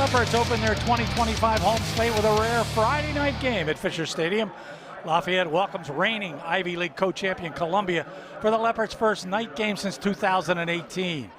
Leopards open their 2025 home slate with a rare Friday night game at Fisher Stadium. Lafayette welcomes reigning Ivy League co-champion Columbia for the Leopards' first night game since 2018.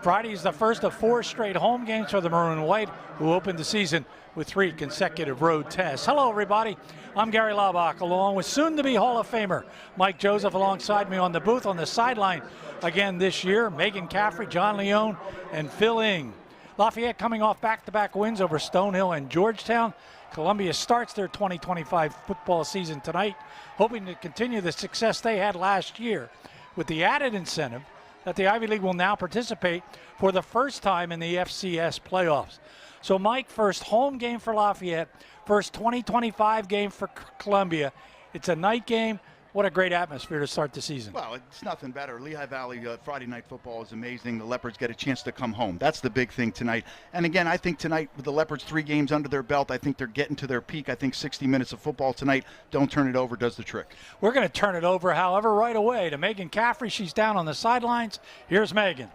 Friday is the first of 4 straight home games for the Maroon and White, who opened the season with 3 consecutive road tests. Hello, everybody. I'm Gary Laubach, along with soon-to-be Hall of Famer Mike Joseph, alongside me on the booth. On the sideline again this year, Megan Caffrey, John Leone, and Phil Ing. Lafayette coming off back-to-back wins over Stonehill and Georgetown. Columbia starts their 2025 football season tonight, hoping to continue the success they had last year, with the added incentive that the Ivy League will now participate for the first time in the FCS playoffs. So, Mike, first home game for Lafayette, first 2025 game for Columbia. It's a night game. What a great atmosphere to start the season. Well, it's nothing better. Lehigh Valley Friday night football is amazing. The Leopards get a chance to come home. That's the big thing tonight. And again, I think tonight with the Leopards 3 games under their belt, I think they're getting to their peak. I think 60 minutes of football tonight, don't turn it over, does the trick. We're going to turn it over, however, right away to Megan Caffrey. She's down on the sidelines. Here's Megan.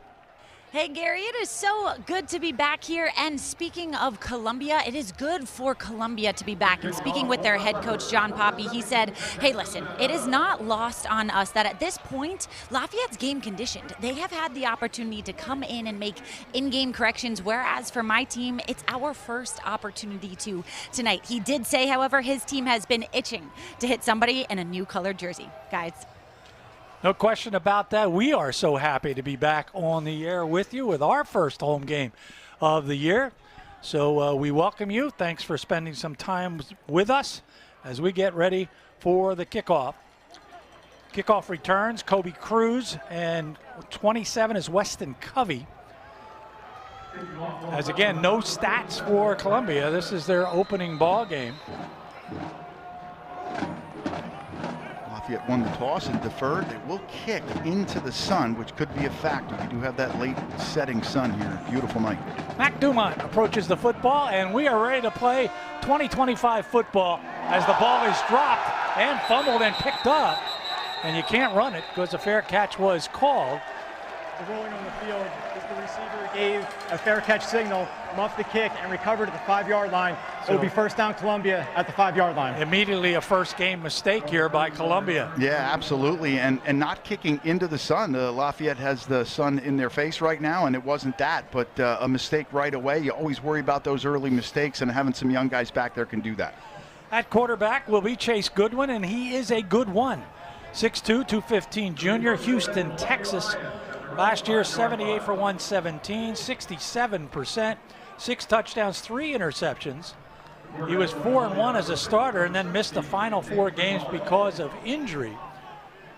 Hey, Gary, it is so good to be back here. And speaking of Columbia, it is good for Columbia to be back. And speaking with their head coach, John Poppy, he said, hey, listen, it is not lost on us that at this point, Lafayette's game conditioned. They have had the opportunity to come in and make in-game corrections, whereas for my team, it's our first opportunity to tonight. He did say, however, his team has been itching to hit somebody in a new colored jersey. Guys. No question about that. We are so happy to be back on the air with you with our first home game of the year. So we welcome you. Thanks for spending some time with us as we get ready for the kickoff. Kickoff returns Kobe Cruz, and 27 is Weston Covey. As again, no stats for Columbia. This is their opening ball game. Lafayette won the toss and deferred. They will kick into the sun, which could be a factor. We do have that late setting sun here. Beautiful night. Mac Dumont approaches the football, and we are ready to play 2025 football as the ball is dropped and fumbled and picked up. And you can't run it because a fair catch was called. The ruling on the field is the receiver gave a fair catch signal, muffed the kick, and recovered at the 5-yard line. So it will be first down Columbia at the 5-yard line. Immediately a first game mistake here by Columbia. Yeah, absolutely. And not kicking into the sun. Lafayette has the sun in their face right now, and it wasn't that, but a mistake right away. You always worry about those early mistakes, and having some young guys back there can do that. At quarterback will be Chase Goodwin, and he is a good one. 6'2", 215 junior, Houston, Texas. Last year, 78 for 117, 67%, 6 touchdowns, 3 interceptions. He was 4-1 as a starter and then missed the final 4 games because of injury.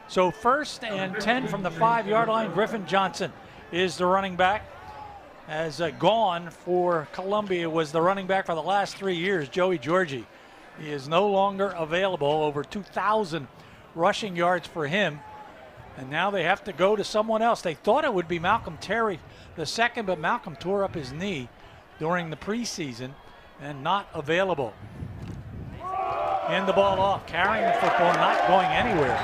So 1st and 10 from the 5-yard line. Griffin Johnson is the running back. As gone for Columbia was the running back for the last 3 years, Joey Georgie. He is no longer available. Over 2,000 rushing yards for him. And now they have to go to someone else. They thought it would be Malcolm Terry the second, but Malcolm tore up his knee during the preseason and not available. Hand the ball off, carrying the football, not going anywhere,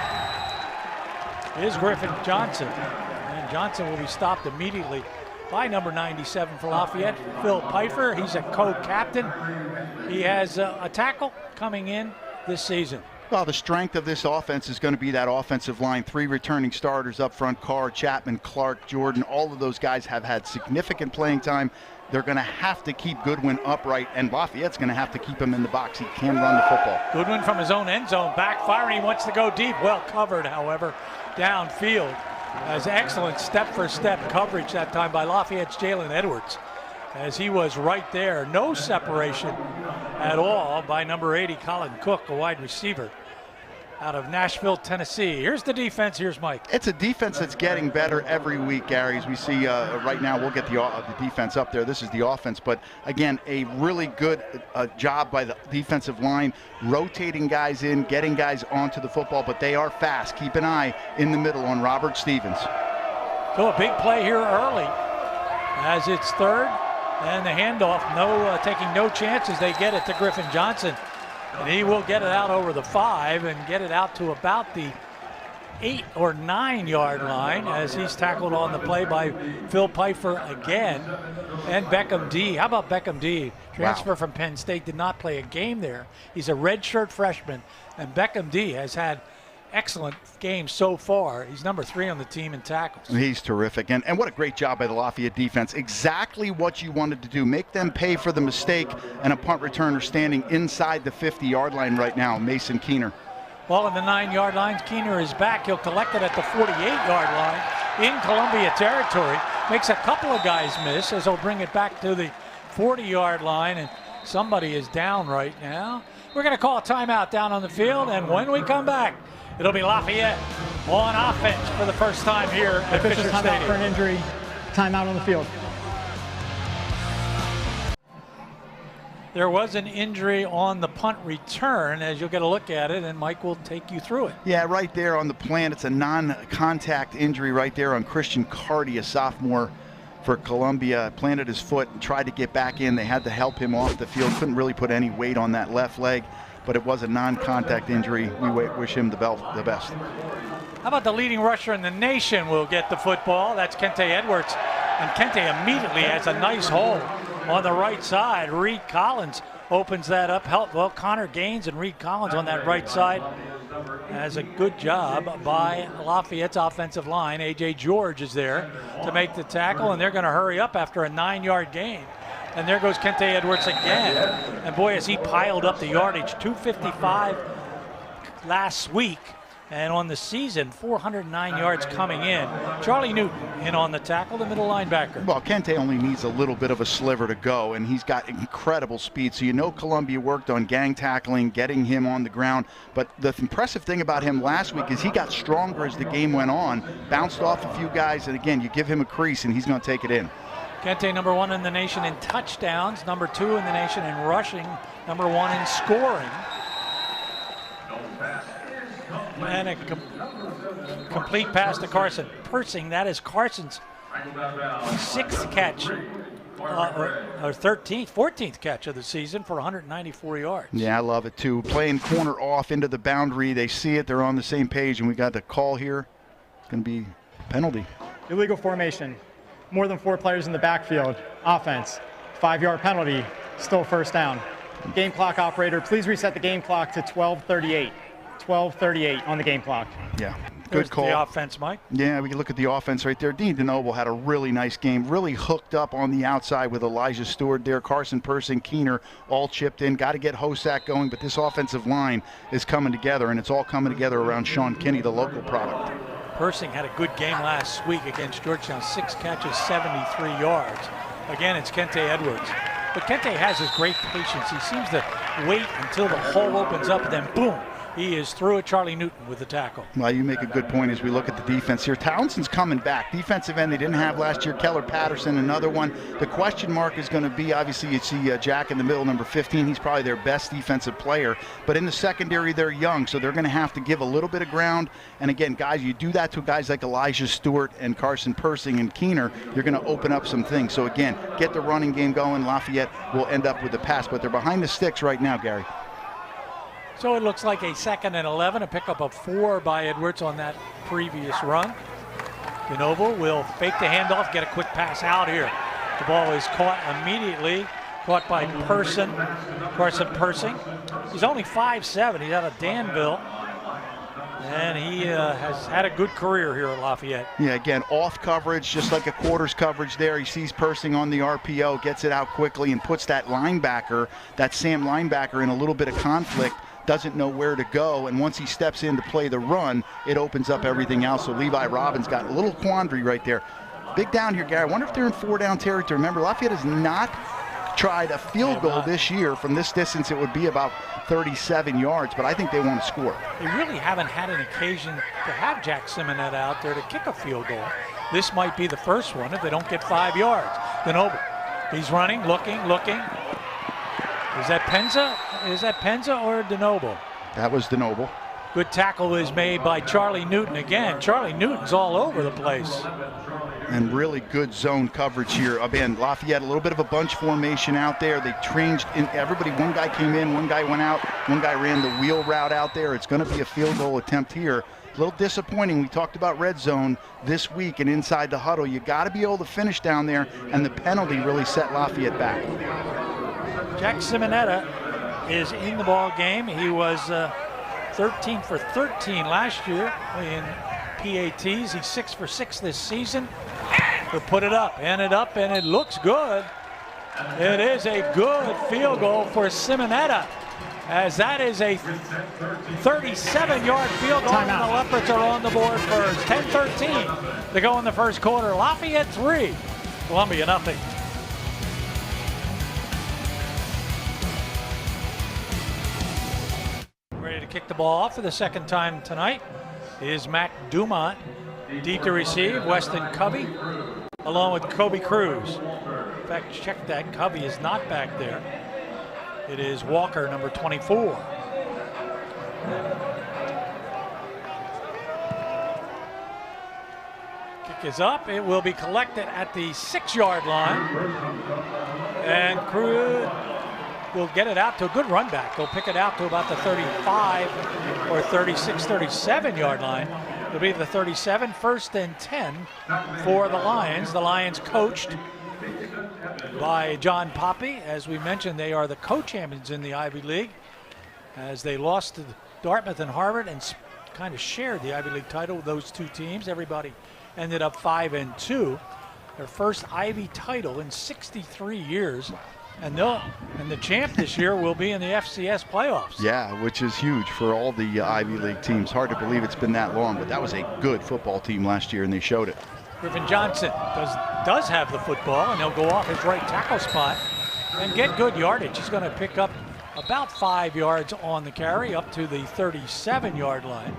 is Griffin Johnson. And Johnson will be stopped immediately by number 97 for Lafayette, Phil Pfeiffer. He's a co-captain. He has a tackle coming in this season. Well, the strength of this offense is going to be that offensive line. 3 returning starters up front: Carr, Chapman, Clark, Jordan. All of those guys have had significant playing time. They're going to have to keep Goodwin upright, and Lafayette's going to have to keep him in the box. He can run the football. Goodwin from his own end zone, backfiring. He wants to go deep. Well covered, however, downfield. As excellent step-for-step coverage that time by Lafayette's Jalen Edwards, as he was right there. No separation at all by number 80, Colin Cook, a wide receiver out of Nashville, Tennessee. Here's the defense. Here's Mike. It's a defense that's getting better every week, Gary. As we see right now, we'll get the defense up there. This is the offense. But, again, a really good job by the defensive line, rotating guys in, getting guys onto the football. But they are fast. Keep an eye in the middle on Robert Stevens. So a big play here early as it's 3rd. And the handoff, taking no chances. They get it to Griffin Johnson. And he will get it out over the 5 and get it out to about the 8 or 9 yard line as he's tackled on the play by Phil Pfeiffer again. And Beckham D. How about Beckham D? Transfer from Penn State, did not play a game there. He's a redshirt freshman, and Beckham D has had excellent games so far. He's number 3 on the team in tackles. He's terrific. And what a great job by the Lafayette defense. Exactly what you wanted to do. Make them pay for the mistake, and a punt returner standing inside the 50-yard line right now, Mason Keener. Ball in the 9-yard line. Keener is back. He'll collect it at the 48-yard line in Columbia territory. Makes a couple of guys miss as he'll bring it back to the 40-yard line, and somebody is down right now. We're going to call a timeout down on the field, and when we come back, it'll be Lafayette on offense for the first time here at Fisher Timeout Stadium. for an injury. Timeout on the field. There was an injury on the punt return, as you'll get a look at it, and Mike will take you through it. Yeah, right there on the plan. It's a non-contact injury right there on Christian Carty, a sophomore for Columbia. Planted his foot and tried to get back in. They had to help him off the field. Couldn't really put any weight on that left leg, but it was a non-contact injury. We wish him the best. How about the leading rusher in the nation will get the football? That's Kente Edwards. And Kente immediately has a nice hole on the right side. Reed Collins opens that up. Well, Connor Gaines and Reed Collins on that right side has a good job by Lafayette's offensive line. A.J. George is there to make the tackle, and they're going to hurry up after a 9-yard gain. And there goes Kente Edwards again. And boy, has he piled up the yardage. 255 last week. And on the season, 409 yards coming in. Charlie Newton in on the tackle, the middle linebacker. Well, Kente only needs a little bit of a sliver to go, and he's got incredible speed. So you know Columbia worked on gang tackling, getting him on the ground. But the impressive thing about him last week is he got stronger as the game went on, bounced off a few guys, and again, you give him a crease, and he's going to take it in. Kente, number 1 in the nation in touchdowns, number 2 in the nation in rushing, number 1 in scoring. And a complete pass to Carson Persing. That is Carson's 6th catch, or 14th catch of the season for 194 yards. Yeah, I love it too. Playing corner off into the boundary. They see it. They're on the same page, and we got the call here. It's going to be penalty. Illegal formation. More than 4 players in the backfield. Offense. 5-yard penalty. Still first down. Game clock operator, please reset the game clock to 12:38. 12:38 on the game clock. Yeah, There's good call. the offense, Mike. Yeah, we can look at the offense right there. Dean DeNoble had a really nice game, really hooked up on the outside with Elijah Stewart there. Carson Persing, Keener, all chipped in. Got to get Hosack going, but this offensive line is coming together, and it's all coming together around Sean Kinney, the local product. Persing had a good game last week against Georgetown. 6 catches, 73 yards. Again, it's Kente Edwards. But Kente has his great patience. He seems to wait until the hole opens up, and then boom, he is through at Charlie Newton with the tackle. Well, you make a good point as we look at the defense here. Townsend's coming back. Defensive end they didn't have last year. Keller Patterson, another one. The question mark is going to be, obviously, you see Jack in the middle, number 15. He's probably their best defensive player. But in the secondary, they're young, so they're going to have to give a little bit of ground. And again, guys, you do that to guys like Elijah Stewart and Carson Persing and Keener, you're going to open up some things. So again, get the running game going. Lafayette will end up with the pass, but they're behind the sticks right now, Gary. So it looks like a 2nd and 11, a pickup of 4 by Edwards on that previous run. DeNoble will fake the handoff, get a quick pass out here. The ball is caught immediately, caught by Carson Persing. He's only 5'7", he's out of Danville. And he has had a good career here at Lafayette. Yeah, again, off coverage, just like a quarters coverage there. He sees Persing on the RPO, gets it out quickly, and puts that linebacker, that Sam linebacker, in a little bit of conflict. Doesn't know where to go, and once he steps in to play the run, it opens up everything else. So Levi Robbins got a little quandary right there. Big down here, Gary. I wonder if they're in 4-down territory. Remember, Lafayette has not tried a field goal this year. From this distance, it would be about 37 yards, but I think they want to score. They really haven't had an occasion to have Jack Simonet out there to kick a field goal. This might be the first one if they don't get 5 yards. DeNoble, he's running, looking. Is that Penza? Is that Penza or DeNoble? That was DeNoble. Good tackle was made by Charlie Newton again. Charlie Newton's all over the place. And really good zone coverage here. Again, Lafayette, a little bit of a bunch formation out there. They changed in everybody. One guy came in, one guy went out, one guy ran the wheel route out there. It's going to be a field goal attempt here A little disappointing. We talked about red zone this week and inside the huddle. You got to be able to finish down there, and the penalty really set Lafayette back. Jack Simonetta is in the ball game. He was 13 for 13 last year in PATs. He's 6 for 6 this season. He'll put it up, and it looks good. It is a good field goal for Simonetta, as that is a 37-yard field goal, and the Leopards are on the board first. 10-13 to go in the first quarter. Lafayette 3, Columbia nothing. Ready to kick the ball off for the second time tonight is Mac Dumont. Deep to receive, Weston Covey, along with Kobe Cruz. In fact, check that, Covey is not back there. It is Walker, number 24. Kick is up, it will be collected at the 6-yard line. And Cruz will get it out to a good run back. They'll pick it out to about the 35 or 36, 37-yard line. It'll be the 37, 1st and 10 for the Lions. The Lions coached by John Poppy. As we mentioned, they are the co-champions in the Ivy League, as they lost to Dartmouth and Harvard and kind of shared the Ivy League title with those two teams. Everybody ended up 5-2. Their first Ivy title in 63 years. And the champ this year will be in the FCS playoffs. Yeah, which is huge for all the Ivy League teams. Hard to believe it's been that long, but that was a good football team last year, and they showed it. Griffin Johnson does have the football, and he'll go off his right tackle spot and get good yardage. He's going to pick up about 5 yards on the carry, up to the 37-yard line.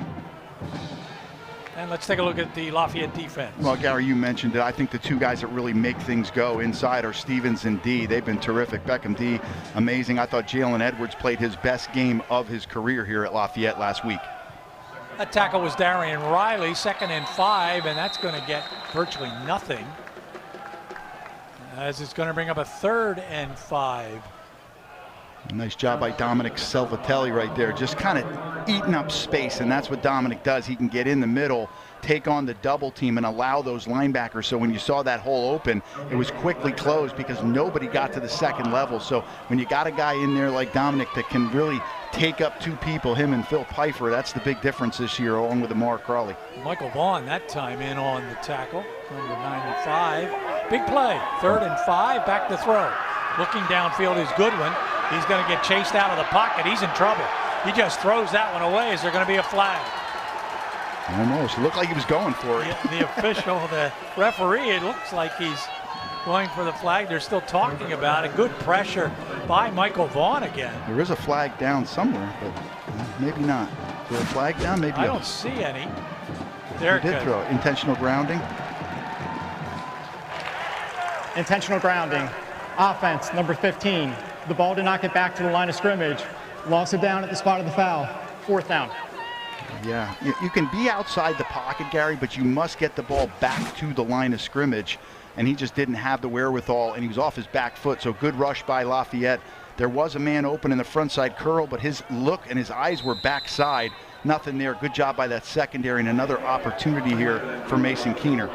And let's take a look at the Lafayette defense. Well, Gary, you mentioned it. I think the two guys that really make things go inside are Stevens and D. They've been terrific. Beckham D, amazing. I thought Jalen Edwards played his best game of his career here at Lafayette last week. That tackle was Darian Riley, 2nd and 5, and that's going to get virtually nothing, as it's going to bring up a 3rd and 5. Nice job by Dominic Salvatelli right there, just kind of eating up space, and that's what Dominic does. He can get in the middle, take on the double team, and allow those linebackers. So when you saw that hole open, it was quickly closed because nobody got to the second level. So when you got a guy in there like Dominic that can really take up two people, him and Phil Pfeiffer, that's the big difference this year, along with Amar Crawley. Michael Vaughn that time in on the tackle, number 95. Big play, 3rd and 5, back to throw. Looking downfield is Goodwin. He's going to get chased out of the pocket. He's in trouble. He just throws that one away. Is there going to be a flag? Almost. Looked like he was going for it. The official, the referee, it looks like he's going for the flag. They're still talking about it. Good pressure by Michael Vaughn again. There is a flag down somewhere, but maybe not. Is there a flag down? Maybe. I don't see any. There he did throw it. Intentional grounding. Intentional grounding. Offense, number 15. The ball did not get back to the line of scrimmage. Lost it down at the spot of the foul. 4th down. Yeah, you can be outside the pocket, Gary, but you must get the ball back to the line of scrimmage. And he just didn't have the wherewithal, and he was off his back foot. So good rush by Lafayette. There was a man open in the front side curl, but his look and his eyes were backside. Nothing there. Good job by that secondary, and another opportunity here for Mason Keener.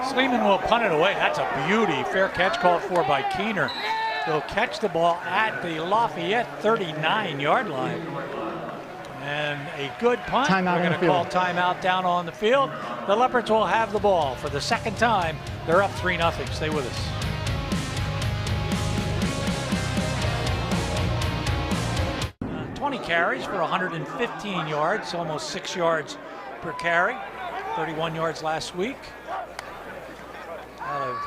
Sleeman will punt it away. That's a beauty. Fair catch called for by Keener. He'll catch the ball at the Lafayette 39-yard line. And a good punt. Timeout. We're going to call timeout down on the field. The Leopards will have the ball for the second time. They're up 3-0. Stay with us. Uh, 20 carries for 115 yards, almost 6 yards per carry. 31 yards last week. Out of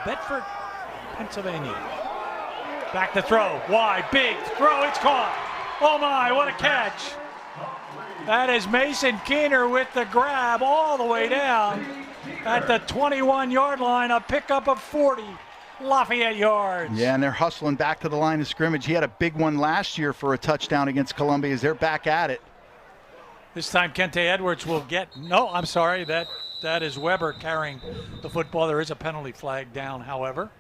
Bedford, Pennsylvania. Back to throw, wide, big throw, it's caught. Oh my, what a catch. That is Mason Keener with the grab all the way down at the 21-yard line, a pickup of 40 Lafayette yards. Yeah, and they're hustling back to the line of scrimmage. He had a big one last year for a touchdown against Columbia as they're back at it. This time Kente Edwards will get, no, I'm sorry, that is Weber carrying the football. There is a penalty flag down, however.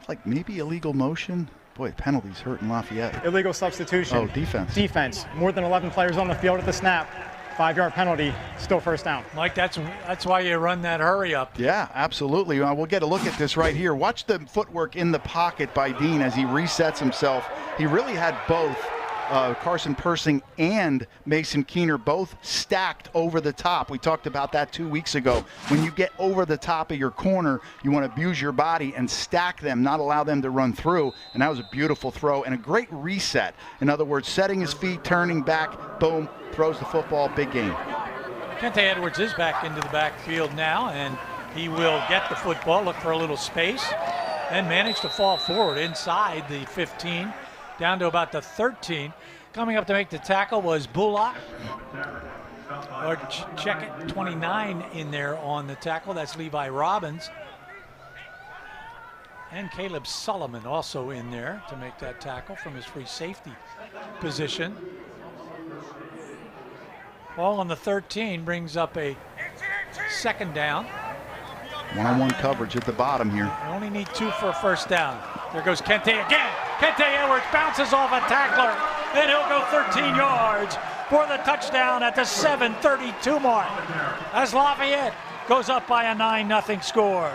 Like maybe illegal motion. Boy, penalties hurting Lafayette. Illegal substitution. Oh, defense. Defense. More than 11 players on the field at the snap. 5-yard penalty. Still first down. Mike, that's why you run that hurry up. Yeah, absolutely. We'll get a look at this right here. Watch the footwork in the pocket by Dean as he resets himself. He really had both Carson Persing and Mason Keener both stacked over the top. We talked about that 2 weeks ago. When you get over the top of your corner, you want to abuse your body and stack them, not allow them to run through. And that was a beautiful throw and a great reset. In other words, setting his feet, turning back, boom, throws the football, big game. Kente Edwards is back into the backfield now, and he will get the football, look for a little space, and manage to fall forward inside the 15, down to about the 13. Coming up to make the tackle was Bullock, or check it, 29 in there on the tackle. That's Levi Robbins. And Caleb Sullivan also in there to make that tackle from his free safety position. Ball on the 13 brings up a second down. One-on-one coverage at the bottom here. You only need 2 for a first down. There goes Kente again. Kente Edwards bounces off a tackler, and he'll go 13 yards for the touchdown at the 7:32 mark as Lafayette goes up by a 9-0 score.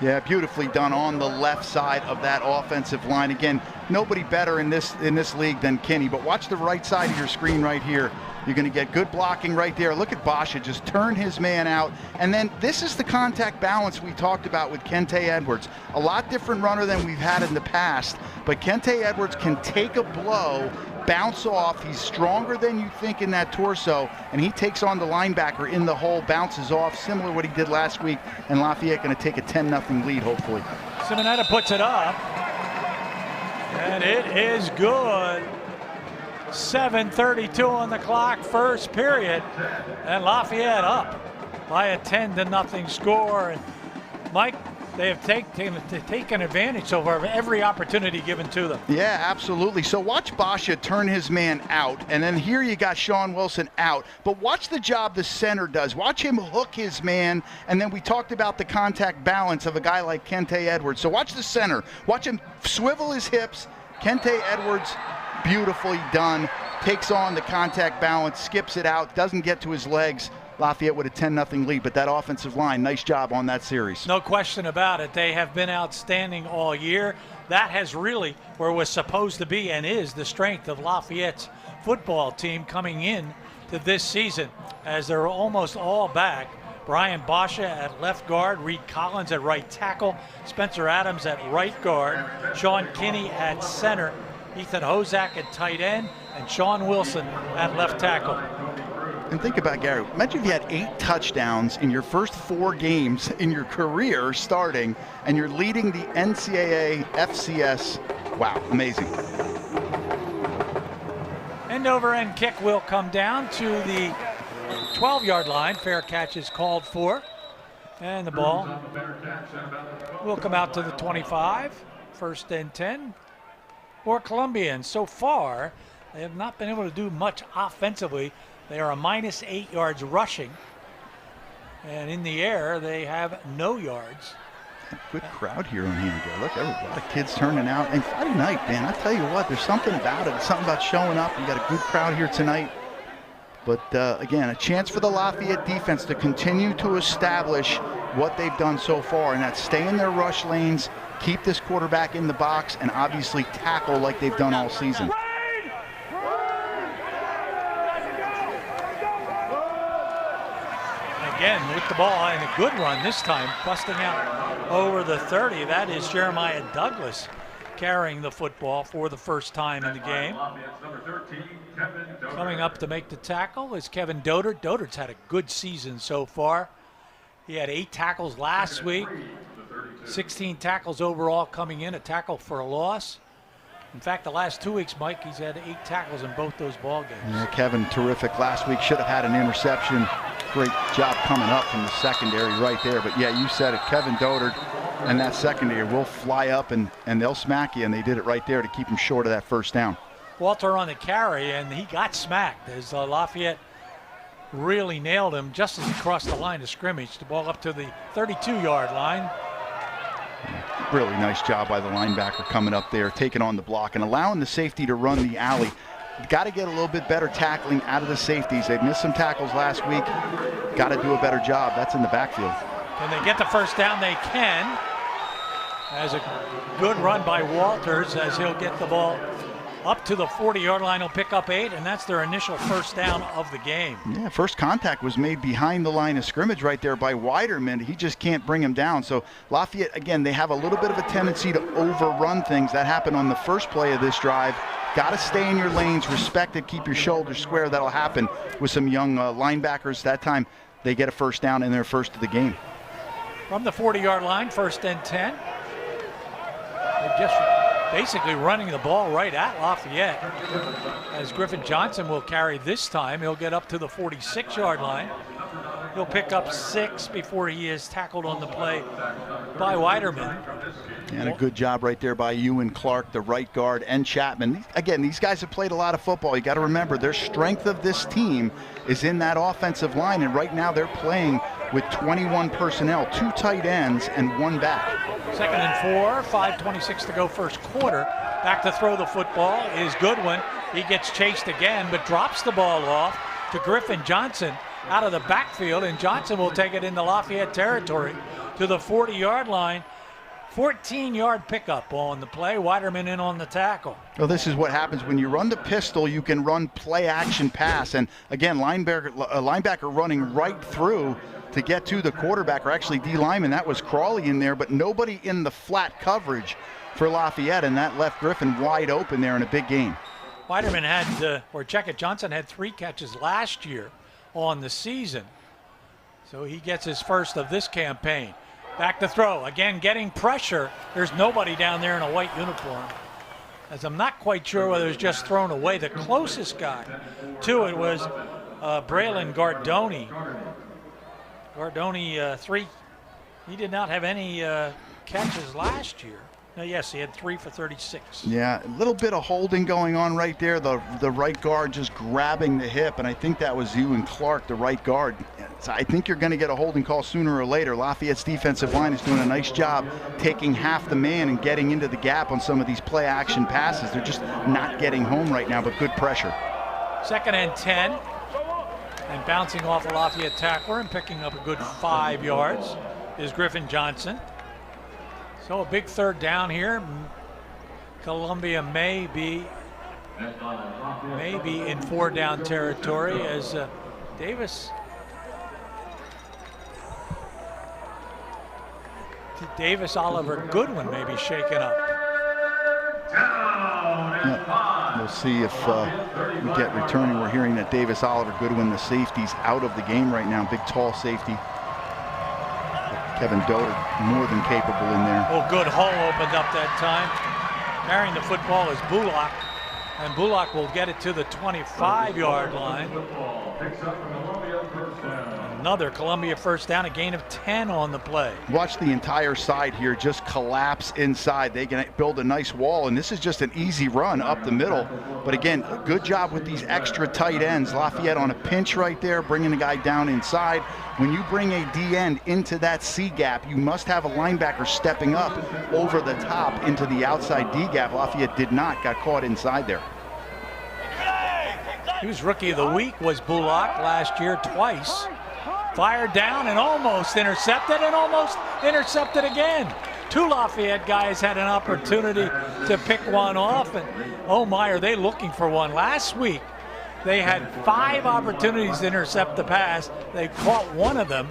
Yeah, beautifully done on the left side of that offensive line. Again, nobody better in this league than Kinney, but watch the right side of your screen right here. You're going to get good blocking right there. Look at Basha just turn his man out. And then this is the contact balance we talked about with Kente Edwards. A lot different runner than we've had in the past, but Kente Edwards can take a blow, bounce off. He's stronger than you think in that torso, and he takes on the linebacker in the hole, bounces off, similar to what he did last week, and Lafayette going to take a 10-0 lead, hopefully. Simonetta puts it up, and it is good. 7:32 on the clock, first period, and Lafayette up by a 10-0 score. And Mike, they have taken advantage so far of every opportunity given to them. Yeah, absolutely. So watch Basha turn his man out, and then here you got Sean Wilson out. But watch the job the center does. Watch him hook his man, and then we talked about the contact balance of a guy like Kente Edwards. So watch the center. Watch him swivel his hips. Kente Edwards, beautifully done. Takes on the contact balance, skips it out, doesn't get to his legs. Lafayette with a 10-0 lead, but that offensive line, nice job on that series. No question about it. They have been outstanding all year. That has really where it was supposed to be and is the strength of Lafayette's football team coming in to this season, as they're almost all back. Brian Basha at left guard, Reed Collins at right tackle, Spencer Adams at right guard, Sean Kinney at center, Ethan Hozak at tight end, and Sean Wilson at left tackle. And think about Gary, imagine if you had 8 touchdowns in your first 4 games in your career starting, and you're leading the NCAA FCS. Wow, amazing. End over end kick will come down to the 12-yard line. Fair catch is called for. And the ball will come out to the 25. First and 10 for Columbia. And so far, they have not been able to do much offensively. They are a -8 yards rushing. And in the air, they have no yards. Good crowd here on hand. Look, a lot of kids turning out. And Friday night, man, I tell you what, there's something about it. Something about showing up. You got a good crowd here tonight. But again, a chance for the Lafayette defense to continue to establish what they've done so far, and that's stay in their rush lanes, keep this quarterback in the box, and obviously tackle like they've done all season. Again, with the ball and a good run this time, busting out over the 30. That is Jeremiah Douglas carrying the football for the first time in the game. Coming up to make the tackle is Kevin Dodert. Dodert's had a good season so far. He had 8 tackles last week, 16 tackles overall coming in, a tackle for a loss. In fact, the last 2 weeks, Mike, he's had 8 tackles in both those ball games. Yeah, Kevin, terrific last week. Should have had an interception. Great job coming up from the secondary right there. But yeah, you said it, Kevin Dodert and that secondary will fly up and they'll smack you, and they did it right there to keep him short of that first down. Walter on the carry, and he got smacked as Lafayette really nailed him just as he crossed the line of scrimmage. The ball up to the 32-yard line. Really nice job by the linebacker coming up there, taking on the block and allowing the safety to run the alley. Got to get a little bit better tackling out of the safeties. They missed some tackles last week. Got to do a better job. That's in the backfield. Can they get the first down? They can. As a good run by Walters, as he'll get the ball up to the 40-yard line. He'll pick up 8, and that's their initial first down of the game. Yeah, first contact was made behind the line of scrimmage right there by Widerman. He just can't bring him down. So Lafayette, again, they have a little bit of a tendency to overrun things. That happened on the first play of this drive. Got to stay in your lanes, respect it, keep your shoulders square. That'll happen with some young linebackers. That time they get a first down and they're first of the game. From the 40-yard line, 1st and 10. They're just basically running the ball right at Lafayette. As Griffin Johnson will carry this time, he'll get up to the 46-yard line. He'll pick up 6 before he is tackled on the play by Widerman. And a good job right there by Ewan Clark, the right guard, and Chapman. Again, these guys have played a lot of football. You got to remember, their strength of this team is in that offensive line, and right now they're playing with 21 personnel, 2 tight ends and 1 back. 2nd and 4, 5:26 to go first quarter. Back to throw the football is Goodwin. He gets chased again, but drops the ball off to Griffin Johnson out of the backfield, and Johnson will take it into Lafayette territory to the 40-yard line. 14-yard pickup on the play. Widerman in on the tackle. Well, this is what happens when you run the pistol. You can run play action pass, and again, linebacker running right through to get to the quarterback, or actually D lineman. That was Crawley in there, but nobody in the flat coverage for Lafayette, and that left Griffin wide open there in a big game. Widerman had, or Checkett Johnson had 3 catches last year on the season, so he gets his first of this campaign. Back to throw, again getting pressure. There's nobody down there in a white uniform, as I'm not quite sure whether it was just thrown away. The closest guy to it was Braylon Gardoni. Gardoni, 3. He did not have any catches last year. No, yes, he had 3 for 36. Yeah, a little bit of holding going on right there. The right guard just grabbing the hip, and I think that was Ewan Clark, the right guard. So I think you're going to get a holding call sooner or later. Lafayette's defensive line is doing a nice job taking half the man and getting into the gap on some of these play action passes. They're just not getting home right now, but good pressure. 2nd and 10. And bouncing off a Lafayette tackler and picking up a good 5 yards is Griffin Johnson. So a big 3rd down here. Columbia may be in 4-down territory as Davis Oliver Goodwin may be shaken up. Yeah, we'll see if we get returning. We're hearing that Davis Oliver Goodwin, the safety's out of the game right now. Big, tall safety. Kevin Doder, more than capable in there. Oh, good hole opened up that time. Carrying the football is Bullock, and Bullock will get it to the 25-yard line. Another Columbia first down, a gain of 10 on the play. Watch the entire side here just collapse inside. They can build a nice wall, and this is just an easy run up the middle. But again, a good job with these extra tight ends. Lafayette on a pinch right there, bringing the guy down inside. When you bring a D end into that C gap, you must have a linebacker stepping up over the top into the outside D gap. Lafayette did not, got caught inside there. He was Rookie of the Week, was Bullock last year twice. Fired down and almost intercepted again. 2 Lafayette guys had an opportunity to pick one off, and oh my, are they looking for one. Last week, they had 5 opportunities to intercept the pass. They caught one of them,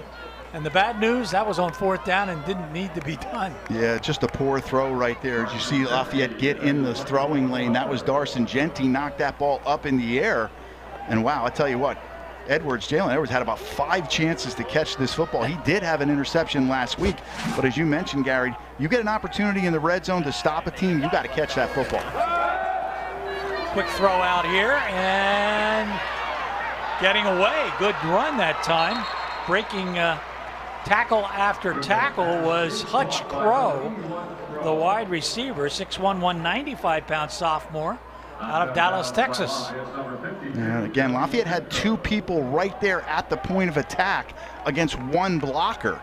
and the bad news, that was on 4th down and didn't need to be done. Yeah, just a poor throw right there. As you see Lafayette get in this throwing lane, that was Darson Genty, knocked that ball up in the air. And wow, I tell you what, Jalen Edwards had about 5 chances to catch this football. He did have an interception last week, but as you mentioned, Gary, you get an opportunity in the red zone to stop a team, you got to catch that football. Quick throw out here and getting away. Good run that time. Breaking tackle after tackle was Hutch Crow, the wide receiver, 6'1", 195-pound sophomore out of Dallas, Texas. And again, Lafayette had 2 people right there at the point of attack against 1 blocker.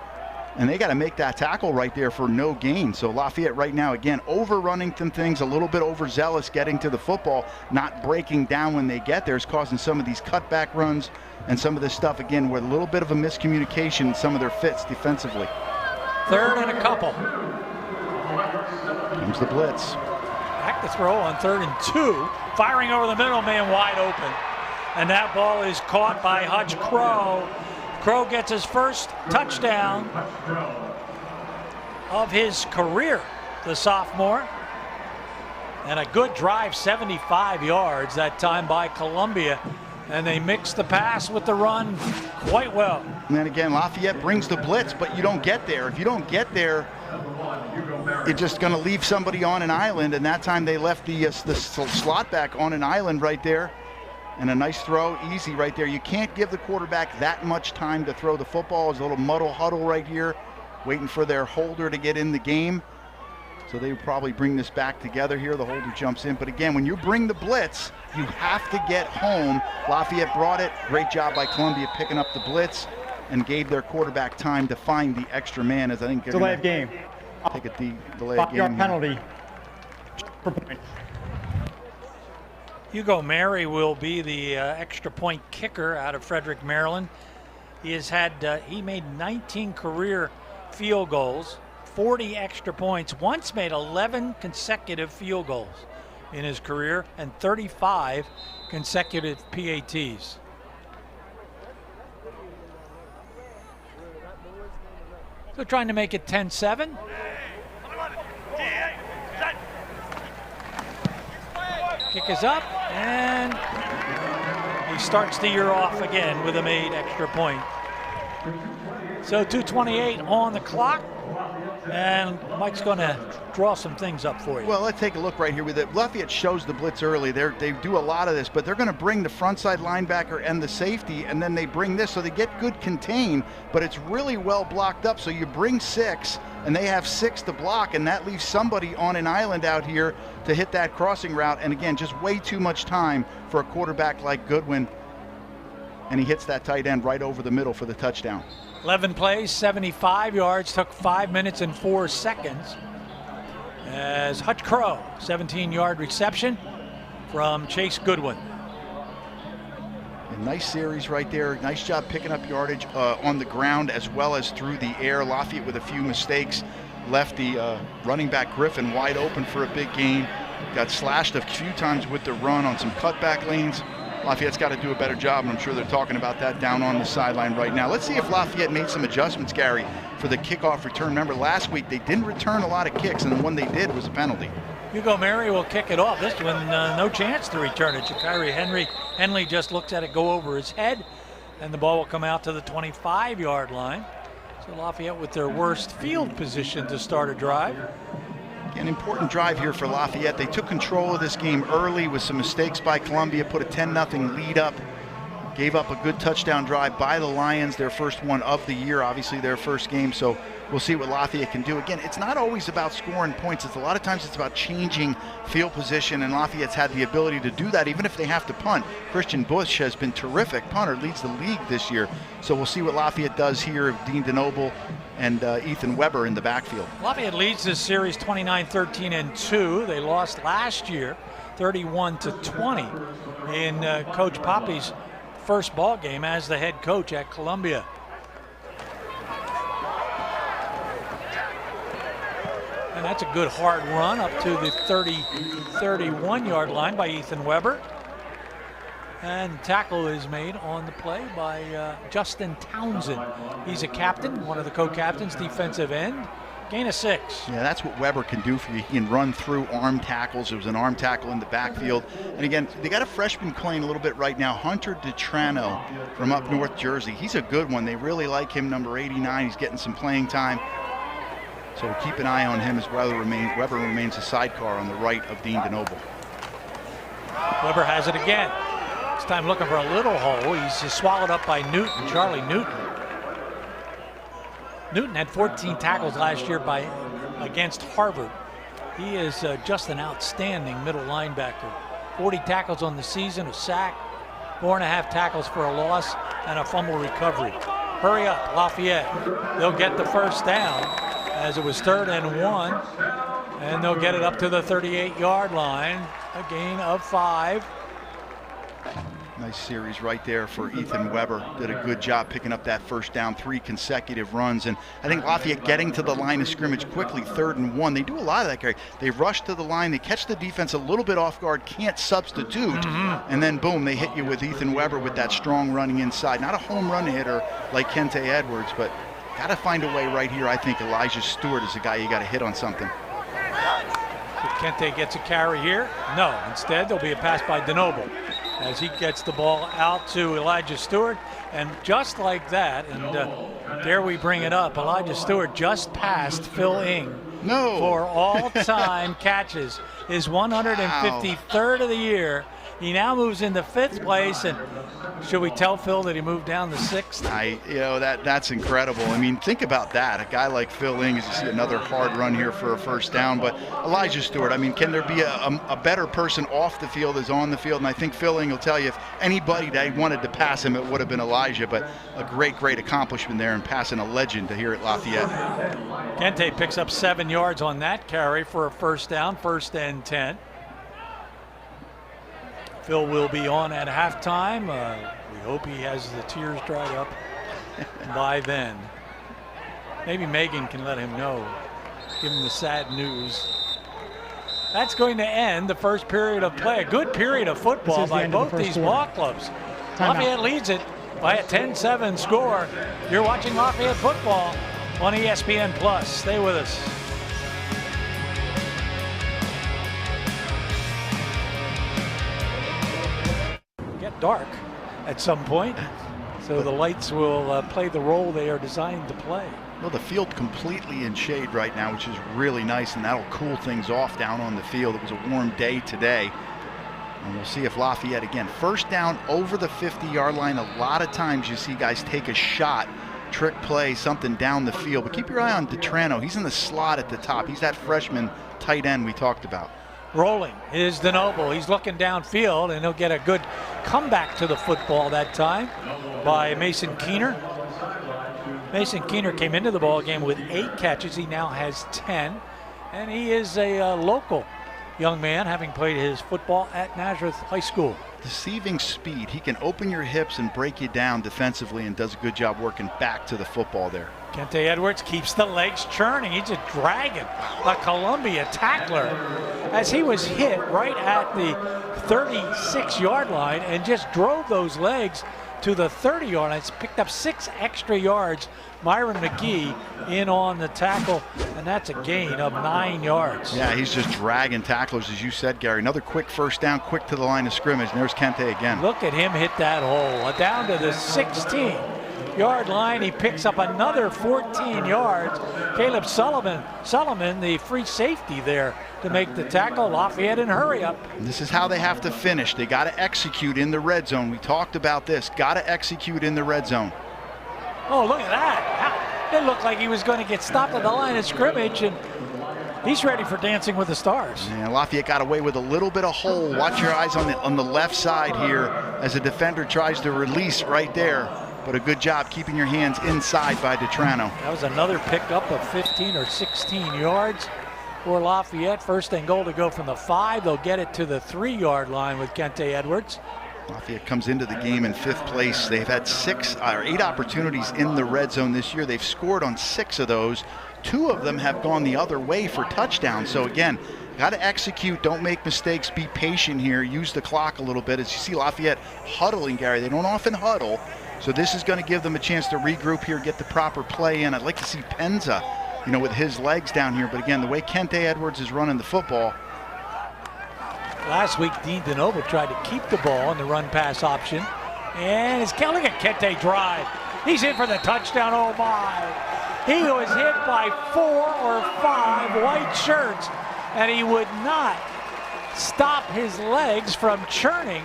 And they got to make that tackle right there for no gain. So Lafayette right now, again, overrunning some things, a little bit overzealous getting to the football, not breaking down when they get there is causing some of these cutback runs and some of this stuff, again, with a little bit of a miscommunication in some of their fits defensively. 3rd and a couple. Comes the blitz. Back to throw on 3rd and 2. Firing over the middle, man wide open. And that ball is caught by Hutch Crow. Crow gets his first touchdown of his career, the sophomore. And a good drive, 75 yards that time by Columbia. And they mix the pass with the run quite well. And then again, Lafayette brings the blitz, but you don't get there. If you don't get there, you're just going to leave somebody on an island. And that time they left the slot back on an island right there. And a nice throw, easy right there. You can't give the quarterback that much time to throw the football. There's a little muddle huddle right here, waiting for their holder to get in the game. So they would probably bring this back together here. The holder jumps in. But again, when you bring the blitz, you have to get home. Lafayette brought it. Great job by Columbia picking up the blitz and gave their quarterback time to find the extra man, as I think they're delay of game. Take a delay of game. 5-yard penalty. Per point. Hugo Mary will be the extra point kicker out of Frederick, Maryland. He made 19 career field goals, 40 extra points, once made 11 consecutive field goals in his career, and 35 consecutive PATs. So trying to make it 10-7. Kick is up, and he starts the year off again with a made extra point. So 2:28 on the clock, and Mike's going to draw some things up for you. Well, let's take a look right here with it. Lafayette shows the blitz early. They do a lot of this, but they're going to bring the front side linebacker and the safety, and then they bring this, so they get good contain, but it's really well blocked up. So you bring 6, and they have 6 to block, and that leaves somebody on an island out here to hit that crossing route. And again, just way too much time for a quarterback like Goodwin, and he hits that tight end right over the middle for the touchdown. 11 plays, 75 yards, took 5 minutes and 4 seconds. As Hutch Crow, 17-yard reception from Chase Goodwin. A nice series right there. Nice job picking up yardage on the ground as well as through the air. Lafayette with a few mistakes left the running back Griffin wide open for a big gain. Got slashed a few times with the run on some cutback lanes. Lafayette's got to do a better job, and I'm sure they're talking about that down on the sideline right now. Let's see if Lafayette made some adjustments, Gary, for the kickoff return. Remember, last week they didn't return a lot of kicks, and the one they did was a penalty. Hugo Mary will kick it off. This one, no chance to return it. Jakiri Henley just looks at it go over his head, and the ball will come out to the 25-yard line. So Lafayette with their worst field position to start a drive. An important drive here for Lafayette. They took control of this game early with some mistakes by Columbia, put a 10-0 lead up, gave up a good touchdown drive by the Lions, their first one of the year, obviously their first game. So we'll see what Lafayette can do. Again, it's not always about scoring points. It's a lot of times it's about changing field position, and Lafayette's had the ability to do that even if they have to punt. Christian Bush has been terrific punter, leads the league this year. So we'll see what Lafayette does here. Dean DeNoble and Ethan Weber in the backfield. Lafayette leads this series 29-13-2. They lost last year 31-20 in Coach Poppy's first ball game as the head coach at Columbia. And that's a good hard run up to the 31-yard line by Ethan Weber. And tackle is made on the play by Justin Townsend. He's a captain, one of the co-captains, defensive end. Gain of 6. Yeah, that's what Weber can do for you. He can run through arm tackles. There was an arm tackle in the backfield. And again, they got a freshman playing a little bit right now, Hunter DeTrano from up North Jersey. He's a good one. They really like him, number 89. He's getting some playing time. So we'll keep an eye on him as Weber remains a sidecar on the right of Dean DeNoble. Weber has it again. This time looking for a little hole. He's just swallowed up by Newton, Charlie Newton. Newton had 14 tackles last year against Harvard. He is just an outstanding middle linebacker. 40 tackles on the season, a sack, 4.5 tackles for a loss, and a fumble recovery. Hurry up, Lafayette. They'll get the first down as it was 3rd and 1. And they'll get it up to the 38-yard line. A gain of 5. Nice series right there for Ethan Weber. Did a good job picking up that first down, 3 consecutive runs. And I think Lafayette getting to the line of scrimmage quickly, 3rd and 1. They do a lot of that, Gary. They rush to the line, they catch the defense a little bit off guard, can't substitute, and then boom, they hit you with Ethan Weber with that strong running inside. Not a home run hitter like Kente Edwards, but got to find a way right here. I think Elijah Stewart is the guy you got to hit on something. Kente gets a carry here. No, instead there'll be a pass by DeNoble as he gets the ball out to Elijah Stewart. And just like that, and there we bring it up, Elijah Stewart just passed Phil Ing for all-time catches, his 153rd of the year. He now moves into 5th place, and should we tell Phil that he moved down to 6th? That's incredible. I mean, think about that. A guy like Phil Ing, as you see another hard run here for a first down, but Elijah Stewart, I mean, can there be a better person off the field as on the field? And I think Phil Ing will tell you if anybody that wanted to pass him, it would have been Elijah, but a great accomplishment there and passing a legend here at Lafayette. Kente picks up 7 yards on that carry for a first down, 1st and 10. Phil will be on at halftime. We hope he has the tears dried up by then. Maybe Megan can let him know, give him the sad news. That's going to end the first period of play. A good period of football by both these ball clubs. Lafayette leads it by a 10-7 score. You're watching Lafayette football on ESPN+. Stay with us. Dark at some point, so the lights will play the role they are designed to play. Well, the field completely in shade right now, which is really nice, and that'll cool things off down on the field. It was a warm day today, and we'll see if Lafayette, again, first down over the 50-yard line. A lot of times you see guys take a shot, trick play, something down the field, but keep your eye on DeTrano. He's in the slot at the top. He's that freshman tight end we talked about. Rolling is DeNoble. He's looking downfield, and he'll get a good comeback to the football that time by Mason Keener. Mason Keener came into the ball game with 8 catches. He now has 10, and he is a local young man, having played his football at Nazareth High School. Deceiving speed. He can open your hips and break you down defensively, and does a good job working back to the football there. Kente Edwards keeps the legs churning. He's just dragging a Columbia tackler as he was hit right at the 36-yard line and just drove those legs to the 30-yard line. It's picked up 6 extra yards. Myron McGee in on the tackle, and that's a gain of 9 yards. Yeah, he's just dragging tacklers, as you said, Gary. Another quick first down, quick to the line of scrimmage, and there's Kente again. Look at him hit that hole. Down to the 16-yard line. He picks up another 14 yards. Caleb Sullivan, the free safety there to make the tackle. Lafayette in hurry up. And this is how they have to finish. They got to execute in the red zone. We talked about this. Got to execute in the red zone. Oh, look at that. It looked like he was going to get stopped at the line of scrimmage, and he's ready for Dancing with the Stars. And Lafayette got away with a little bit of hole. Watch your eyes on the left side here as a defender tries to release right there. But a good job keeping your hands inside by DeTrano. That was another pickup of 15 or 16 yards for Lafayette. 1st and goal to go from the 5. They'll get it to the 3-yard line with Kente Edwards. Lafayette comes into the game in 5th place. They've had 8 opportunities in the red zone this year. They've scored on 6 of those. 2 of them have gone the other way for touchdowns. So again, got to execute, don't make mistakes, be patient here, use the clock a little bit. As you see Lafayette huddling, Gary, they don't often huddle. So this is going to give them a chance to regroup here, get the proper play in. I'd like to see Penza, with his legs down here. But again, the way Kente Edwards is running the football. Last week, Dean DeNoble tried to keep the ball in the run-pass option. And it's look at Kente drive. He's in for the touchdown. Oh, my. He was hit by 4 or 5 white shirts, and he would not stop his legs from churning.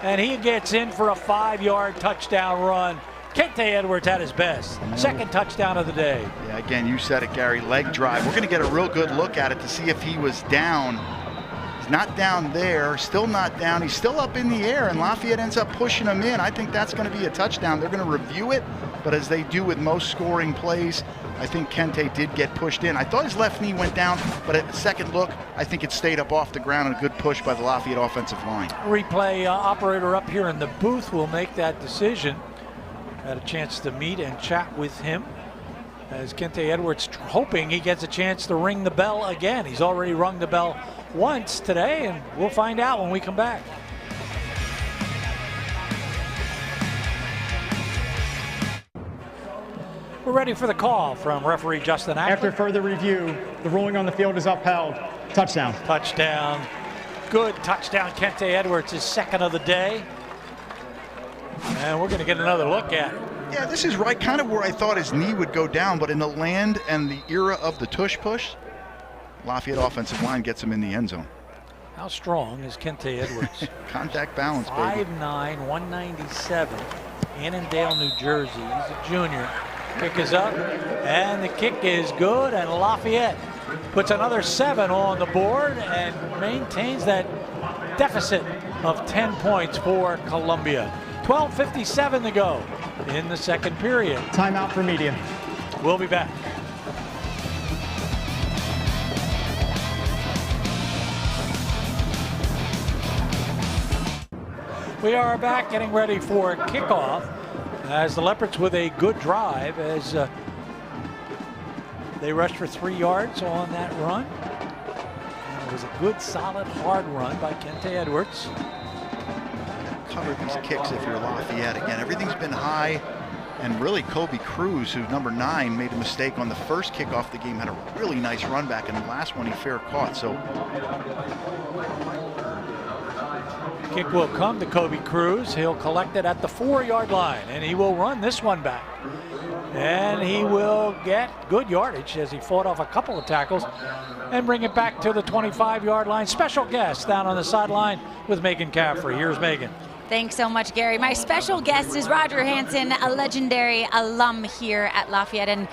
And he gets in for a 5-yard touchdown run. Kente Edwards at his best. 2nd touchdown of the day. Yeah, again, you said it, Gary, leg drive. We're going to get a real good look at it to see if he was down. He's not down there, still not down. He's still up in the air, and Lafayette ends up pushing him in. I think that's going to be a touchdown. They're going to review it, but as they do with most scoring plays, I think Kente did get pushed in. I thought his left knee went down, but at second look, I think it stayed up off the ground, and a good push by the Lafayette offensive line. Replay operator up here in the booth will make that decision. Had a chance to meet and chat with him, as Kente Edwards hoping he gets a chance to ring the bell again. He's already rung the bell once today, and we'll find out when we come back. We're ready for the call from referee Justin Ackland. After further review, the ruling on the field is upheld. Touchdown. Touchdown. Good touchdown. Kente Edwards, his second of the day. And we're going to get another look at it. Yeah, this is right kind of where I thought his knee would go down, but in the land and the era of the tush push, Lafayette offensive line gets him in the end zone. How strong is Kente Edwards? Contact balance, baby. 5'9", 197, Annandale, New Jersey. He's a junior. Kick is up, and the kick is good, and Lafayette puts another 7 on the board and maintains that deficit of 10 points for Columbia. 12:57 to go in the second period. Timeout for media. We'll be back. We are back, getting ready for kickoff, as the Leopards with a good drive, as they rushed for 3 yards on that run. And it was a good, solid, hard run by Kente Edwards. Cover these kicks if you're Lafayette. Again, everything's been high, and really Kobe Cruz, who's number 9, made a mistake on the first kickoff the game, had a really nice run back, and the last one he fair caught. So kick will come to Kobe Cruz. He'll collect it at the 4-yard line, and he will run this one back. And he will get good yardage as he fought off a couple of tackles and bring it back to the 25-yard line. Special guest down on the sideline with Megan Caffrey. Here's Megan. Thanks so much, Gary. My special guest is Roger Hansen, a legendary alum here at Lafayette. And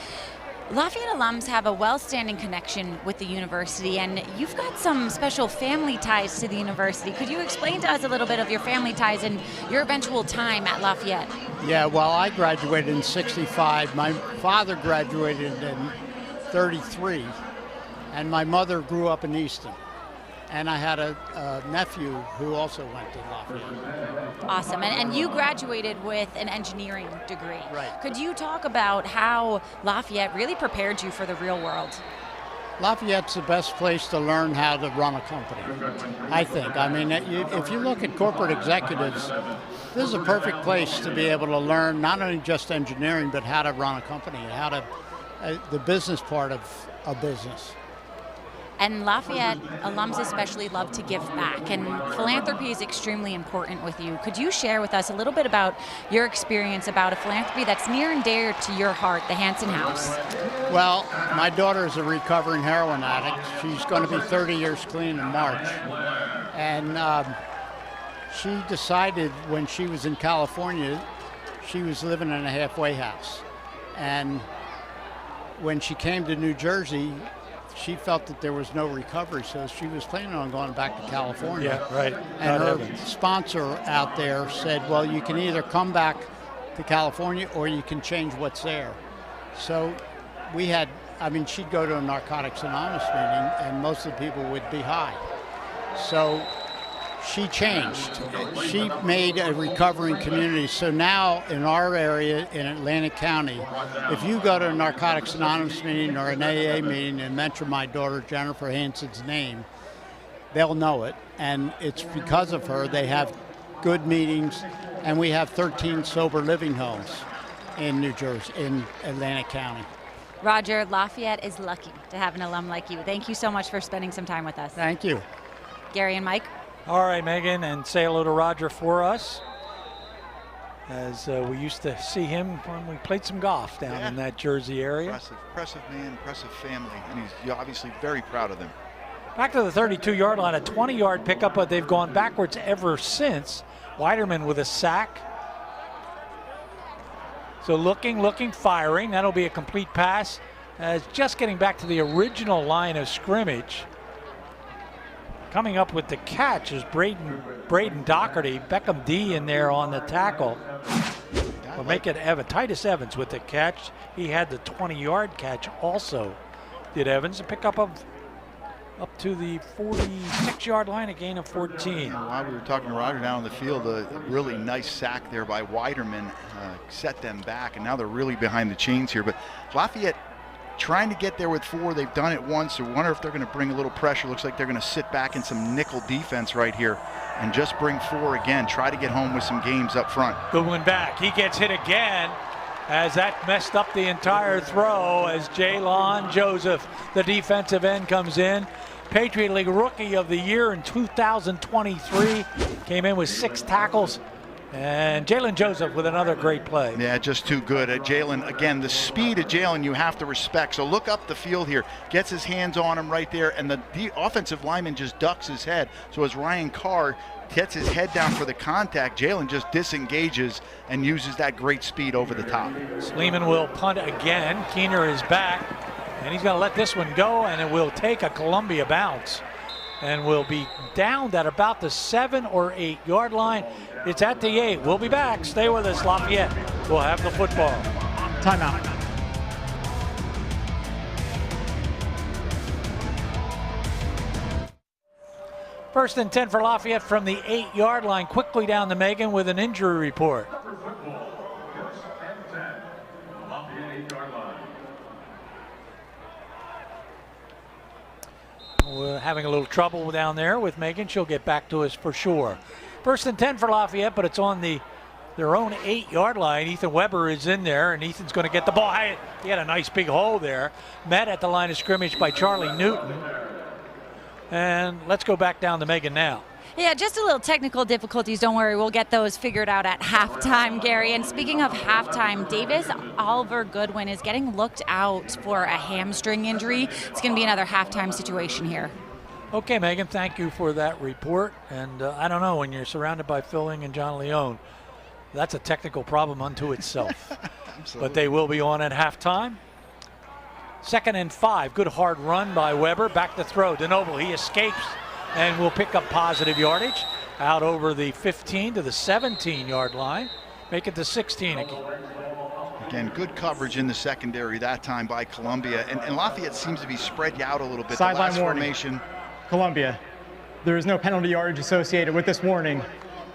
Lafayette alums have a well-standing connection with the university, and you've got some special family ties to the university. Could you explain to us a little bit of your family ties and your eventual time at Lafayette? Yeah, well, I graduated in '65. My father graduated in '33, and my mother grew up in Easton. And I had a nephew who also went to Lafayette. Awesome. And you graduated with an engineering degree. Right. Could you talk about how Lafayette really prepared you for the real world? Lafayette's the best place to learn how to run a company, I think. I mean, if you look at corporate executives, this is a perfect place to be able to learn not only just engineering, but how to run a company, how to, the business part of a business. And Lafayette alums especially love to give back, and philanthropy is extremely important with you. Could you share with us a little bit about your experience about a philanthropy that's near and dear to your heart, the Hansen House? Well, my daughter is a recovering heroin addict. She's going to be 30 years clean in March. And she decided when she was in California, she was living in a halfway house. And when she came to New Jersey, she felt that there was no recovery, so she was planning on going back to California. Yeah, right. And Not her Evans. sponsor out there said, well, you can either come back to California or you can change what's there. So we had, I mean, she'd go to a Narcotics Anonymous meeting and most of the people would be high. So she changed. She made a recovering community. So now in our area in Atlantic County, if you go to a Narcotics Anonymous meeting or an AA meeting and mention my daughter Jennifer Hansen's name, they'll know it. And it's because of her they have good meetings, and we have 13 sober living homes in New Jersey, in Atlantic County. Roger, Lafayette is lucky to have an alum like you. Thank you so much for spending some time with us. Thank you. Gary and Mike. All right, Megan, and say hello to Roger for us, as we used to see him when we played some golf down in that Jersey area. Impressive man, impressive family, and he's obviously very proud of them. Back to the 32-yard line, a 20-yard pickup, but they've gone backwards ever since. Weiderman with a sack. So looking, firing. That'll be a complete pass. As just getting back to the original line of scrimmage. Coming up with the catch is Braden Doherty. Beckham D in there on the tackle. Or make it Titus Evans with the catch. He had the 20-yard catch also, did Evans. A pickup of up to the 46-yard line, a gain of 14. And while we were talking to Roger down on the field, a really nice sack there by Weiderman set them back, and now they're really behind the chains here. But Lafayette trying to get there with 4. They've done it once. I wonder if they're going to bring a little pressure. Looks like they're going to sit back in some nickel defense right here and just bring 4 again. Try to get home with some games up front. Good one back. He gets hit again as that messed up the entire throw as Jalon Joseph, the defensive end, comes in. Patriot League Rookie of the Year in 2023. Came in with 6 tackles. And Jalon Joseph with another great play. Yeah, just too good. Jalen, again, the speed of Jalen you have to respect. So look up the field here. Gets his hands on him right there, and the offensive lineman just ducks his head. So as Ryan Carr gets his head down for the contact, Jalen just disengages and uses that great speed over the top. Sleeman will punt again. Keener is back, and he's going to let this one go, and it will take a Columbia bounce. And will be down at about the 7 or 8 yard line. It's at the 8. We'll be back. Stay with us, Lafayette. We'll have the football. Timeout. First and 10 for Lafayette from the 8 yard line. Quickly down to Megan with an injury report. We're having a little trouble down there with Megan. She'll get back to us for sure. First and 10 for Lafayette, but it's on their own 8 yard line. Ethan Weber is in there, and Ethan's going to get the ball. He had a nice big hole there. Met at the line of scrimmage by Charlie Newton. And let's go back down to Megan now. Yeah, just a little technical difficulties. Don't worry, we'll get those figured out at halftime, Gary. And speaking of halftime, Davis Oliver Goodwin is getting looked out for a hamstring injury. It's going to be another halftime situation here. Okay, Megan, thank you for that report. And I don't know, when you're surrounded by Phil Ing and John Leone, that's a technical problem unto itself. But they will be on at halftime. 2nd and 5, good hard run by Weber. Back to throw, DeNoble, he escapes and will pick up positive yardage out over the 15 to the 17 yard line. Make it to 16 again. Again, good coverage in the secondary that time by Columbia. And Lafayette seems to be spread out a little bit. Sideline warning. Formation. Columbia, there is no penalty yardage associated with this warning.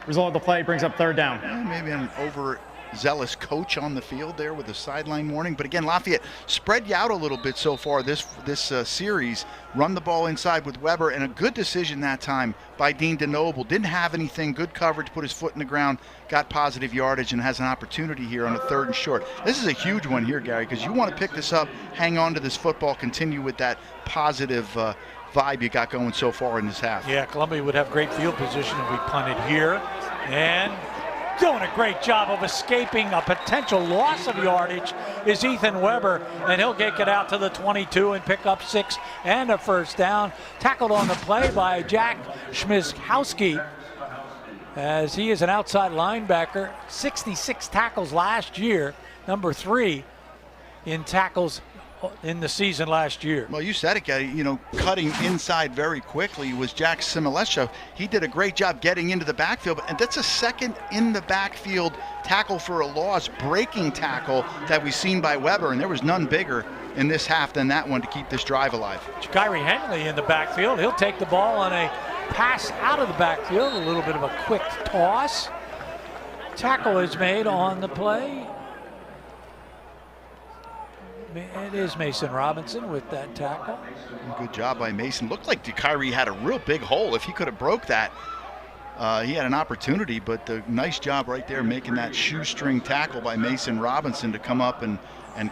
Result of the play brings up 3rd down. Yeah, maybe an overzealous coach on the field there with a sideline warning. But again, Lafayette spread you out a little bit so far this series. Run the ball inside with Weber, and a good decision that time by Dean DeNoble. Didn't have anything, good coverage, put his foot in the ground, got positive yardage, and has an opportunity here on a 3rd and short. This is a huge one here, Gary, because you want to pick this up, hang on to this football, continue with that positive vibe you got going so far in this half. Yeah, Columbia would have great field position if we punted here. And doing a great job of escaping a potential loss of yardage is Ethan Weber, and he'll get it out to the 22 and pick up 6 and a 1st down. Tackled on the play by Jack Schmiskowski, as he is an outside linebacker. 66 tackles last year, number 3 in tackles in the season last year. Well, you said it, Gary. You know, cutting inside very quickly was Jack Similesha. He did a great job getting into the backfield, and that's a 2nd in the backfield tackle for a loss, breaking tackle that we've seen by Weber, and there was none bigger in this half than that one to keep this drive alive. Kyrie Henley in the backfield. He'll take the ball on a pass out of the backfield, a little bit of a quick toss. Tackle is made on the play. It is Mason Robinson with that tackle. Good job by Mason. Looked like Kyrie had a real big hole. If he could have broke that, he had an opportunity, but the nice job right there making that shoestring tackle by Mason Robinson to come up and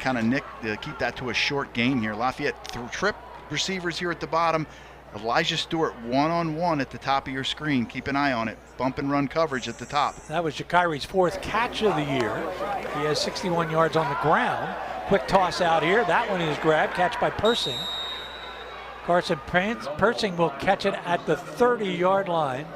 kind of keep that to a short gain here. Lafayette trip receivers here at the bottom. Elijah Stewart one-on-one at the top of your screen. Keep an eye on it. Bump and run coverage at the top. That was Jakiri's 4th catch of the year. He has 61 yards on the ground. Quick toss out here. That one is grabbed. Catch by Persing. Carson Persing will catch it at the 30-yard line.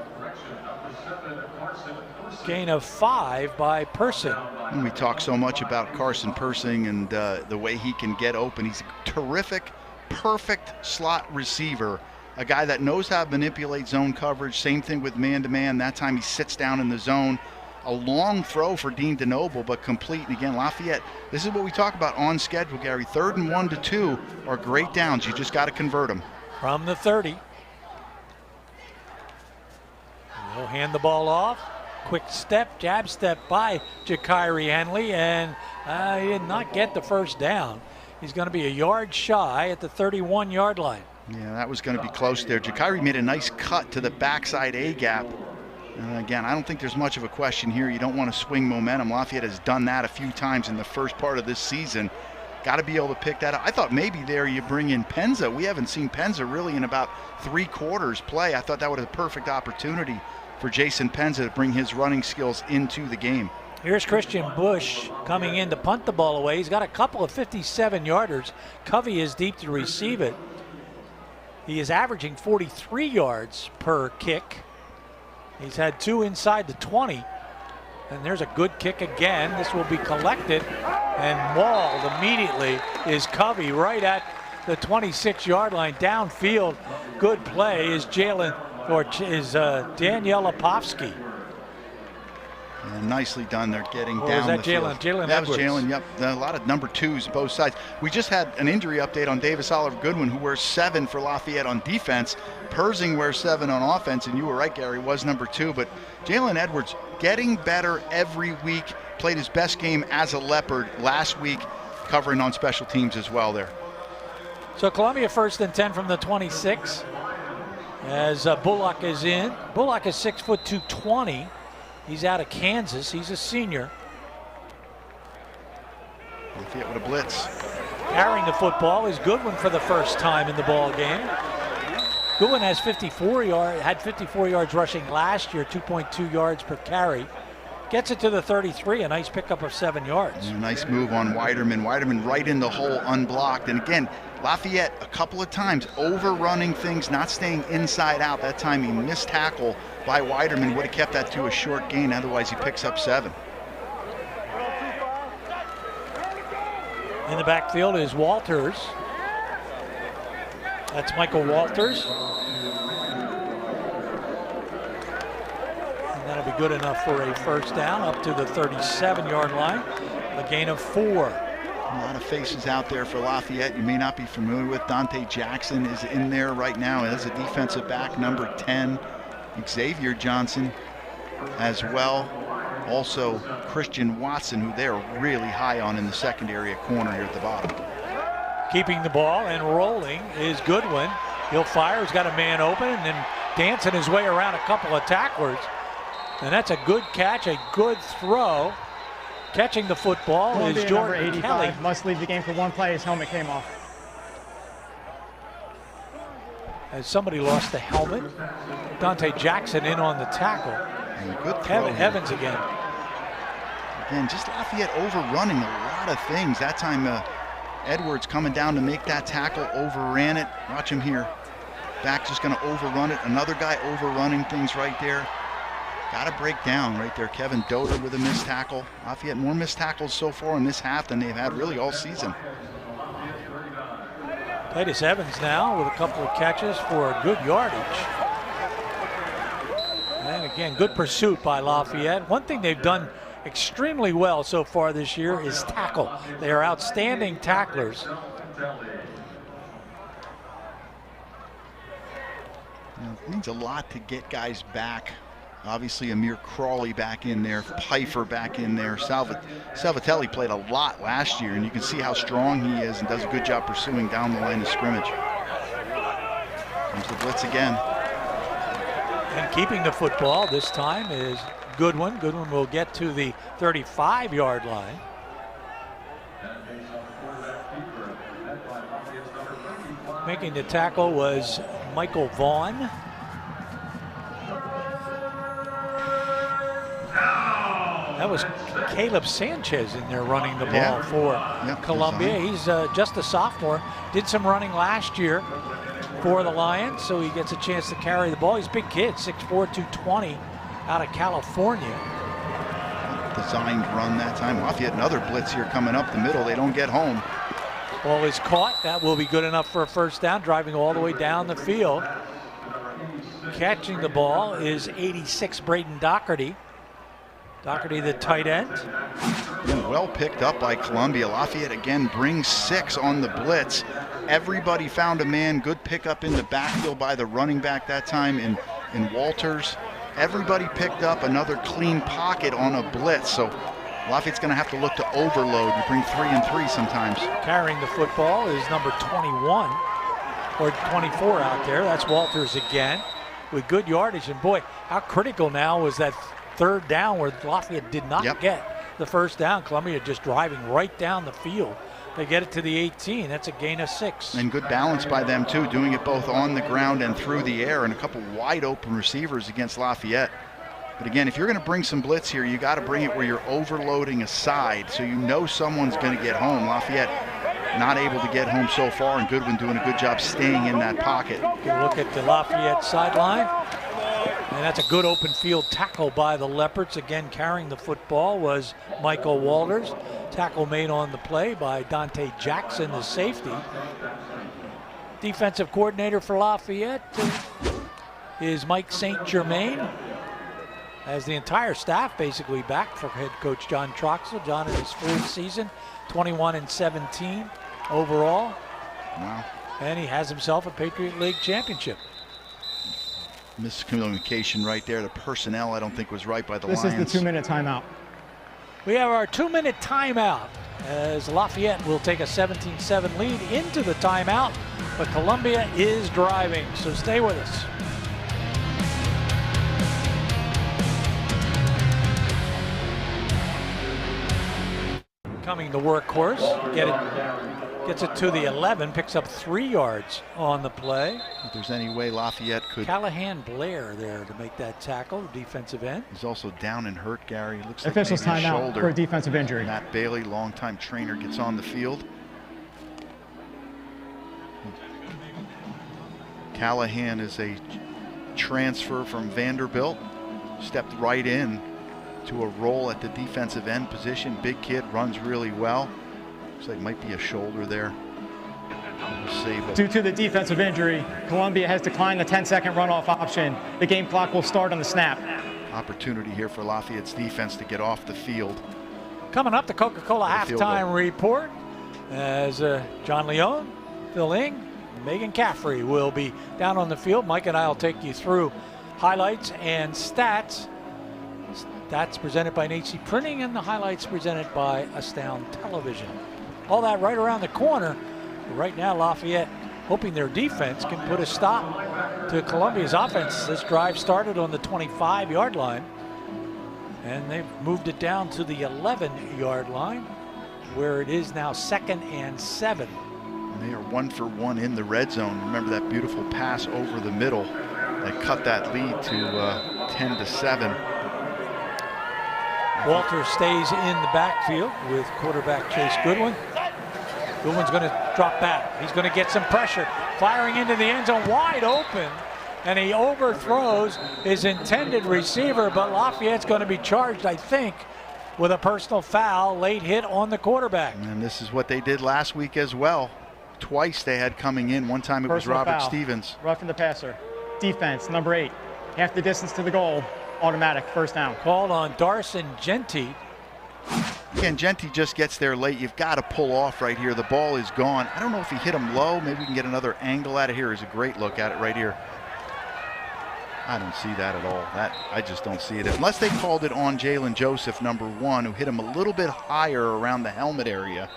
Gain of 5 by Persing. And we talk so much about Carson Persing and the way he can get open. He's a terrific, perfect slot receiver. A guy that knows how to manipulate zone coverage. Same thing with man-to-man. That time he sits down in the zone. A long throw for Dean DeNoble, but complete. And again, Lafayette, this is what we talk about on schedule, Gary. 3rd and 1 to 2 are great downs. You just got to convert them. From the 30. He'll hand the ball off. Quick step, jab step by Jakiri Henley, and he did not get the first down. He's going to be a yard shy at the 31-yard line. Yeah, that was going to be close there. Jakiri made a nice cut to the backside A gap. And again, I don't think there's much of a question here. You don't want to swing momentum. Lafayette has done that a few times in the first part of this season. Got to be able to pick that up. I thought maybe there you bring in Penza. We haven't seen Penza really in about 3 quarters play. I thought that would have been a perfect opportunity for Jason Penza to bring his running skills into the game. Here's Christian Bush coming in to punt the ball away. He's got a couple of 57-yarders. Covey is deep to receive it. He is averaging 43 yards per kick. He's had 2 inside the 20. And there's a good kick again. This will be collected and mauled immediately is Covey right at the 26-yard line downfield. Good play is Danielle Lepovsky. And nicely done there, getting Or down was that the field. Jalen That was Edwards? Jalen, yep. A lot of number 2s both sides. We just had an injury update on Davis Oliver Goodwin, who wears 7 for Lafayette on defense. Persing wears 7 on offense, and you were right, Gary, was number 2. But Jalen Edwards getting better every week. Played his best game as a Leopard last week, covering on special teams as well there. So Columbia 1st and 10 from the 26 as Bullock is in. Bullock is 6 foot 220. He's out of Kansas. He's a senior. Lafayette with a blitz. Carrying the football is Goodwin for the first time in the ball game. Goodwin had 54 yards rushing last year, 2.2 yards per carry. Gets it to the 33, a nice pickup of 7 yards. And a nice move on Weiderman. Weiderman right in the hole, unblocked. And again, Lafayette a couple of times overrunning things, not staying inside out. That time he missed tackle by Weiderman, would have kept that to a short gain. Otherwise, he picks up 7. In the backfield is Walters. That's Michael Walters. And that'll be good enough for a first down up to the 37-yard line. A gain of 4. A lot of faces out there for Lafayette you may not be familiar with. Dante Jackson is in there right now as a defensive back, number 10. Xavier Johnson as well. Also Christian Watson, who they're really high on in the secondary at corner here at the bottom. Keeping the ball and rolling is Goodwin. He'll fire. He's got a man open and then dancing his way around a couple of tacklers. And that's a good catch, a good throw. Catching the football is Jordan number 85 Kelly. must leave the game for one play. His helmet came off. As somebody lost the helmet. Dante Jackson in on the tackle. And a good throw here. Evans again. Again, just Lafayette overrunning a lot of things. That time Edwards coming down to make that tackle, overran it. Watch him here. Back just going to overrun it. Another guy overrunning things right there. Got to break down right there. Kevin Doder with a missed tackle. Lafayette more missed tackles so far in this half than they've had really all season. Titus Evans now with a couple of catches for good yardage. And again, good pursuit by Lafayette. One thing they've done extremely well so far this year is tackle. They are outstanding tacklers. It means a lot to get guys back. Obviously, Amir Crawley back in there, Pfeiffer back in there. Salvatelli played a lot last year, and you can see how strong he is and does a good job pursuing down the line of scrimmage. Comes the blitz again. And keeping the football this time is Goodwin. Goodwin will get to the 35-yard line. Making the tackle was Michael Vaughn. That was Caleb Sanchez in there running the ball for Columbia. He's just a sophomore. Did some running last year for the Lions, so he gets a chance to carry the ball. He's a big kid, 6'4", 220, out of California. Designed run that time. Lafayette, another blitz here coming up the middle. They don't get home. Ball is caught. That will be good enough for a first down, driving all the way down the field. Catching the ball is 86 Braden Doherty. Doherty, the tight end. And well picked up by Columbia. Lafayette again brings 6 on the blitz. Everybody found a man. Good pickup in the backfield by the running back that time in Walters. Everybody picked up another clean pocket on a blitz. So Lafayette's going to have to look to overload. You bring 3 and 3 sometimes. Carrying the football is number 21 or 24 out there. That's Walters again with good yardage. And boy, how critical now was that third down where Lafayette did not get the first down. Columbia just driving right down the field. They get it to the 18. That's a gain of 6. And good balance by them too, doing it both on the ground and through the air, and a couple wide open receivers against Lafayette. But again, if you're going to bring some blitz here, you got to bring it where you're overloading a side, so you know someone's going to get home. Lafayette not able to get home so far, and Goodwin doing a good job staying in that pocket. Good look at the Lafayette sideline. And that's a good open field tackle by the Leopards. Again, carrying the football was Michael Walters. Tackle made on the play by Dante Jackson, the safety. Defensive coordinator for Lafayette is Mike St. Germain. Has the entire staff basically back for head coach John Troxel. John in his 4th season, 21-17 overall. Wow. And he has himself a Patriot League championship. Miscommunication right there. The personnel, I don't think, was right by the Lions. This is the 2-minute timeout. We have our 2-minute timeout as Lafayette will take a 17-7 lead into the timeout, but Columbia is driving, so stay with us. Coming the workhorse, gets it to the 11, picks up 3 yards on the play. If there's any way Lafayette could. Callahan Blair there to make that tackle, defensive end. He's also down and hurt, Gary. Looks like Officials maybe a timeout shoulder. for a defensive injury. Matt Bailey, longtime trainer, gets on the field. Callahan is a transfer from Vanderbilt. Stepped right in to a role at the defensive end position. Big kid, runs really well. Looks like might be a shoulder there. We'll see. But Due to the defensive injury, Columbia has declined the 10-second runoff option. The game clock will start on the snap. opportunity here for Lafayette's defense to get off the field. Coming up, the Coca-Cola Field goal. halftime report as John Leone, Phil Ing, Megan Caffrey will be down on the field. Mike and I will take you through highlights and stats. Stats presented by Nacy Printing and the highlights presented by Astound Television. All that right around the corner. Right now, Lafayette hoping their defense can put a stop to Columbia's offense. This drive started on the 25-yard line, and they've moved it down to the 11-yard line, where it is now 2nd and 7. They are 1 for 1 in the red zone. Remember that beautiful pass over the middle that cut that lead to 10-7. Walter stays in the backfield with quarterback Chase Goodwin. Goodwin's going to drop back. He's going to get some pressure. Firing into the end zone, wide open. And he overthrows his intended receiver, but Lafayette's going to be charged, I think, with a personal foul, late hit on the quarterback. And this is what they did last week as well. Twice they had coming in. One time it was Personal Robert foul. Stevens. Roughing the passer. Defense, number 8. Half the distance to the goal. Automatic, first down. Called on Darson Genty. Again, Genty just gets there late. You've got to pull off right here. The ball is gone. I don't know if he hit him low. Maybe we can get another angle at it here. Here's a great look at it right here. I don't see that at all. I just don't see it. Unless they called it on Jalen Joseph, number 1, who hit him a little bit higher around the helmet area.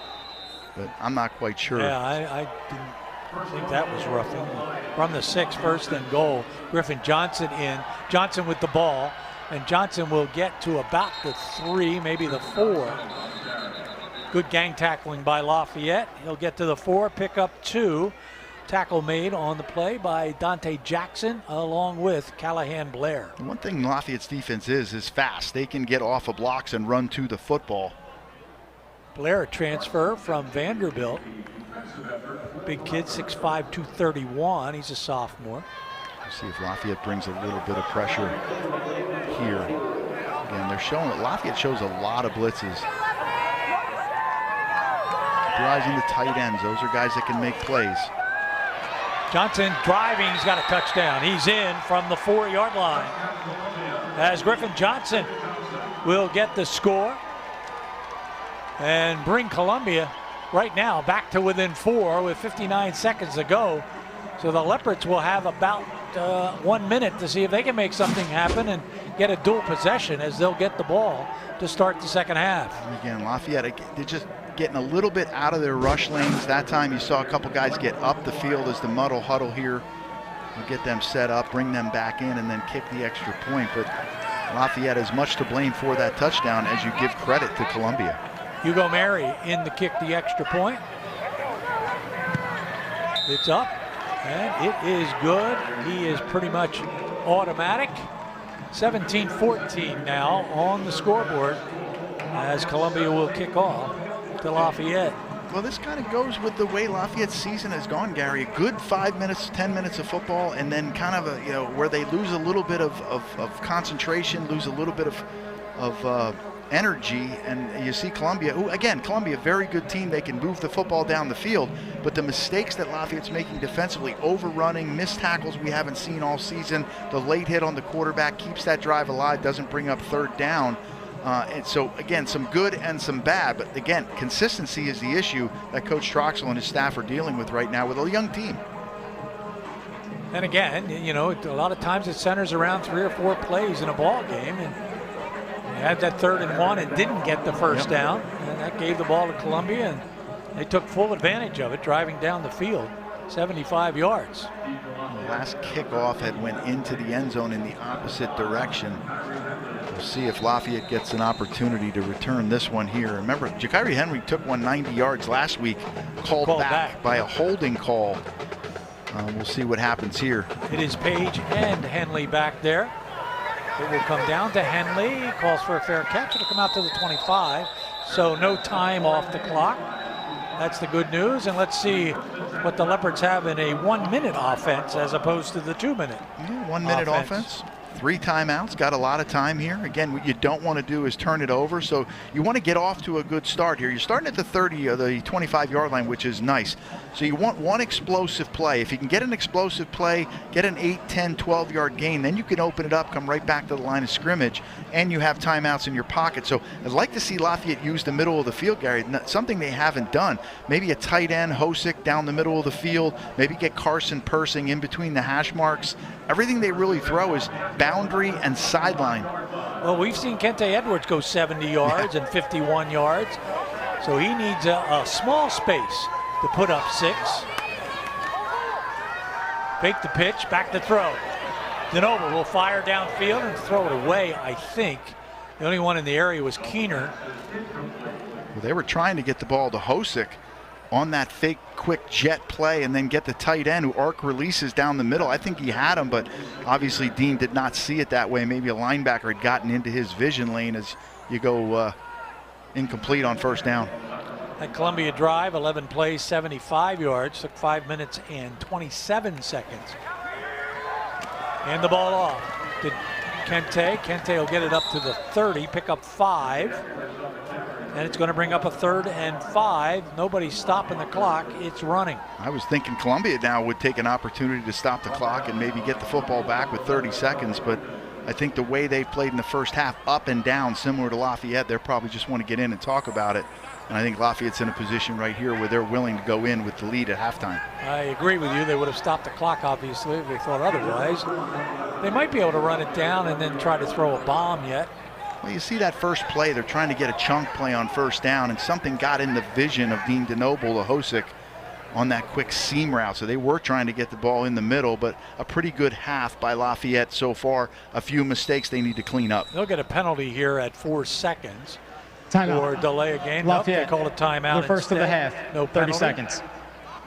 But I'm not quite sure. Yeah, I didn't think that was roughing. From the 6, first and goal. Griffin Johnson in. Johnson with the ball. And Johnson will get to about the 3, maybe the 4. Good gang tackling by Lafayette. He'll get to the 4, pick up 2. Tackle made on the play by Dante Jackson along with Callahan Blair. One thing Lafayette's defense is fast. They can get off of blocks and run to the football. Blair, a transfer from Vanderbilt. Big kid, 6'5", 231. He's a sophomore. Let's see if Lafayette brings a little bit of pressure here. Again, they're showing it. Lafayette shows a lot of blitzes. Utilizing the tight ends. Those are guys that can make plays. Johnson driving, he's got a touchdown. He's in from the 4-yard line. As Griffin Johnson will get the score and bring Columbia right now back to within 4 with 59 seconds to go. So the Leopards will have about 1 minute to see if they can make something happen and get a dual possession, as they'll get the ball to start the second half. And again, Lafayette, they're just getting a little bit out of their rush lanes. That time you saw a couple guys get up the field as the muddle huddle here. We'll get them set up, bring them back in, and then kick the extra point. But Lafayette is much to blame for that touchdown, as you give credit to Columbia. Hugo Mary in the kick the extra point. It's up, and it is good. He is pretty much automatic. 17-14 now on the scoreboard as Columbia will kick off to Lafayette. Well, this kind of goes with the way Lafayette's season has gone, Gary. A good 5 minutes, 10 minutes of football, and then kind of where they lose a little bit of concentration, lose a little bit of energy, and you see Columbia, who again, Columbia, very good team. They can move the football down the field, but the mistakes that Lafayette's making defensively, overrunning, missed tackles we haven't seen all season, the late hit on the quarterback keeps that drive alive, doesn't bring up third down. And so, again, some good and some bad. But, again, consistency is the issue that Coach Troxel and his staff are dealing with right now with a young team. And, again, a lot of times it centers around 3 or 4 plays in a ball game. And they had that 3rd and 1 and didn't get the first down. And that gave the ball to Columbia, and they took full advantage of it, driving down the field 75 yards. The last kickoff had went into the end zone in the opposite direction. We'll see if Lafayette gets an opportunity to return this one here. Remember, Ja'Kyrie Henry took one 90 yards last week, called back by a holding call. We'll see what happens here. It is Page and Henley back there. It will come down to Henley. He calls for a fair catch. It'll come out to the 25. So no time off the clock. That's the good news. And let's see what the Leopards have in a 1 minute offense as opposed to the 2 minute. 1 minute offense. 3 timeouts, got a lot of time here. Again, what you don't want to do is turn it over, so you want to get off to a good start here. You're starting at the 30 or the 25-yard line, which is nice. So you want one explosive play. If you can get an explosive play, get an 8, 10, 12-yard gain, then you can open it up, come right back to the line of scrimmage, and you have timeouts in your pocket. So I'd like to see Lafayette use the middle of the field, Gary, something they haven't done. Maybe a tight end, Hosick, down the middle of the field. Maybe get Carson Persing in between the hash marks. Everything they really throw is boundary and sideline. Well, we've seen Kente Edwards go 70 yards and 51 yards. So he needs a small space to put up 6. Fake the pitch, back to throw. DeNoble will fire downfield and throw it away, I think. The only one in the area was Keener. Well, they were trying to get the ball to Hosick on that fake quick jet play and then get the tight end who arc releases down the middle. I think he had him, but obviously Dean did not see it that way. Maybe a linebacker had gotten into his vision lane as you go incomplete on first down. That Columbia drive, 11 plays, 75 yards, took 5 minutes and 27 seconds. And the ball off to Kente. Kente will get it up to the 30, pick up 5. And it's going to bring up a 3rd and 5. Nobody's stopping the clock. It's running. I was thinking Columbia now would take an opportunity to stop the clock and maybe get the football back with 30 seconds. But I think the way they played in the first half, up and down, similar to Lafayette, they probably just want to get in and talk about it. And I think Lafayette's in a position right here where they're willing to go in with the lead at halftime. I agree with you. They would have stopped the clock, obviously, if they thought otherwise. They might be able to run it down and then try to throw a bomb yet. Well, you see that first play, they're trying to get a chunk play on first down, and something got in the vision of Dean DeNoble to Hosick on that quick seam route. So they were trying to get the ball in the middle, but a pretty good half by Lafayette so far. A few mistakes they need to clean up. They'll get a penalty here at 4 seconds. Timeout. Or delay a game. Lafayette. Nope, they called a timeout. The first of the half. No 30 penalty. seconds.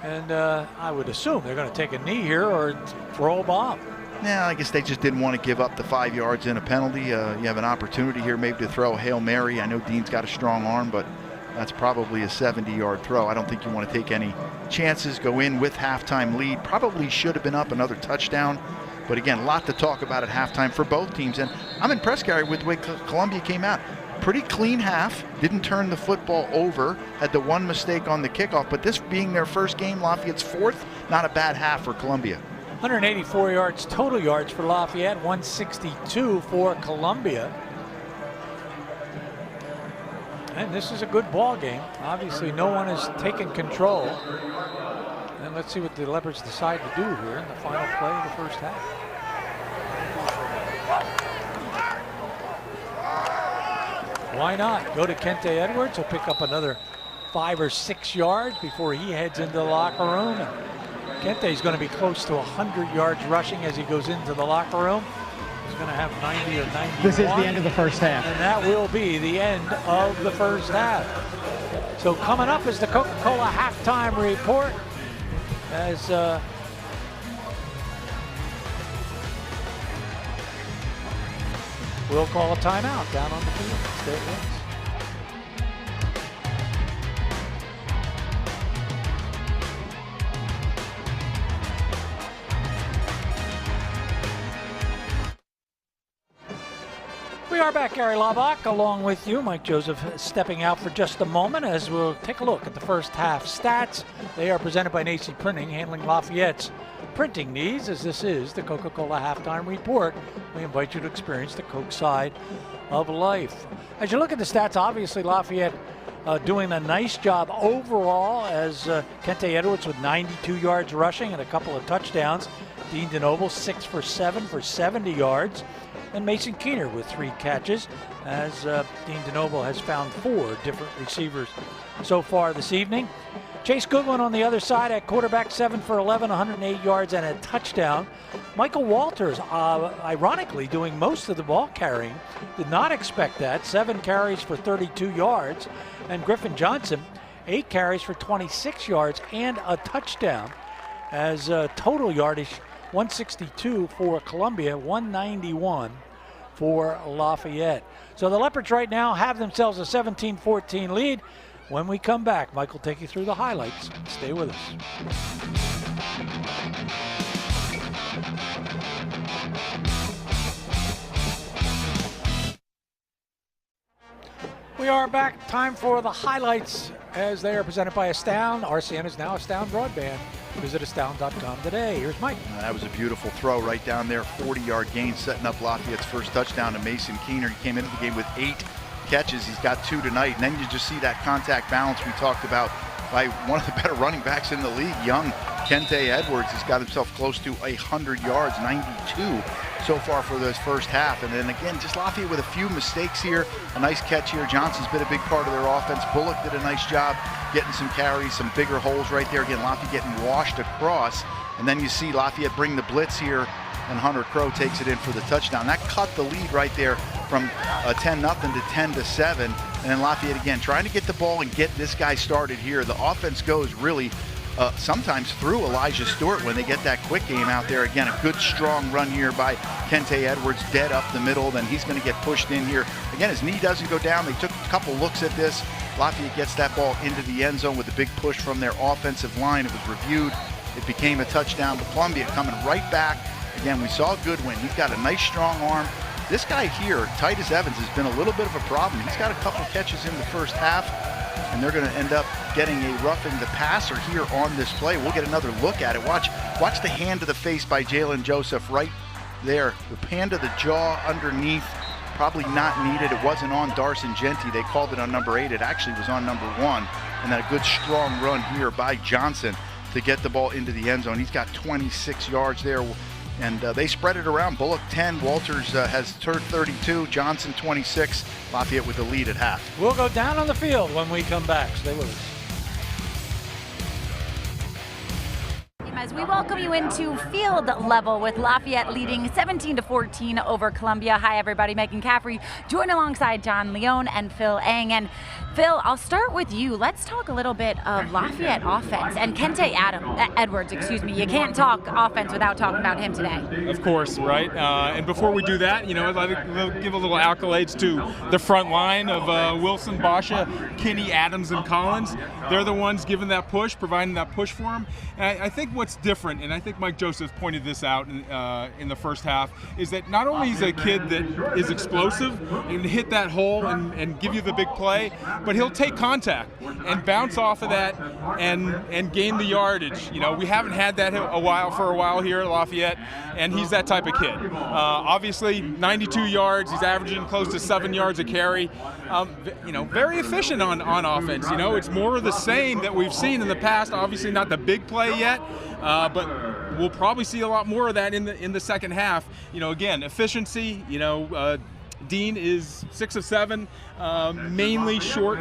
And I would assume they're going to take a knee here or throw a bomb. Yeah, I guess they just didn't want to give up the 5 yards in a penalty. You have an opportunity here maybe to throw a Hail Mary. I know Dean's got a strong arm, but that's probably a 70-yard throw. I don't think you want to take any chances. Go in with halftime lead. Probably should have been up another touchdown. But again, a lot to talk about at halftime for both teams. And I'm impressed, Gary, with the way Columbia came out. Pretty clean half, didn't turn the football over, had the one mistake on the kickoff. But this being their first game, Lafayette's 4th, not a bad half for Columbia. 184 yards total yards for Lafayette, 162 for Columbia. And this is a good ball game. Obviously, no one has taken control. And let's see what the Leopards decide to do here in the final play of the first half. Why not? Go to Kente Edwards. He'll pick up another 5 or 6 yards before he heads into the locker room. And Kente's going to be close to 100 yards rushing as he goes into the locker room. He's going to have 90 or 91. This is the end of the first half. And that will be the end of the first half. So coming up is the Coca-Cola halftime report as we'll call a timeout down on the field. Stay with us. We are back, Gary Laubach, along with you. Mike Joseph stepping out for just a moment as we'll take a look at the first half stats. They are presented by Nacy Printing, handling Lafayette's printing needs, as this is the Coca-Cola halftime report. We invite you to experience the Coke side of life. As you look at the stats, obviously Lafayette doing a nice job overall, as Kente Edwards with 92 yards rushing and a couple of touchdowns. Dean DeNoble 6 for 7 for 70 yards. And Mason Keener with 3 catches, as Dean DeNoble has found 4 different receivers so far this evening. Chase Goodwin on the other side at quarterback, 7 for 11, 108 yards and a touchdown. Michael Walters, ironically, doing most of the ball carrying. Did not expect that. 7 carries for 32 yards. And Griffin Johnson, 8 carries for 26 yards and a touchdown, as total yardage 162 for Columbia, 191 for Lafayette. So the Leopards right now have themselves a 17-14 lead. When we come back, Mike will take you through the highlights. Stay with us. We are back. Time for the highlights as they are presented by Astound. RCN is now Astound Broadband. Visit astound.com today. Here's Mike. That was a beautiful throw right down there. 40-yard gain, setting up Lafayette's first touchdown to Mason Keener. He came into the game with 8 catches. He's got 2 tonight. And then you just see that contact balance we talked about by one of the better running backs in the league, young Kente Edwards. He's got himself close to 100 yards, 92 so far for this first half. And then again, just Lafayette with a few mistakes here. A nice catch here. Johnson's been a big part of their offense. Bullock did a nice job getting some carries, some bigger holes right there. Again, Lafayette getting washed across. And then you see Lafayette bring the blitz here, and Hunter Crow takes it in for the touchdown. That cut the lead right there from 10-0 to 10-7. And then Lafayette again trying to get the ball and get this guy started here. The offense goes really sometimes through Elijah Stewart when they get that quick game out there. Again, a good strong run here by Kente Edwards, dead up the middle. Then he's going to get pushed in here. Again, his knee doesn't go down. They took a couple looks at this. Lafayette gets that ball into the end zone with a big push from their offensive line. It was reviewed. It became a touchdown. But Columbia coming right back. Again, we saw Goodwin. He's got a nice strong arm. This guy here, Titus Evans, has been a little bit of a problem. He's got a couple catches in the first half, and they're going to end up getting a roughing the passer here on this play. We'll get another look at it. Watch the hand to the face by Jalen Joseph right there. The hand to the jaw underneath, probably not needed. It wasn't on Darson Genty. They called it on number 8. It actually was on number 1. And then a good strong run here by Johnson to get the ball into the end zone. He's got 26 yards there. And they spread it around. Bullock 10, Walters has 32, Johnson 26, Lafayette with the lead at half. We'll go down on the field when we come back. Stay with us. As we welcome you into field level with Lafayette leading 17-14 over Columbia. Hi everybody, Megan Caffrey, joined alongside John Leone and Phil Eng. And Phil, I'll start with you. Let's talk a little bit of Lafayette offense and Kente Edwards, excuse me. You can't talk offense without talking about him today. Of course, right? And before we do that, I'd give a little accolades to the front line of Wilson, Basha, Kinney, Adams, and Collins. They're the ones giving that push, providing that push for him. And I think what's different, and I think Mike Joseph pointed this out in the first half, is that not only is a kid that is explosive and hit that hole and give you the big play, but he'll take contact and bounce off of that and gain the yardage. You know, we haven't had that for a while here at Lafayette, and he's that type of kid. Obviously, 92 yards. He's averaging close to 7 yards a carry. You know, very efficient on offense. You know, it's more of the same that we've seen in the past. Obviously, not the big play yet, but we'll probably see a lot more of that in the second half. You know, again, efficiency. You know, Dean is 6 of 7, mainly short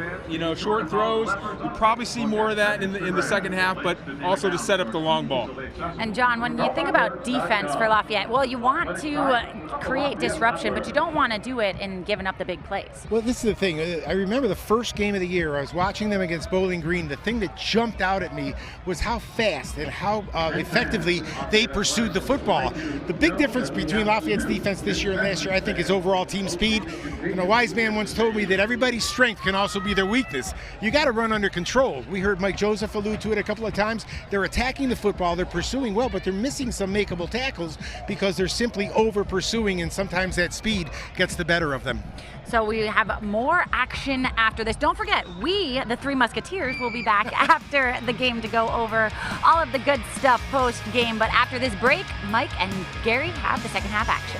throws. We'll probably see more of that in the second half, but also to set up the long ball. And John, when you think about defense for Lafayette, well, you want to create disruption, but you don't want to do it in giving up the big plays. Well, this is the thing. I remember the first game of the year. I was watching them against Bowling Green. The thing that jumped out at me was how fast and how effectively they pursued the football. The big difference between Lafayette's defense this year and last year, I think, is overall team speed. And a wise man once told me that everybody's strength can also be their weakness. You got to run under control. We heard Mike Joseph allude to it a couple of times. They're attacking the football, they're pursuing well, but they're missing some makeable tackles because they're simply over pursuing, and sometimes that speed gets the better of them. So we have more action after this. Don't forget, we, the Three Musketeers, will be back after the game to go over all of the good stuff post-game. But after this break, Mike and Gary have the second half action.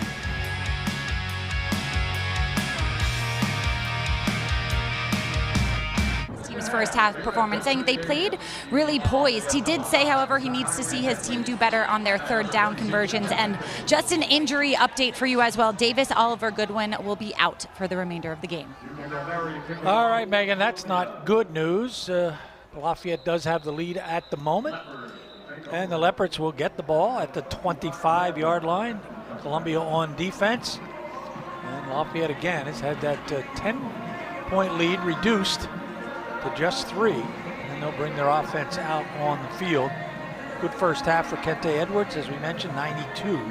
First half performance, saying they played really poised. He did say, however, he needs to see his team do better on their third down conversions. And just an injury update for you as well. Davis Oliver Goodwin will be out for the remainder of the game. All right, Megan, that's not good news. Lafayette does have the lead at the moment, and the Leopards will get the ball at the 25-yard line. Columbia on defense, and Lafayette again has had that 10-point lead reduced to just 3, and they'll bring their offense out on the field. Good first half for Kente Edwards, as we mentioned, 92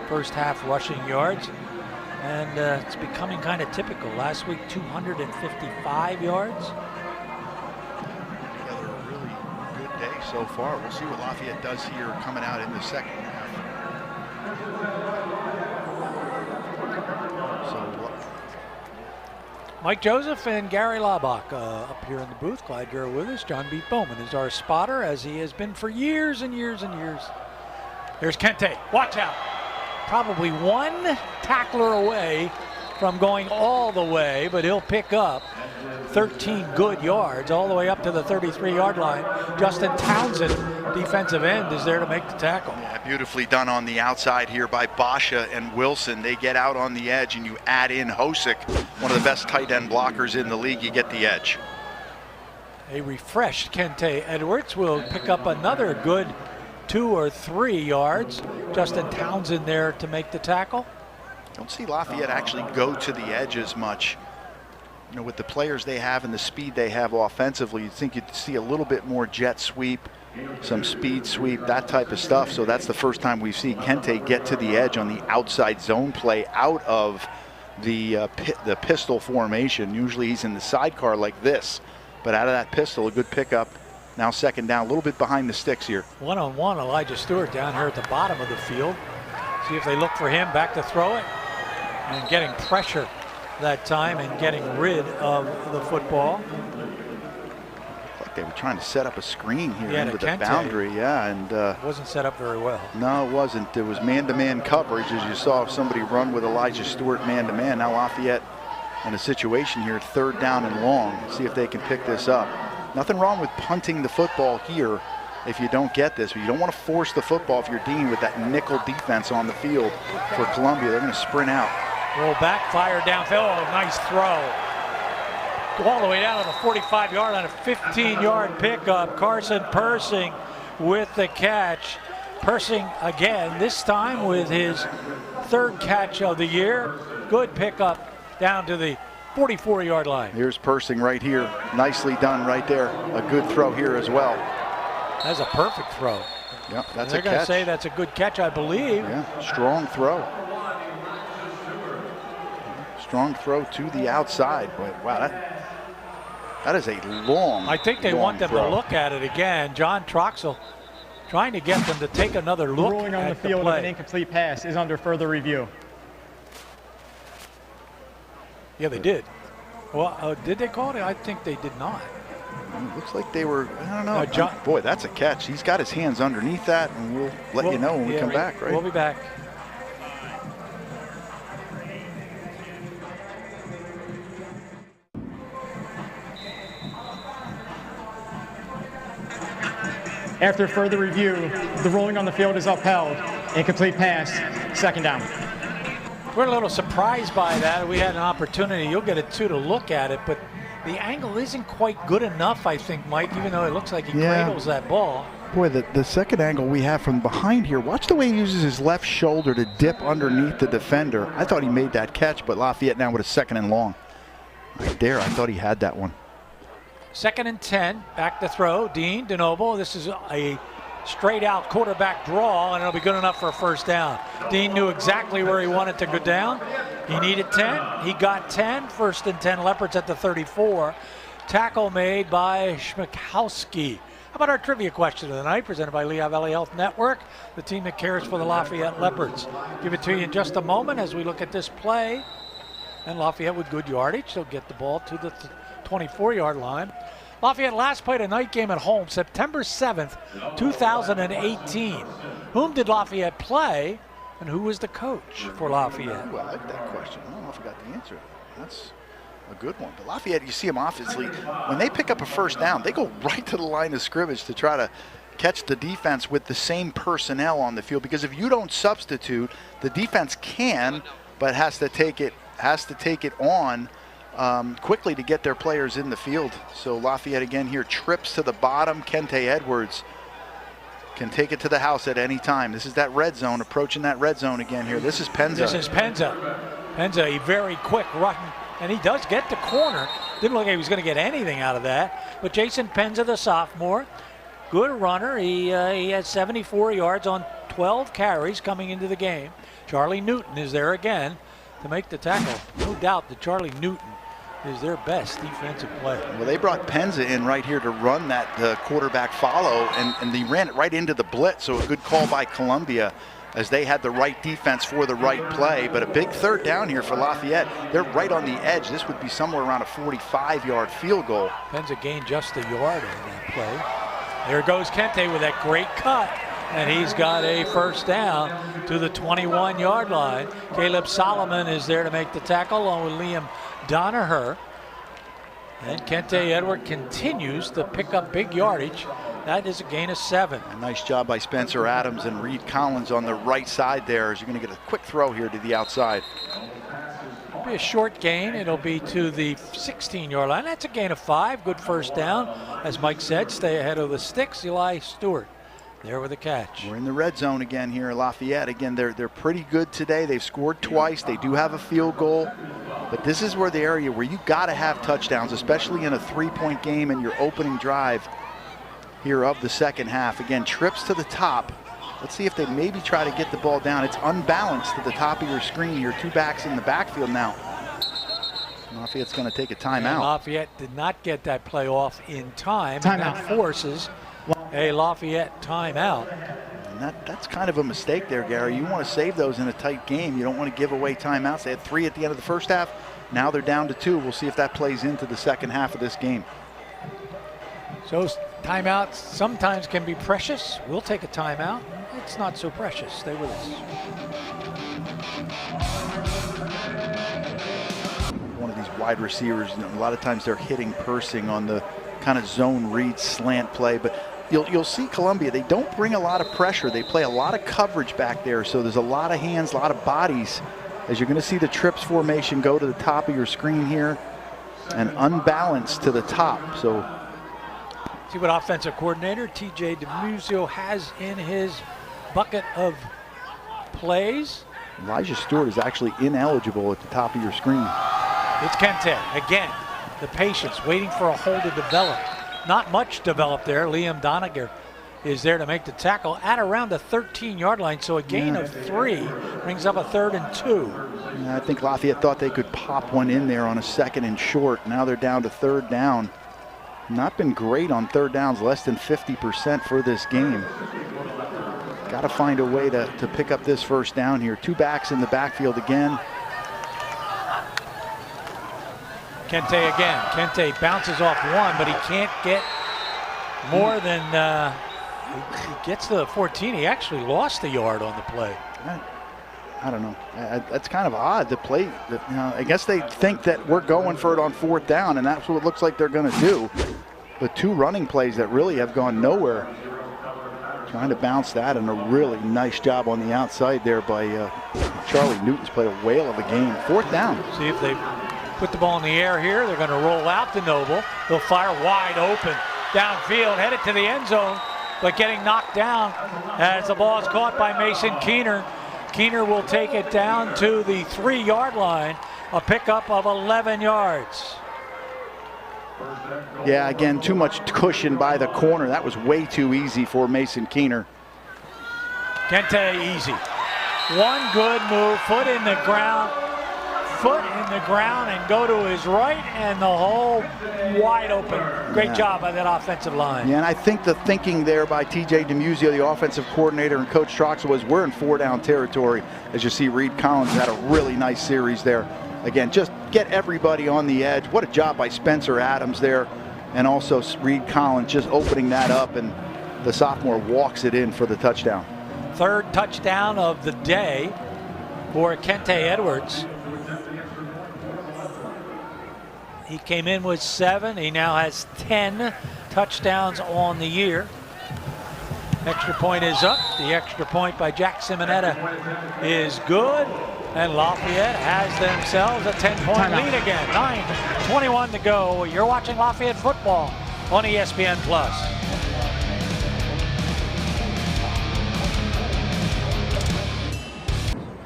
first half rushing yards, and it's becoming kind of typical. Last week, 255 yards. Together a really good day so far. We'll see what Lafayette does here coming out in the second half. Mike Joseph and Gary Laubach up here in the booth. Clyde Gura with us. John Beat Bowman is our spotter, as he has been for years and years and years. There's Kente. Watch out. Probably one tackler away from going all the way, but he'll pick up 13 good yards all the way up to the 33-yard line. Justin Townsend, defensive end, is there to make the tackle. Yeah, beautifully done on the outside here by Basha and Wilson. They get out on the edge, and you add in Hosick, one of the best tight end blockers in the league. You get the edge. A refreshed Kente Edwards will pick up another good 2 or 3 yards. Justin Townsend there to make the tackle. Don't see Lafayette actually go to the edge as much. You know, with the players they have and the speed they have offensively, you'd think you'd see a little bit more jet sweep, some speed sweep, that type of stuff. So that's the first time we've seen Kente get to the edge on the outside zone play out of the pistol formation. Usually he's in the sidecar like this, but out of that pistol, a good pickup. Now second down, a little bit behind the sticks here. One-on-one, Elijah Stewart down here at the bottom of the field. See if they look for him back to throw it, and getting pressure that time and getting rid of the football. Looked like they were trying to set up a screen here into the Kente. boundary, yeah, and Wasn't set up very well. no, it wasn't. It was man-to-man coverage, as you saw somebody run with Elijah Stewart man-to-man. Now Lafayette in a situation here, third down and long. See if they can pick this up. Nothing wrong with punting the football here if you don't get this, but you don't want to force the football if you're dealing with that nickel defense on the field for Columbia. They're going to sprint out. Roll back, fire downfield. Oh, nice throw. Go all the way down to the 45-yard line, a 15-yard pickup. Carson Persing with the catch. Persing again, this time with his third catch of the year. Good pickup down to the 44-yard line. Here's Persing right here. Nicely done right there. A good throw here as well. That's a perfect throw. Yep, that's They're a going to catch. say that's a good catch, I believe. Yeah, strong throw. Strong throw to the outside. But wow, that is a long. I think they want them throw. to look at it again. John Troxel trying to get them to take another look Ruling on the at the field of an play. incomplete pass is under further review. Yeah, they did. Well, did they call it? I think they did not. Looks like they were, I don't know. John, boy, that's a catch. He's got his hands underneath that, and we'll let you know when we come back, right? We'll be back. After further review, the ruling on the field is upheld. Incomplete pass, second down. We're a little surprised by that. We had an opportunity. You'll get it too to look at it, but the angle isn't quite good enough, I think, Mike, even though it looks like he cradles that ball. Boy, the second angle we have from behind here, watch the way he uses his left shoulder to dip underneath the defender. I thought he made that catch, but Lafayette now with a 2nd and long. Right there, I thought he had that one. 2nd and 10, back to throw. Dean DeNoble, this is a straight out quarterback draw, and it'll be good enough for a first down. Dean knew exactly where he wanted to go down. He needed 10. He got 10. 1st and 10, Leopards at the 34. Tackle made by Schmikowski. How about our trivia question of the night, presented by Lehigh Valley Health Network, the team that cares for the Lafayette Leopards. Give it to you in just a moment as we look at this play. And Lafayette with good yardage. They'll get the ball to the 24-yard line. Lafayette last played a night game at home September 7th, 2018. Whom did Lafayette play, and who was the coach for Lafayette? Well, I like that question. I don't know if I got the answer. That's a good one. But Lafayette, you see them obviously, when they pick up a first down, they go right to the line of scrimmage to try to catch the defense with the same personnel on the field. Because if you don't substitute, the defense can, but has to take it on quickly to get their players in the field. So Lafayette again here trips to the bottom. Kente Edwards can take it to the house at any time. This is that red zone, approaching that red zone again here. This is Penza. This is Penza. Penza, a very quick run, and he does get the corner. Didn't look like he was going to get anything out of that. But Jason Penza, the sophomore, good runner. He had 74 yards on 12 carries coming into the game. Charlie Newton is there again to make the tackle. No doubt that Charlie Newton is their best defensive player. Well, they brought Penza in right here to run that quarterback follow, and they ran it right into the blitz, so a good call by Columbia as they had the right defense for the right play. But a big 3rd down here for Lafayette. They're right on the edge. This would be somewhere around a 45-yard field goal. Penza gained just a yard on that play. There goes Kente with that great cut, and he's got a first down to the 21-yard line. Caleb Solomon is there to make the tackle along with Liam Donaher. And Kente Edward continues to pick up big yardage. That is a gain of 7. A nice job by Spencer Adams and Reed Collins on the right side there, as you're going to get a quick throw here to the outside. It'll be a short gain. It'll be to the 16-yard line. That's a gain of 5. Good first down. As Mike said, stay ahead of the sticks. Eli Stewart there with a catch. We're in the red zone again here. Lafayette, again, they're pretty good today. They've scored twice. They do have a field goal. But this is where the area where you got to have touchdowns, especially in a 3-point game in your opening drive here of the second half. Again, trips to the top. Let's see if they maybe try to get the ball down. It's unbalanced to the top of your screen. Your 2 backs in the backfield now. Lafayette's going to take a timeout. And Lafayette did not get that play off in time. And that forces a Lafayette timeout. And that's kind of a mistake there, Gary. You want to save those in a tight game. You don't want to give away timeouts. They had 3 at the end of the first half. Now they're down to 2. We'll see if that plays into the second half of this game. So timeouts sometimes can be precious. We'll take a timeout. It's not so precious. Stay with us. One of these wide receivers, a lot of times they're hitting Persing on the kind of zone read slant play, but you'll see Columbia, they don't bring a lot of pressure. They play a lot of coverage back there, so there's a lot of hands, a lot of bodies, as you're going to see the trips formation go to the top of your screen here and unbalanced to the top. So see what offensive coordinator TJ DeMuzio has in his bucket of plays. Elijah Stewart is actually ineligible at the top of your screen. It's Kente again. The patience, waiting for a hole to develop. Not much developed there. Liam Donager is there to make the tackle at around the 13-yard line. So a gain of 3 brings up a 3rd and 2. I think Lafayette thought they could pop one in there on a 2nd and short. Now they're down to 3rd down. Not been great on third downs, less than 50% for this game. Got to find a way to pick up this first down here. 2 backs in the backfield again. Kente again. Kente bounces off one, but he can't get more than, he gets to the 14. He actually lost a yard on the play. I don't know. That's kind of odd. The play, I guess they think that we're going for it on 4th down, and that's what it looks like they're going to do. But 2 running plays that really have gone nowhere. Trying to bounce that, and a really nice job on the outside there by Charlie Newton's played a whale of a game. 4th down. See if they put the ball in the air here. They're going to roll out to Noble. They'll fire wide open downfield, headed to the end zone, but getting knocked down as the ball is caught by Mason Keener. Keener will take it down to the 3-yard line, a pickup of 11 yards. Yeah, again, too much cushion by the corner. That was way too easy for Mason Keener. Kente easy. One good move, foot in the ground, and go to his right, and the hole wide open. Great job by that offensive line. Yeah, and I think the thinking there by T.J. DeMuzio, the offensive coordinator, and Coach Troxel was we're in 4-down territory. As you see, Reed Collins had a really nice series there. Again, just get everybody on the edge. What a job by Spencer Adams there. And also Reed Collins just opening that up, and the sophomore walks it in for the touchdown. 3rd touchdown of the day for Kente Edwards. He came in with 7. He now has 10 touchdowns on the year. Extra point is up. The extra point by Jack Simonetta is good. And Lafayette has themselves a 10-point lead again. 9:21 to go. You're watching Lafayette football on ESPN+.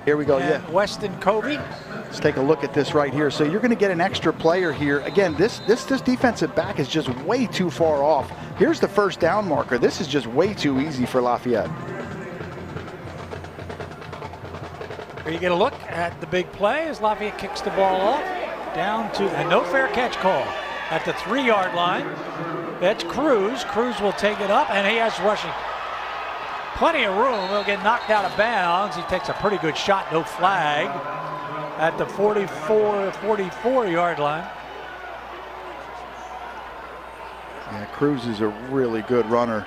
Here we go, And Weston Covey. Let's take a look at this right here. So you're going to get an extra player here. Again, this defensive back is just way too far off. Here's the first down marker. This is just way too easy for Lafayette. Here you get a look at the big play as Lafayette kicks the ball off down to a no fair catch call at the 3-yard line. That's Cruz. Cruz will take it up, and he has rushing. Plenty of room. He'll get knocked out of bounds. He takes a pretty good shot, no flag, at the 44-yard line. Yeah, Cruz is a really good runner.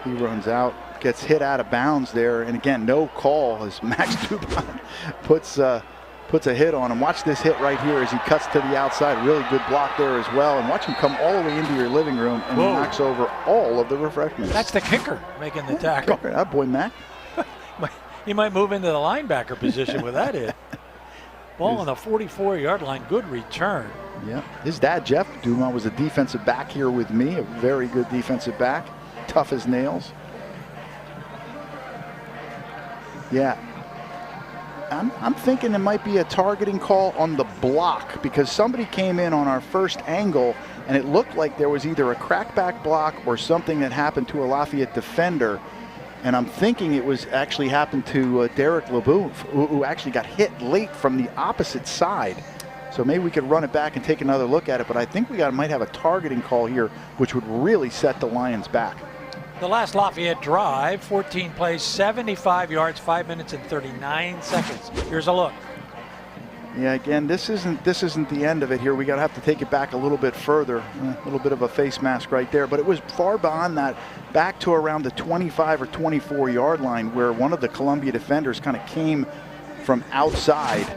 He runs out, gets hit out of bounds there, and again, no call as Max Dubon puts a hit on him. Watch this hit right here as he cuts to the outside. Really good block there as well, and watch him come all the way into your living room and knocks over all of the refreshments. That's the kicker making the tackle. That boy, Mac. He might move into the linebacker position with that hit. Ball on the 44-yard line. Good return. Yeah. His dad, Jeff Dumont, was a defensive back here with me. A very good defensive back. Tough as nails. Yeah. I'm thinking it might be a targeting call on the block because somebody came in on our first angle and it looked like there was either a crackback block or something that happened to a Lafayette defender. And I'm thinking it was actually happened to Derek LeBeau, who actually got hit late from the opposite side. So maybe we could run it back and take another look at it. But I think we might have a targeting call here, which would really set the Lions back. The last Lafayette drive, 14 plays, 75 yards, 5 minutes and 39 seconds. Here's a look. Yeah, again, this isn't the end of it here. We gotta have to take it back a little bit further. A little bit of a face mask right there, but it was far beyond that, back to around the 25 or 24-yard line, where one of the Columbia defenders kind of came from outside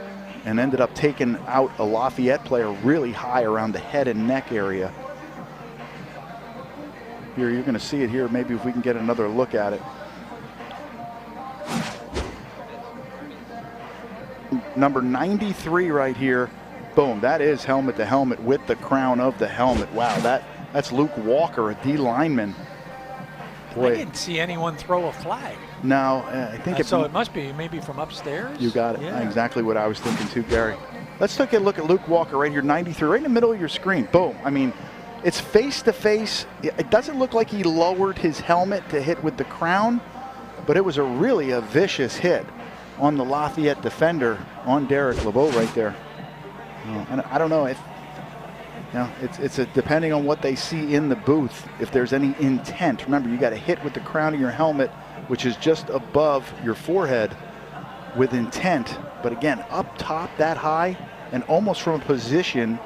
and ended up taking out a Lafayette player really high around the head and neck area. Here, you're going to see it here. Maybe if we can get another look at it. Number 93 right here. Boom, that is helmet to helmet with the crown of the helmet. Wow, that's Luke Walker, a D lineman. Boy, I didn't see anyone throw a flag. No, I think so it must be maybe from upstairs. You got it. Yeah. Exactly what I was thinking too, Gary. Let's take a look at Luke Walker right here, 93, right in the middle of your screen. Boom. I mean, it's face to face. It doesn't look like he lowered his helmet to hit with the crown, but it was a vicious hit on the Lafayette defender, on Derek LeBeau right there. And I don't know if Now, it's depending on what they see in the booth, if there's any intent. Remember, you got to hit with the crown of your helmet, which is just above your forehead, with intent. But again, up top that high and almost from a position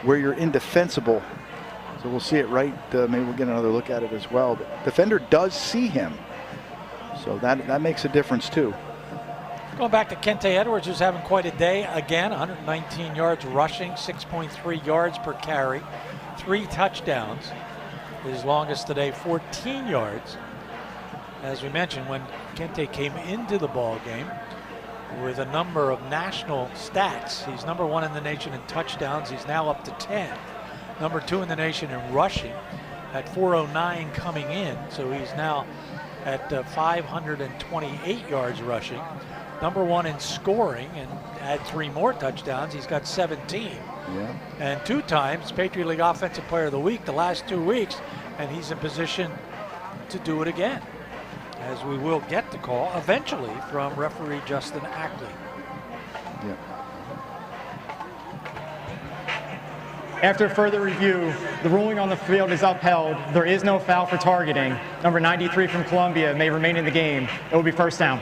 where you're indefensible. So we'll see it right. Maybe we'll get another look at it as well. But defender does see him. So that makes a difference too. Going back to Kente Edwards, who's having quite a day again. 119 yards rushing, 6.3 yards per carry, 3 touchdowns. His longest today, 14 yards. As we mentioned, when Kente came into the ball game with a number of national stats, he's number 1 in the nation in touchdowns. He's now up to 10. Number 2 in the nation in rushing at 409 coming in. So he's now at 528 yards rushing. Number 1 in scoring, and add 3 more touchdowns, he's got 17. Yeah. And 2 times Patriot League Offensive Player of the Week the last 2 weeks, and he's in position to do it again, as we will get the call eventually from referee Justin Ackley. Yeah. After further review, the ruling on the field is upheld. There is no foul for targeting. Number 93 from Columbia may remain in the game. It will be first down.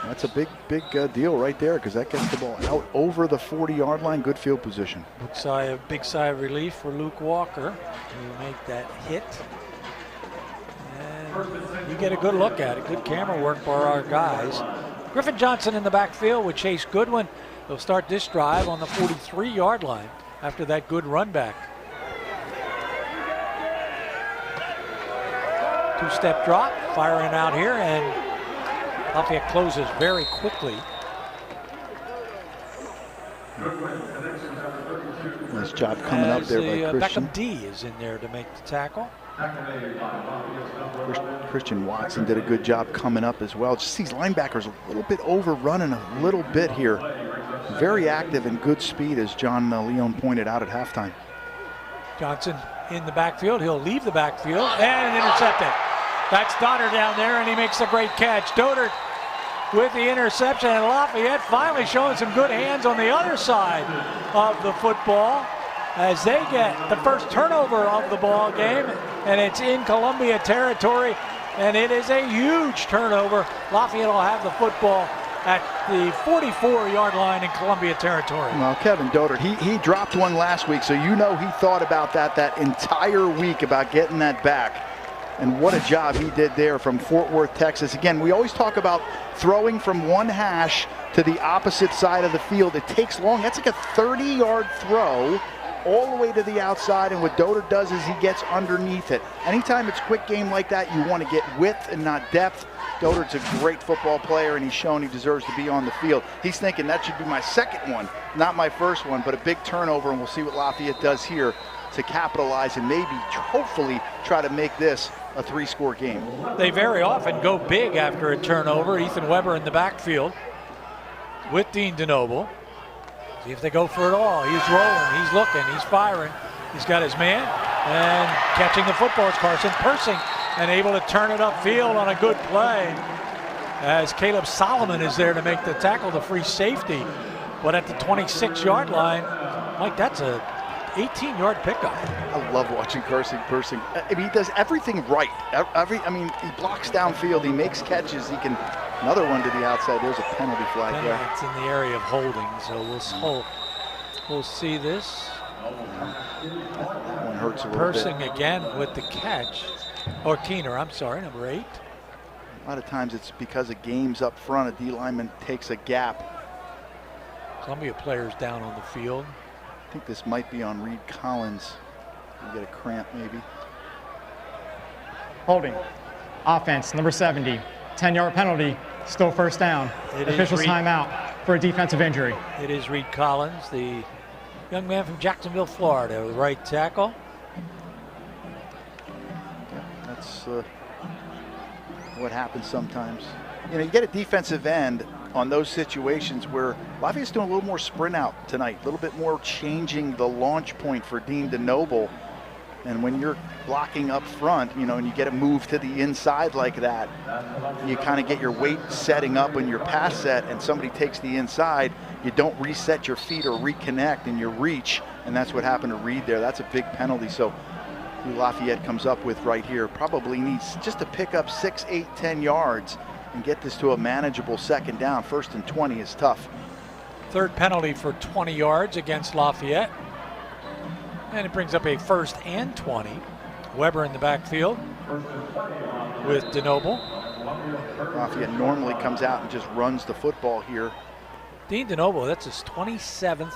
That's a big deal right there, because that gets the ball out over the 40-yard line. Good field position. Big sigh of relief for Luke Walker to make that hit. And you get a good look at it. Good camera work by our guys. Griffin Johnson in the backfield with Chase Goodwin. They'll start this drive on the 43-yard line after that good run back. 2-step drop, firing out here, and Lafayette closes very quickly. Nice job coming up there by Christian. Beckham D is in there to make the tackle. Christian Watson did a good job coming up as well. Just these linebackers a little bit overrunning a little bit here. Very active and good speed, as John Leon pointed out at halftime. Johnson in the backfield. He'll leave the backfield and intercepted. That's Dotter down there, and he makes a great catch. Dotter with the interception, and Lafayette finally showing some good hands on the other side of the football as they get the first turnover of the ball game, and it's in Columbia territory, and it is a huge turnover. Lafayette will have the football at the 44-yard line in Columbia territory. Well, Kevin Dotter, he dropped one last week, so you know he thought about that entire week about getting that back. And what a job he did there from Fort Worth, Texas. Again, we always talk about throwing from one hash to the opposite side of the field. It takes long. That's like a 30-yard throw all the way to the outside, and what Dotter does is he gets underneath it. Anytime it's quick game like that, you want to get width and not depth. Dotter's a great football player, and he's shown he deserves to be on the field. He's thinking that should be my second one, not my first one, but a big turnover, and we'll see what Lafayette does here to capitalize and maybe hopefully try to make this a 3-score game. They very often go big after a turnover. Ethan Weber in the backfield with Dean DeNoble. See if they go for it all. He's rolling, he's looking, he's firing. He's got his man, and catching the football is Carson Persing, and able to turn it upfield on a good play as Caleb Solomon is there to make the tackle, the free safety. But at the 26-yard line, Mike, that's a 18-yard pickup. I love watching Carson Persing. I mean, he does everything right. He blocks downfield, he makes catches, he can. Another one to the outside. There's a penalty flag there. It's in the area of holding, so we'll see this. That one hurts a little bit. Persing again with the catch. Or Keener, I'm sorry, number 8. A lot of times it's because of games up front. A D lineman takes a gap. Columbia players down on the field. I think this might be on Reed Collins. You get a cramp maybe. Holding. Offense, number 70. 10-yard penalty, still first down. Officials timeout for a defensive injury. It is Reed Collins, the young man from Jacksonville, Florida, with right tackle. Yeah, that's what happens sometimes. You know, you get a defensive end on those situations where Lafayette's doing a little more sprint out tonight, a little bit more changing the launch point for Dean DeNoble. And when you're blocking up front, you know, and you get a move to the inside like that, you kind of get your weight setting up in your pass set, and somebody takes the inside, you don't reset your feet or reconnect in your reach, and that's what happened to Reed there. That's a big penalty. So who Lafayette comes up with right here probably needs just to pick up 6, 8, 10 yards and get this to a manageable second down. 1st and 20 is tough. Third penalty for 20 yards against Lafayette. And it brings up a 1st and 20. Weber in the backfield with DeNoble. Lafayette normally comes out and just runs the football here. Dean DeNoble, that's his 27th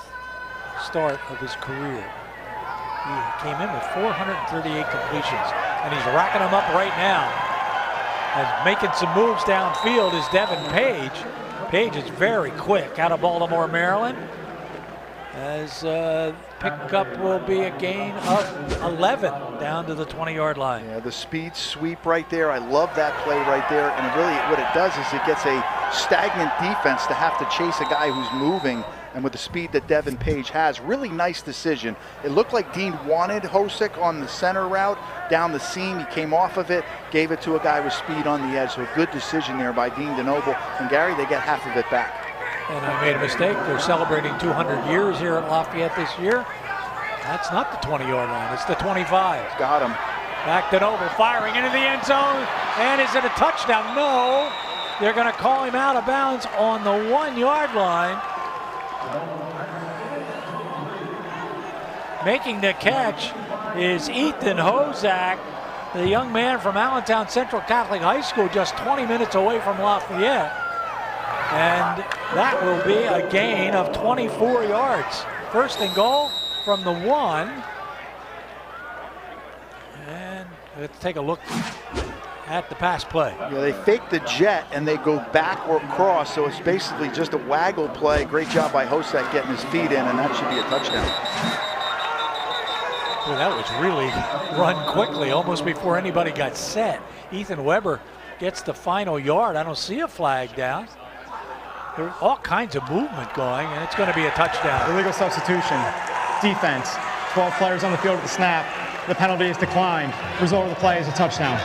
start of his career. He came in with 438 completions, and he's racking them up right now. As making some moves downfield is Devin Page. Page is very quick out of Baltimore, Maryland. As pickup will be a gain of 11 down to the 20-yard line. Yeah, the speed sweep right there. I love that play right there. And really what it does is it gets a stagnant defense to have to chase a guy who's moving. And with the speed that Devin Page has, really nice decision. It looked like Dean wanted Hosick on the center route, down the seam. He came off of it, gave it to a guy with speed on the edge. So a good decision there by Dean DeNoble. And Gary, they get half of it back. And I made a mistake. They're celebrating 200 years here at Lafayette this year. That's not the 20-yard line. It's the 25. Got him. Back to Noble, firing into the end zone. And is it a touchdown? No. They're going to call him out of bounds on the 1-yard line. Making the catch is Ethan Hozak, the young man from Allentown Central Catholic High School, just 20 minutes away from Lafayette. And that will be a gain of 24 yards. 1st and goal from the 1. And let's take a look at the pass play. Yeah, they fake the jet and they go back or cross, so it's basically just a waggle play. Great job by Hosek getting his feet in, and that should be a touchdown. Boy, that was really run quickly, almost before anybody got set. Ethan Weber gets the final yard. I don't see a flag down. There's all kinds of movement going, and it's going to be a touchdown. Illegal substitution. Defense. 12 players on the field at the snap. The penalty is declined. Result of the play is a touchdown.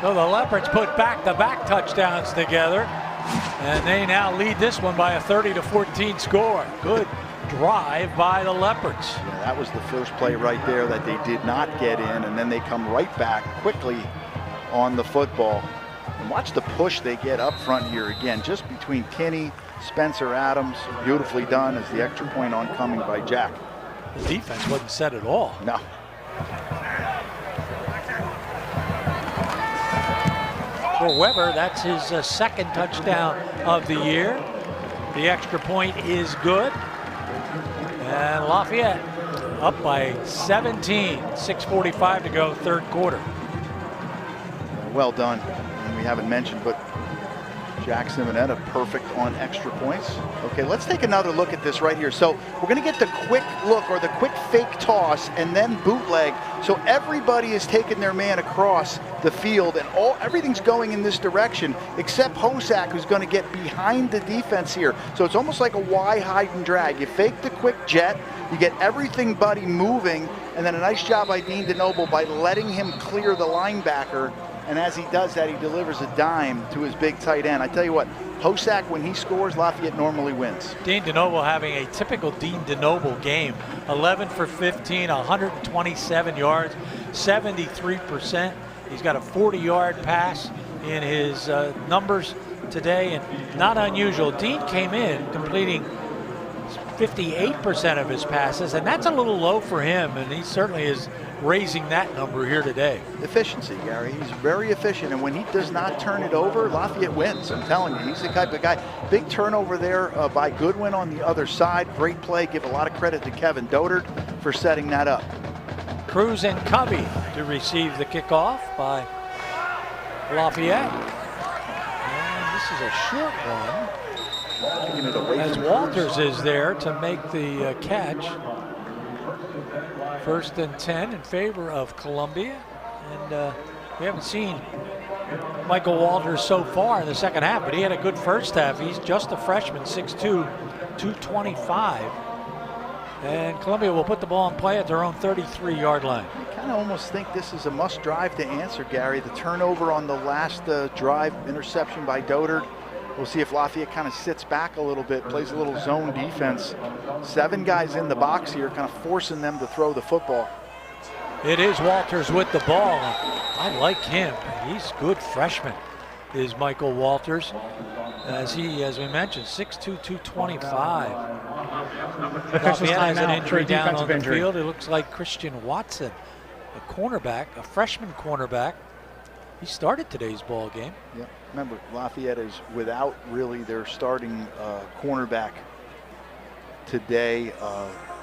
So the Leopards put back-to-back touchdowns together, and they now lead this one by a 30-14 score. Good drive by the Leopards. Yeah, that was the first play right there that they did not get in, and then they come right back quickly on the football. And watch the push they get up front here again, just between Kinney, Spencer Adams. Beautifully done as the extra point oncoming by Jack. The defense wasn't set at all. No. For Weber, that's his 2nd touchdown of the year. The extra point is good. And Lafayette up by 17, 6:45 to go, 3rd quarter. Well done. And we haven't mentioned, but Jack Simonetta perfect on extra points. Okay, let's take another look at this right here. So we're going to get the quick look or the quick fake toss and then bootleg. So everybody is taking their man across the field and everything's going in this direction except Hosak, who's going to get behind the defense here. So it's almost like a Y hide and drag. You fake the quick jet, you get everything buddy moving, and then a nice job by Dean DeNoble by letting him clear the linebacker. And as he does that, he delivers a dime to his big tight end. I tell you what, Hosak, when he scores, Lafayette normally wins. Dean DeNoble having a typical Dean DeNoble game. 11 for 15, 127 yards, 73%. He's got a 40-yard pass in his numbers today, and not unusual. Dean came in completing 58% of his passes, and that's a little low for him, and he certainly is raising that number here today. Efficiency, Gary. He's very efficient, and when he does not turn it over, Lafayette wins. I'm telling you, he's the type of guy. Big turnover there by Goodwin on the other side. Great play. Give a lot of credit to Kevin Dodard for setting that up. Cruz and Covey to receive the kickoff by Lafayette. And this is a short one. As Walters is there to make the catch. 1st and 10 in favor of Columbia. And we haven't seen Michael Walters so far in the 2nd half, but he had a good 1st half. He's just a freshman, 6'2", 225. And Columbia will put the ball in play at their own 33-yard line. I kind of almost think this is a must drive to answer, Gary. The turnover on the last drive, interception by Dodard. We'll see if Lafayette kind of sits back a little bit, plays a little zone defense. 7 guys in the box here, kind of forcing them to throw the football. It is Walters with the ball. I like him. He's a good freshman, is Michael Walters. As we mentioned, 6'2", 225. Lafayette has an injury down on the field. It looks like Christian Watson, a cornerback, a freshman cornerback. He started today's ball game. Yeah. Remember, Lafayette is without really their starting cornerback today.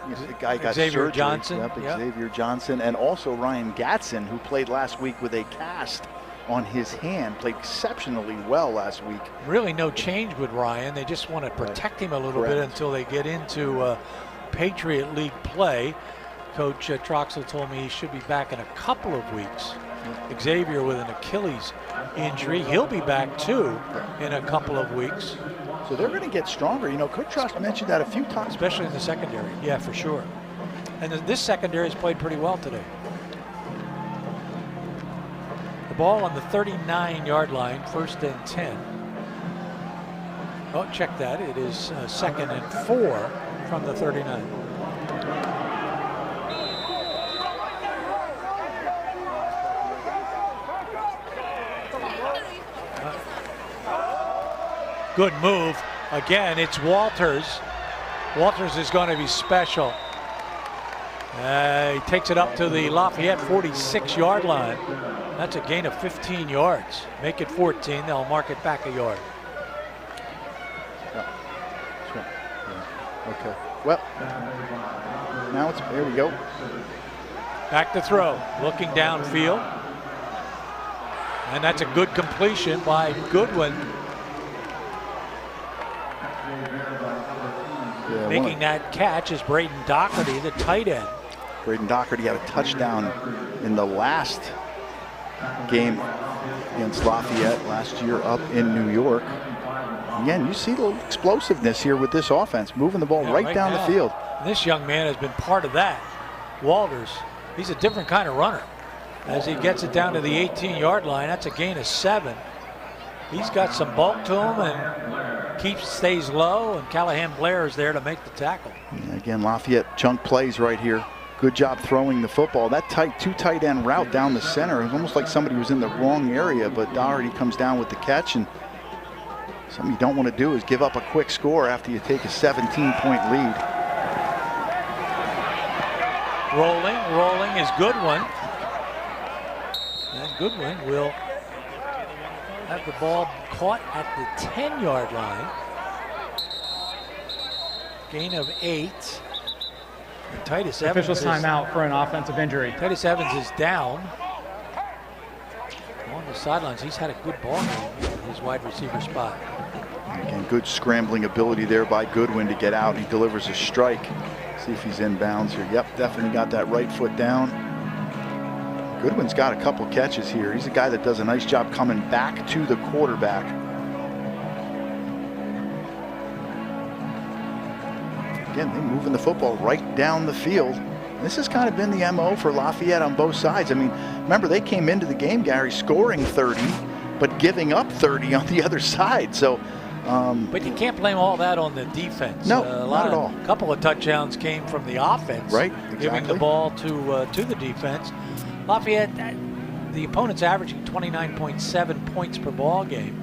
The guy got Xavier surgery. Johnson. Yep, Xavier Johnson, and also Ryan Gatson, who played last week with a cast on his hand, played exceptionally well last week. Really no change with Ryan. They just want to protect him a little bit until they get into Patriot League play. Coach Troxel told me he should be back in a couple of weeks. Xavier with an Achilles injury. He'll be back too in a couple of weeks. So they're going to get stronger. You know, Coach Troxel mentioned that a few times. Especially in the secondary. Yeah, for sure. And this secondary has played pretty well today. The ball on the 39-yard line, 1st and 10. Oh, check that. It is 2nd and 4 from the 39. Good move. Again, it's Walters. Walters is going to be special. He takes it up to the Lafayette 46-yard line. That's a gain of 15 yards. Make it 14. They'll mark it back a yard. Okay. Well, now it's, there we go. Back to throw. Looking downfield. And that's a good completion by Goodwin. Making that catch is Braden Doherty, the tight end. Braden Doherty had a touchdown in the last game against Lafayette last year up in New York. Again, you see the explosiveness here with this offense, moving the ball right down the field. This young man has been part of that. Walters, he's a different kind of runner. As he gets it down to the 18-yard line, that's a gain of 7. He's got some bulk to him and stays low, and Callahan Blair is there to make the tackle. And again, Lafayette chunk plays right here. Good job throwing the football. That two tight end route down the center, it was almost like somebody was in the wrong area, but Doherty comes down with the catch, and something you don't want to do is give up a quick score after you take a 17-point lead. Rolling is Goodwin. And Goodwin will have the ball caught at the 10-yard line. Gain of 8. And Titus Evans. Official timeout for an offensive injury. Titus Evans is down on the sidelines. He's had a good ball game in his wide receiver spot. Again, good scrambling ability there by Goodwin to get out. He delivers a strike. See if he's in bounds here. Yep, definitely got that right foot down. Goodwin's got a couple catches here. He's a guy that does a nice job coming back to the quarterback. Again, they're moving the football right down the field. This has kind of been the MO for Lafayette on both sides. I mean, remember, they came into the game, Gary, scoring 30, but giving up 30 on the other side. So, but you can't blame all that on the defense. No, not at all. A couple of touchdowns came from the offense. Right, exactly. Giving the ball to the defense. Lafayette, the opponent's averaging 29.7 points per ball game.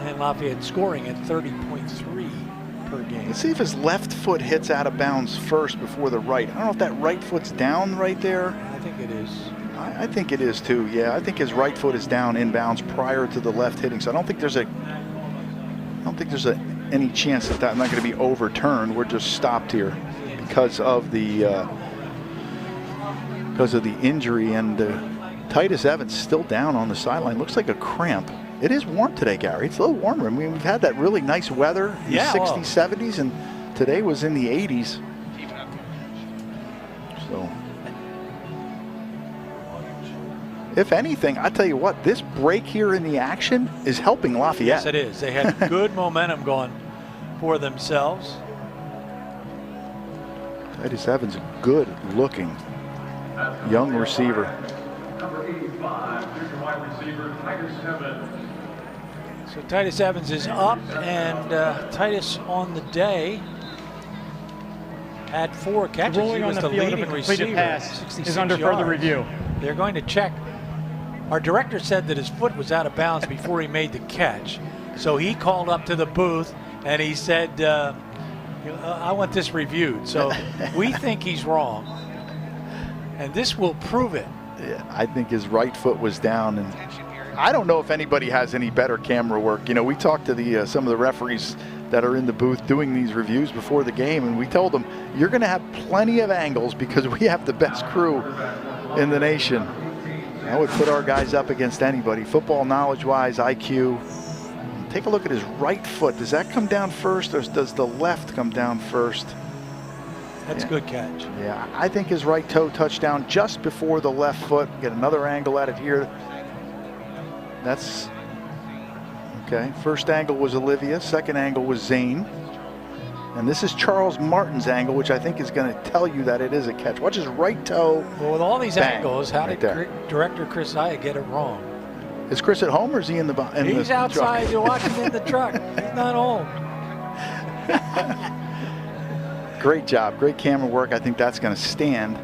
And Lafayette scoring at 30.3 per game. Let's see if his left foot hits out of bounds first before the right. I don't know if that right foot's down right there. I think it is. I think it is too. Yeah, I think his right foot is down in bounds prior to the left hitting. So I don't think there's any chance that that's not going to be overturned. We're just stopped here because of the injury, and Titus Evans still down on the sideline. Looks like a cramp. It is warm today, Gary. It's a little warmer. I mean, we've had that really nice weather in the 60s, 70s, and today was in the 80s. So, if anything, I tell you what, this break here in the action is helping Lafayette. Yes, it is. They had good momentum going for themselves. Titus Evans, a good-looking young receiver. So Titus Evans is up, and Titus on the day had 4 catches. Rolling He on was the the field of leading a completed receiver. pass 66 is under further yards. review. They're going to check. Our director said that his foot was out of bounds before he made the catch. So he called up to the booth and he said, I want this reviewed. So we think he's wrong. And this will prove it. Yeah, I think his right foot was down, and I don't know if anybody has any better camera work. You know, we talked to the some of the referees that are in the booth doing these reviews before the game, and we told them, you're going to have plenty of angles because we have the best crew in the nation. I would put our guys up against anybody. Football knowledge-wise, IQ. Take a look at his right foot. Does that come down first, or does the left come down first? That's a good catch. Yeah, I think his right toe touched down just before the left foot. Get another angle at it here. That's okay. First angle was Olivia. Second angle was Zane. And this is Charles Martin's angle, which I think is going to tell you that it is a catch. Watch his right toe. Well, with all these Bang, angles, how right did Director Chris Zaya get it wrong? Is Chris at home, or is he in the He's the outside. truck? You're watching in the truck. He's not home. Great job. Great camera work. I think that's going to stand.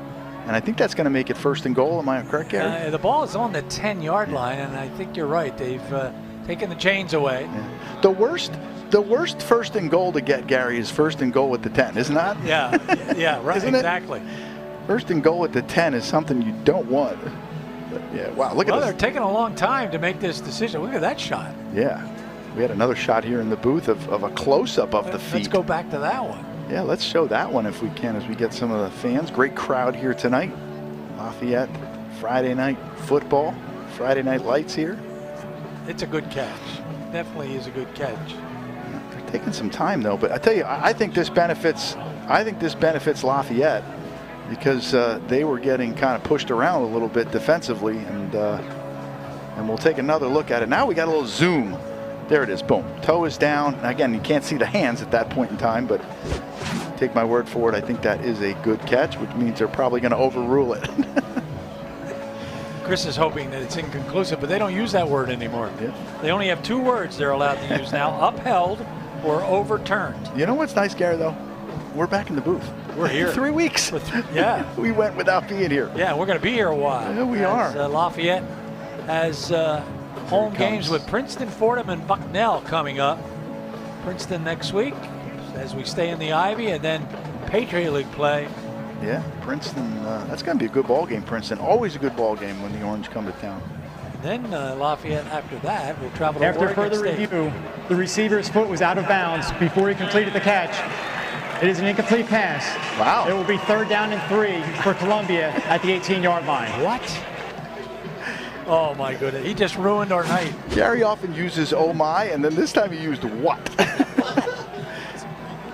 And I think that's going to make it 1st and goal. Am I correct, Gary? The ball is on the 10-yard line, and I think you're right. They've taken the chains away. Yeah. The worst 1st and goal to get, Gary, is 1st and goal at the 10, isn't that? Yeah, right. Isn't exactly. 1st and goal at the 10 is something you don't want. But yeah, wow, look at this. They're taking a long time to make this decision. Look at that shot. Yeah, we had another shot here in the booth of a close-up of the feet. Let's go back to that one. Yeah, let's show that one if we can as we get some of the fans. Great crowd here tonight. Lafayette, Friday night football, Friday night lights here. It's a good catch. Definitely is a good catch. They're taking some time though, but I tell you, I think this benefits Lafayette because they were getting kind of pushed around a little bit defensively, and we'll take another look at it. Now we got a little zoom. There it is, boom. Toe is down. Again, you can't see the hands at that point in time, but take my word for it, I think that is a good catch, which means they're probably going to overrule it. Chris is hoping that it's inconclusive, but they don't use that word anymore. Yeah. They only have 2 words they're allowed to use now, upheld or overturned. You know what's nice, Gary, though? We're back in the booth. We're here. 3 weeks. Yeah. We went without being here. Yeah, we're going to be here a while. Yeah, we are. Lafayette has home games with Princeton, Fordham, and Bucknell coming up. Princeton next week as we stay in the Ivy, and then Patriot League play. Yeah, Princeton, that's going to be a good ball game, Princeton. Always a good ball game when the Orange come to town. And then Lafayette, after that, will travel to After Oregon further State. review, the receiver's foot was out of bounds before he completed the catch. It is an incomplete pass. Wow. It will be 3rd down and 3 for Columbia at the 18-yard line. What? Oh my goodness, he just ruined our night. Gary often uses oh my, and then this time he used what?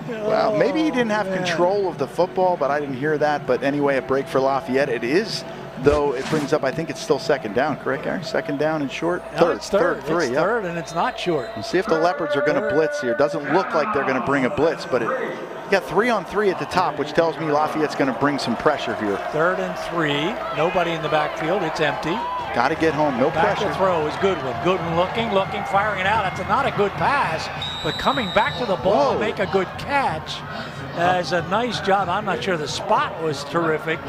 Wow, maybe he didn't have control of the football, but I didn't hear that. But anyway, a break for Lafayette. It is, though, it brings up, I think it's still 2nd down, correct, Gary? 2nd down and short? No, it's third. Three, it's yeah. third, and it's not short. We'll see if the Leopards are going to blitz here. Doesn't look like they're going to bring a blitz, but you got 3-on-3 at the top, which tells me Lafayette's going to bring some pressure here. 3rd and 3. Nobody in the backfield. It's empty. Got to get home. No Back pressure. to throw is Goodwin. Goodwin looking, firing it out. That's not a good pass, but coming back to the ball and make a good catch is a nice job. I'm not sure the spot was terrific,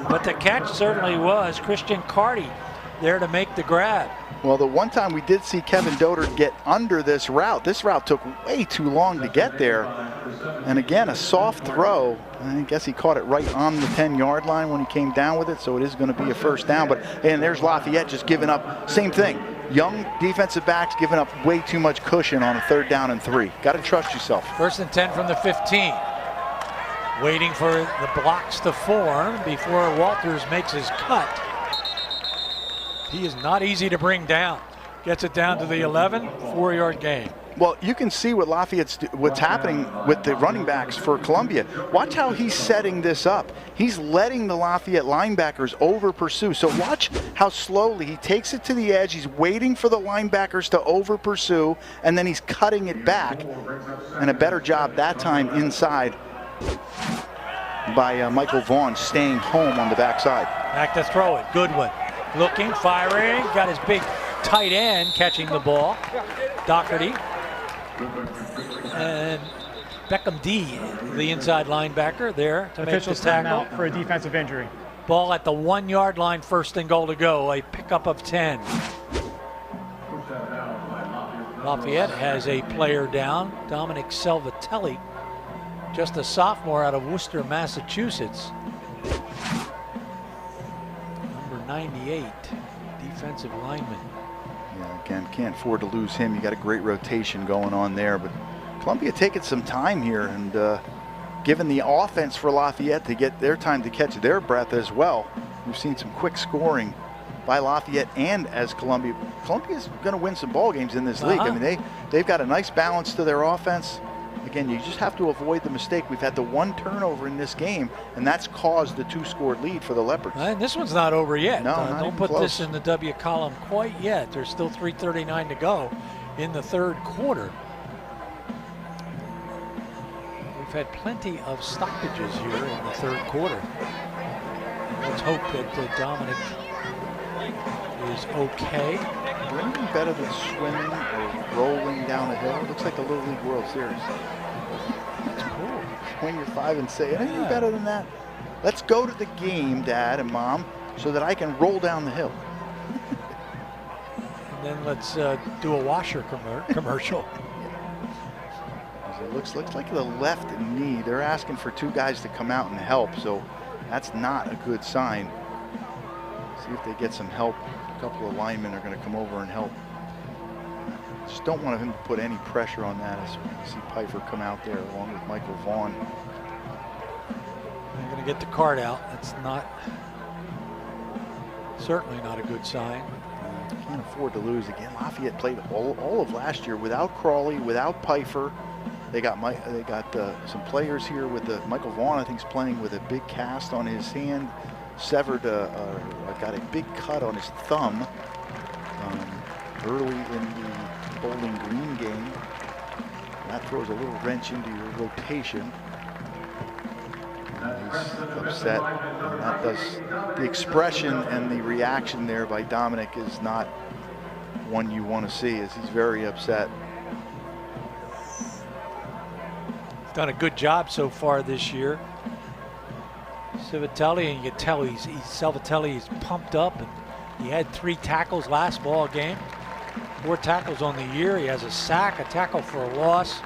but the catch certainly was. Christian Carty there to make the grab. Well, the one time we did see Kevin Dodard get under this route took way too long to get there. And again, a soft throw. I guess he caught it right on the 10-yard line when he came down with it, so it is going to be a 1st down. But and there's Lafayette just giving up, same thing. Young defensive backs giving up way too much cushion on a 3rd down and 3. Got to trust yourself. 1st and 10 from the 15. Waiting for the blocks to form before Walters makes his cut. He is not easy to bring down. Gets it down to the 11, 4-yard gain. Well, you can see what's happening with the running backs for Columbia. Watch how he's setting this up. He's letting the Lafayette linebackers over pursue. So watch how slowly he takes it to the edge. He's waiting for the linebackers to over pursue, and then he's cutting it back. And a better job that time inside by Michael Vaughn staying home on the backside. Back to throw it. Goodwin Looking, firing, got his big tight end catching the ball. Doherty. And Beckham D, the inside linebacker there to make the Officials taking tackle. out for a defensive injury. Ball at the 1 yard line, 1st and goal to go, a pickup of 10. Lafayette has a player down, Dominic Salvatelli, just a sophomore out of Worcester, Massachusetts. Number 98, defensive lineman. Yeah, again, can't afford to lose him. You got a great rotation going on there, but Columbia taking some time here and given the offense for Lafayette to get their time to catch their breath as well. We've seen some quick scoring by Lafayette and as Columbia. Columbia's going to win some ball games in this league. I mean, they've got a nice balance to their offense. Again, you just have to avoid the mistake. We've had the 1 turnover in this game, and that's caused the 2-score lead for the Leopards. And this one's not over yet. No, not don't even put close. this in the W column quite yet. There's still 3:39 to go in the 3rd quarter. We've had plenty of stoppages here in the 3rd quarter. Let's hope that Dominic is okay. Is there anything better than swimming or rolling down a hill? It looks like the Little League World Series. That's cool. When you're 5 and 6, anything better than that? Let's go to the game, Dad and Mom, so that I can roll down the hill. And then let's do a washer commercial. It looks like the left knee. They're asking for 2 guys to come out and help, so that's not a good sign. See if they get some help. A couple of linemen are going to come over and help. Just don't want him to put any pressure on that as we see Pfeiffer come out there along with Michael Vaughn. They're going to get the card out. That's certainly not a good sign. Can't afford to lose again. Lafayette played all of last year without Crawley, without Pfeiffer. They got some players here with Michael Vaughn. I think is playing with a big cast on his hand. Severed, got a big cut on his thumb early in the Bowling Green game. That throws a little wrench into your rotation. He's upset. And that does the expression and the reaction there by Dominic is not one you want to see, as he's very upset. He's done a good job so far this year. Salvatelli, and you can tell Salvatelli is pumped up, and he had 3 tackles last ball game, 4 tackles on the year. He has a sack, a tackle for a loss.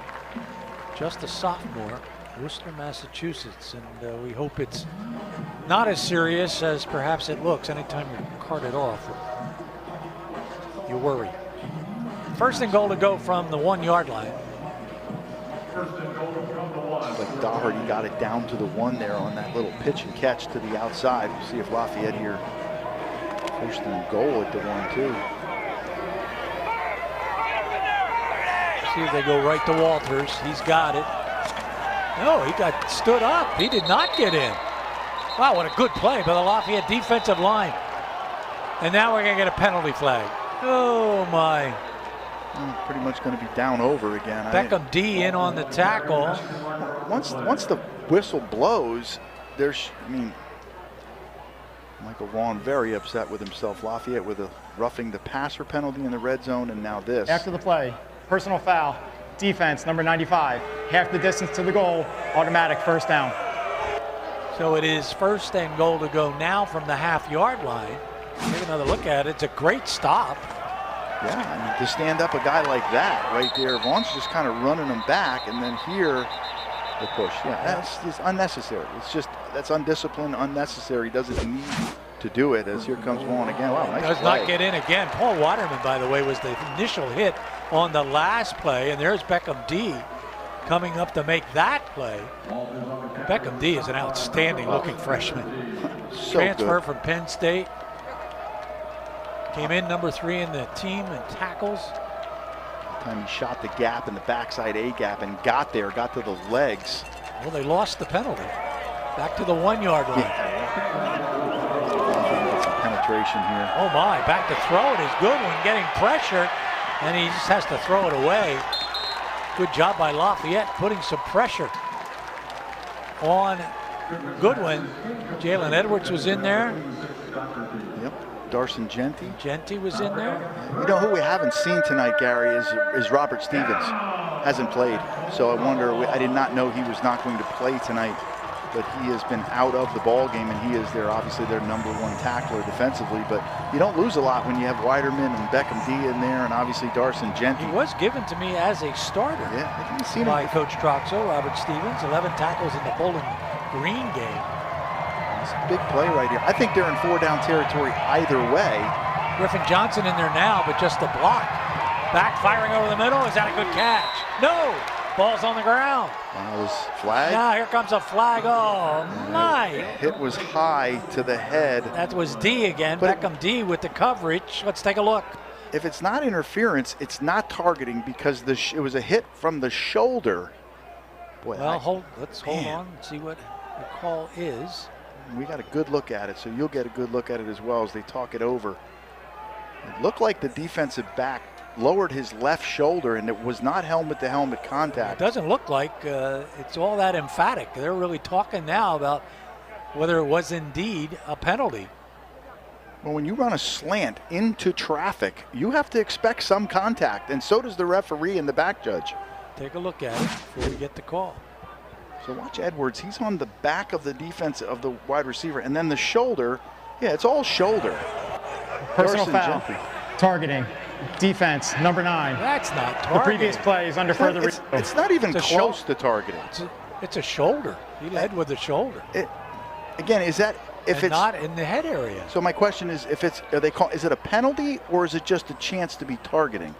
Just a sophomore, Worcester, Massachusetts, and we hope it's not as serious as perhaps it looks. Anytime you're carted off, you worry. 1st and goal to go from the 1 yard line. Like Doherty got it down to the 1 there on that little pitch and catch to the outside. We'll see if Lafayette here 1st and goal at the 1-2. See if they go right to Walters. He's got it. No, he got stood up. He did not get in. Wow, what a good play by the Lafayette defensive line. And now we're going to get a penalty flag. Oh, my. Pretty much going to be down over again. Beckham D in on the tackle. Once the whistle blows, Michael Vaughn very upset with himself. Lafayette with a roughing the passer penalty in the red zone, and now this. After the play, personal foul, defense, number 95, half the distance to the goal, automatic 1st down. So it is 1st and goal to go now from the half-yard line. Take another look at it. It's a great stop. Yeah, I mean, to stand up a guy like that right there, Vaughn's just kind of running him back, and then here, the push. Yeah, that's just unnecessary. That's undisciplined, unnecessary. Doesn't need to do it, as here comes Vaughn again. Wow, nice Does play. not get in again. Paul Waterman, by the way, was the initial hit on the last play, and there's Beckham D coming up to make that play. Beckham D is an outstanding looking freshman. So Transfer good. from Penn State. Came in number 3 in the team in tackles. Time he shot the gap in the backside A gap and got to the legs. Well, they lost the penalty. Back to the 1 yard line. Get some penetration here. Oh my, back to throw it is Goodwin getting pressure, and he just has to throw it away. Good job by Lafayette putting some pressure on Goodwin. Jalen Edwards was in there. Yep. Darson Genty. Genty was in there. You know who we haven't seen tonight, Gary, is Robert Stevens. Hasn't played. So I wonder, I did not know he was not going to play tonight, but he has been out of the ball game, and he is obviously their #1 tackler defensively. But you don't lose a lot when you have Weiderman and Beckham D in there, and obviously Darson Genty. He was given to me as a starter by Coach Troxel. Robert Stevens, 11 tackles in the Bowling Green game. It's a big play right here. I think they're in 4-down territory either way. Griffin Johnson in there now, but just a block. Back firing over the middle. Is that a good catch? No! Ball's on the ground. That was flag. Now here comes a flag. Oh, my. Hit was high to the head. That was D again. But Beckham D with the coverage. Let's take a look. If it's not interference, it's not targeting because it was a hit from the shoulder. Boy, well, let's hold on and see what the call is. We got a good look at it, so you'll get a good look at it as well as they talk it over. It looked like the defensive back lowered his left shoulder, and it was not helmet-to-helmet contact. It doesn't look like it's all that emphatic. They're really talking now about whether it was indeed a penalty. Well, when you run a slant into traffic, you have to expect some contact, and so does the referee and the back judge. Take a look at it before we get the call. So watch Edwards. He's on the back of the defense of the wide receiver, and then the shoulder. Yeah, it's all shoulder. Personal foul. Targeting. Defense, #9. That's not targeting. The previous play is under further review. It's not even close to targeting. It's a shoulder. He led with the shoulder. Again, is that if it's not in the head area? So my question is, if it's is it a penalty or is it just a chance to be targeting?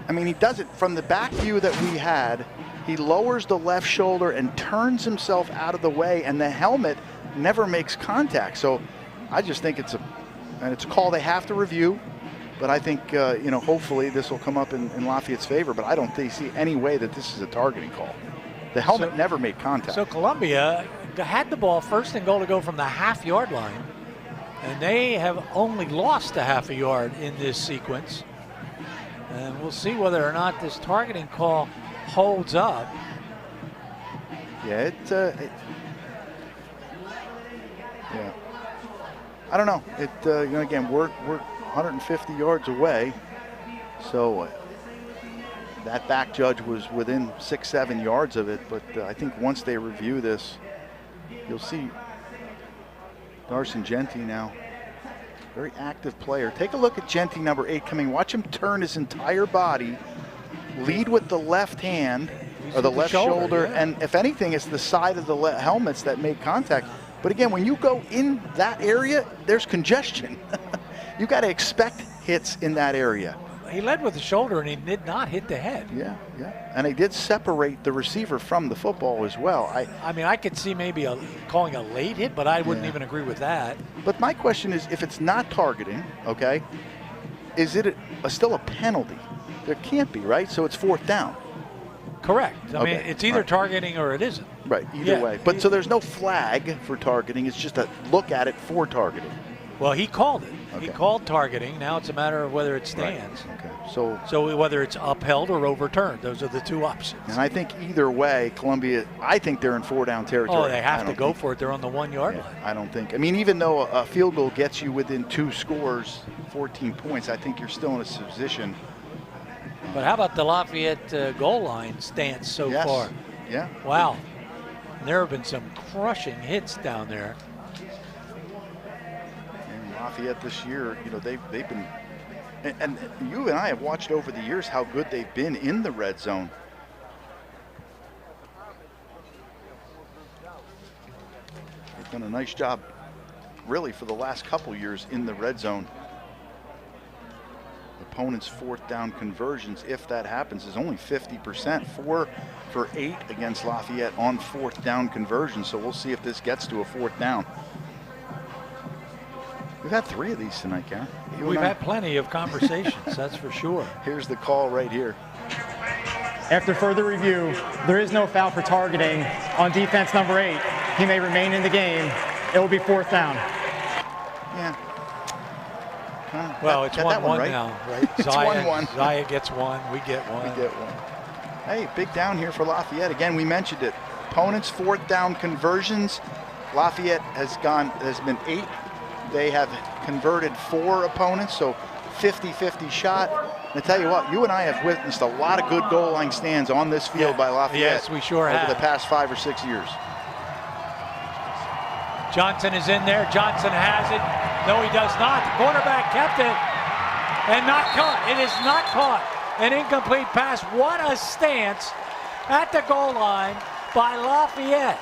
I mean, he does it from the back view that we had. He lowers the left shoulder and turns himself out of the way, and the helmet never makes contact. So I just think it's a call they have to review. But I think, hopefully this will come up in Lafayette's favor. But I don't see any way that this is a targeting call. The helmet never made contact. So Columbia had the ball first and goal to go from the half-yard line. And they have only lost a half a yard in this sequence. And we'll see whether or not this targeting call holds up. Yeah, I don't know. Again, we're 150 yards away, so that back judge was within 6-7 yards of it. But I think once they review this, you'll see Darson Genty now. Very active player. Take a look at Genty, #8 coming. Watch him turn his entire body, lead with the left hand or the left shoulder, and if anything, it's the side of the helmets that made contact. But again, when you go in that area, there's congestion. You got to expect hits in that area. He led with the shoulder, and he did not hit the head. Yeah. And he did separate the receiver from the football as well. I mean, I could see maybe calling a late hit, but I wouldn't even agree with that. But my question is, if it's not targeting, okay, is it still a penalty? There can't be, right? So it's 4th down. Correct. I mean, it's either targeting or it isn't. Right, either way. But so there's no flag for targeting. It's just a look at it for targeting. Well, he called it. Okay. He called targeting. Now it's a matter of whether it stands. Right. Okay. So whether it's upheld or overturned, those are the two options. And I think either way, Columbia, I think they're in 4-down territory. Oh, they have to go for it. They're on the 1-yard line. I don't think. I mean, even though a field goal gets you within 2 scores, 14 points, I think you're still in a position. But how about the Lafayette goal line stance so far? Yeah. Wow. There have been some crushing hits down there. And Lafayette this year, they've been, and you and I have watched over the years how good they've been in the red zone. They've done a nice job, really, for the last couple years in the red zone. Opponents' 4th down conversions, if that happens, is only 50%. 4 for 8 against Lafayette on 4th down conversions. So we'll see if this gets to a 4th down. We've had 3 of these tonight, Karen. We've had plenty of conversations, that's for sure. Here's the call right here. After further review, there is no foul for targeting on defense #8. He may remain in the game. It will be 4th down. Yeah. Well, it's 1-1 right? Now, right? It's 1-1. Zaya gets one, we get one. Hey, big down here for Lafayette. Again, we mentioned it. Opponents' 4th down conversions. Lafayette has been 8 They have converted 4 opponents, so 50-50 shot. And I tell you what, you and I have witnessed a lot of good goal line stands on this field by Lafayette. Yes, we sure over have. the past 5 or 6 years. Johnson is in there. Johnson has it. No, he does not. The cornerback kept it and not caught. It is not caught. An incomplete pass. What a stance at the goal line by Lafayette.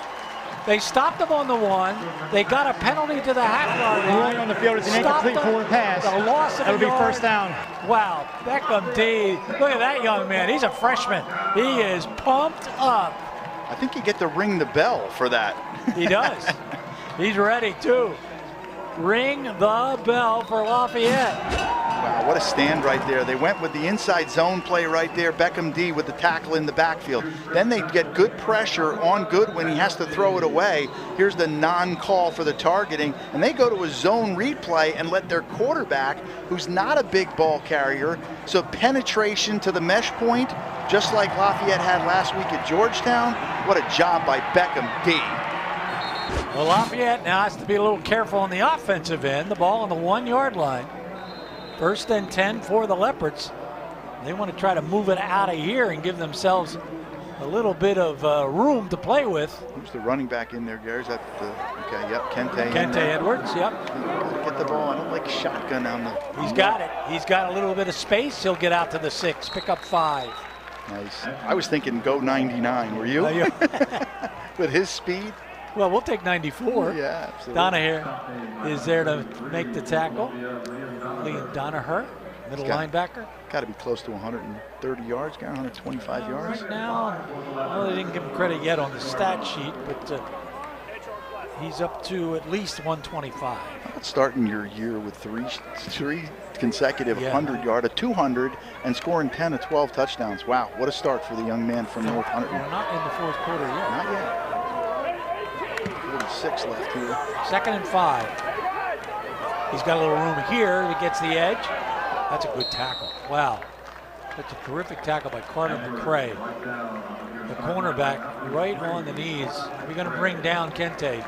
They stopped them on the 1. They got a penalty to the half-yard line. Ruling on the field is an Stopped incomplete forward pass. The loss of That'll a be yard. first down. Wow, Beckham D. Look at that young man. He's a freshman. He is pumped up. I think you get to ring the bell for that. He does. He's ready too. Ring the bell for Lafayette. Wow, what a stand right there. They went with the inside zone play right there. Beckham D with the tackle in the backfield. Then they get good pressure on Goodwin. He has to throw it away. Here's the non-call for the targeting. And they go to a zone read play and let their quarterback, who's not a big ball carrier, so penetration to the mesh point, just like Lafayette had last week at Georgetown. What a job by Beckham D. Well, Lafayette now has to be a little careful on the offensive end. The ball on the 1-yard line. 1st and 10 for the Leopards. They want to try to move it out of here and give themselves a little bit of room to play with. Who's the running back in there, Gary? Is that okay, yep, Kente. Kente Edwards, yep. Get the ball. I don't like shotgun on the... He's got it. He's got a little bit of space. He'll get out to the 6, pick up 5. Nice. I was thinking go 99. Were you? With his speed? Well, we'll take 94. Yeah, absolutely. Donaher is there to make the tackle. Liam Donaher, middle linebacker. Got to be close to 130 yards, got 125 yards. Right now, well, they didn't give him credit yet on the stat sheet, but he's up to at least 125. How about starting your year with three consecutive 100-yard, a 200, and scoring 10 of 12 touchdowns? Wow, what a start for the young man from North Hunter. We're not in the 4th quarter yet. Not yet. 46 left here. 2nd and 5. He's got a little room here. He gets the edge. That's a good tackle. Wow. That's a terrific tackle by Carter McCray. The cornerback right on the knees. We're going to bring down Kente.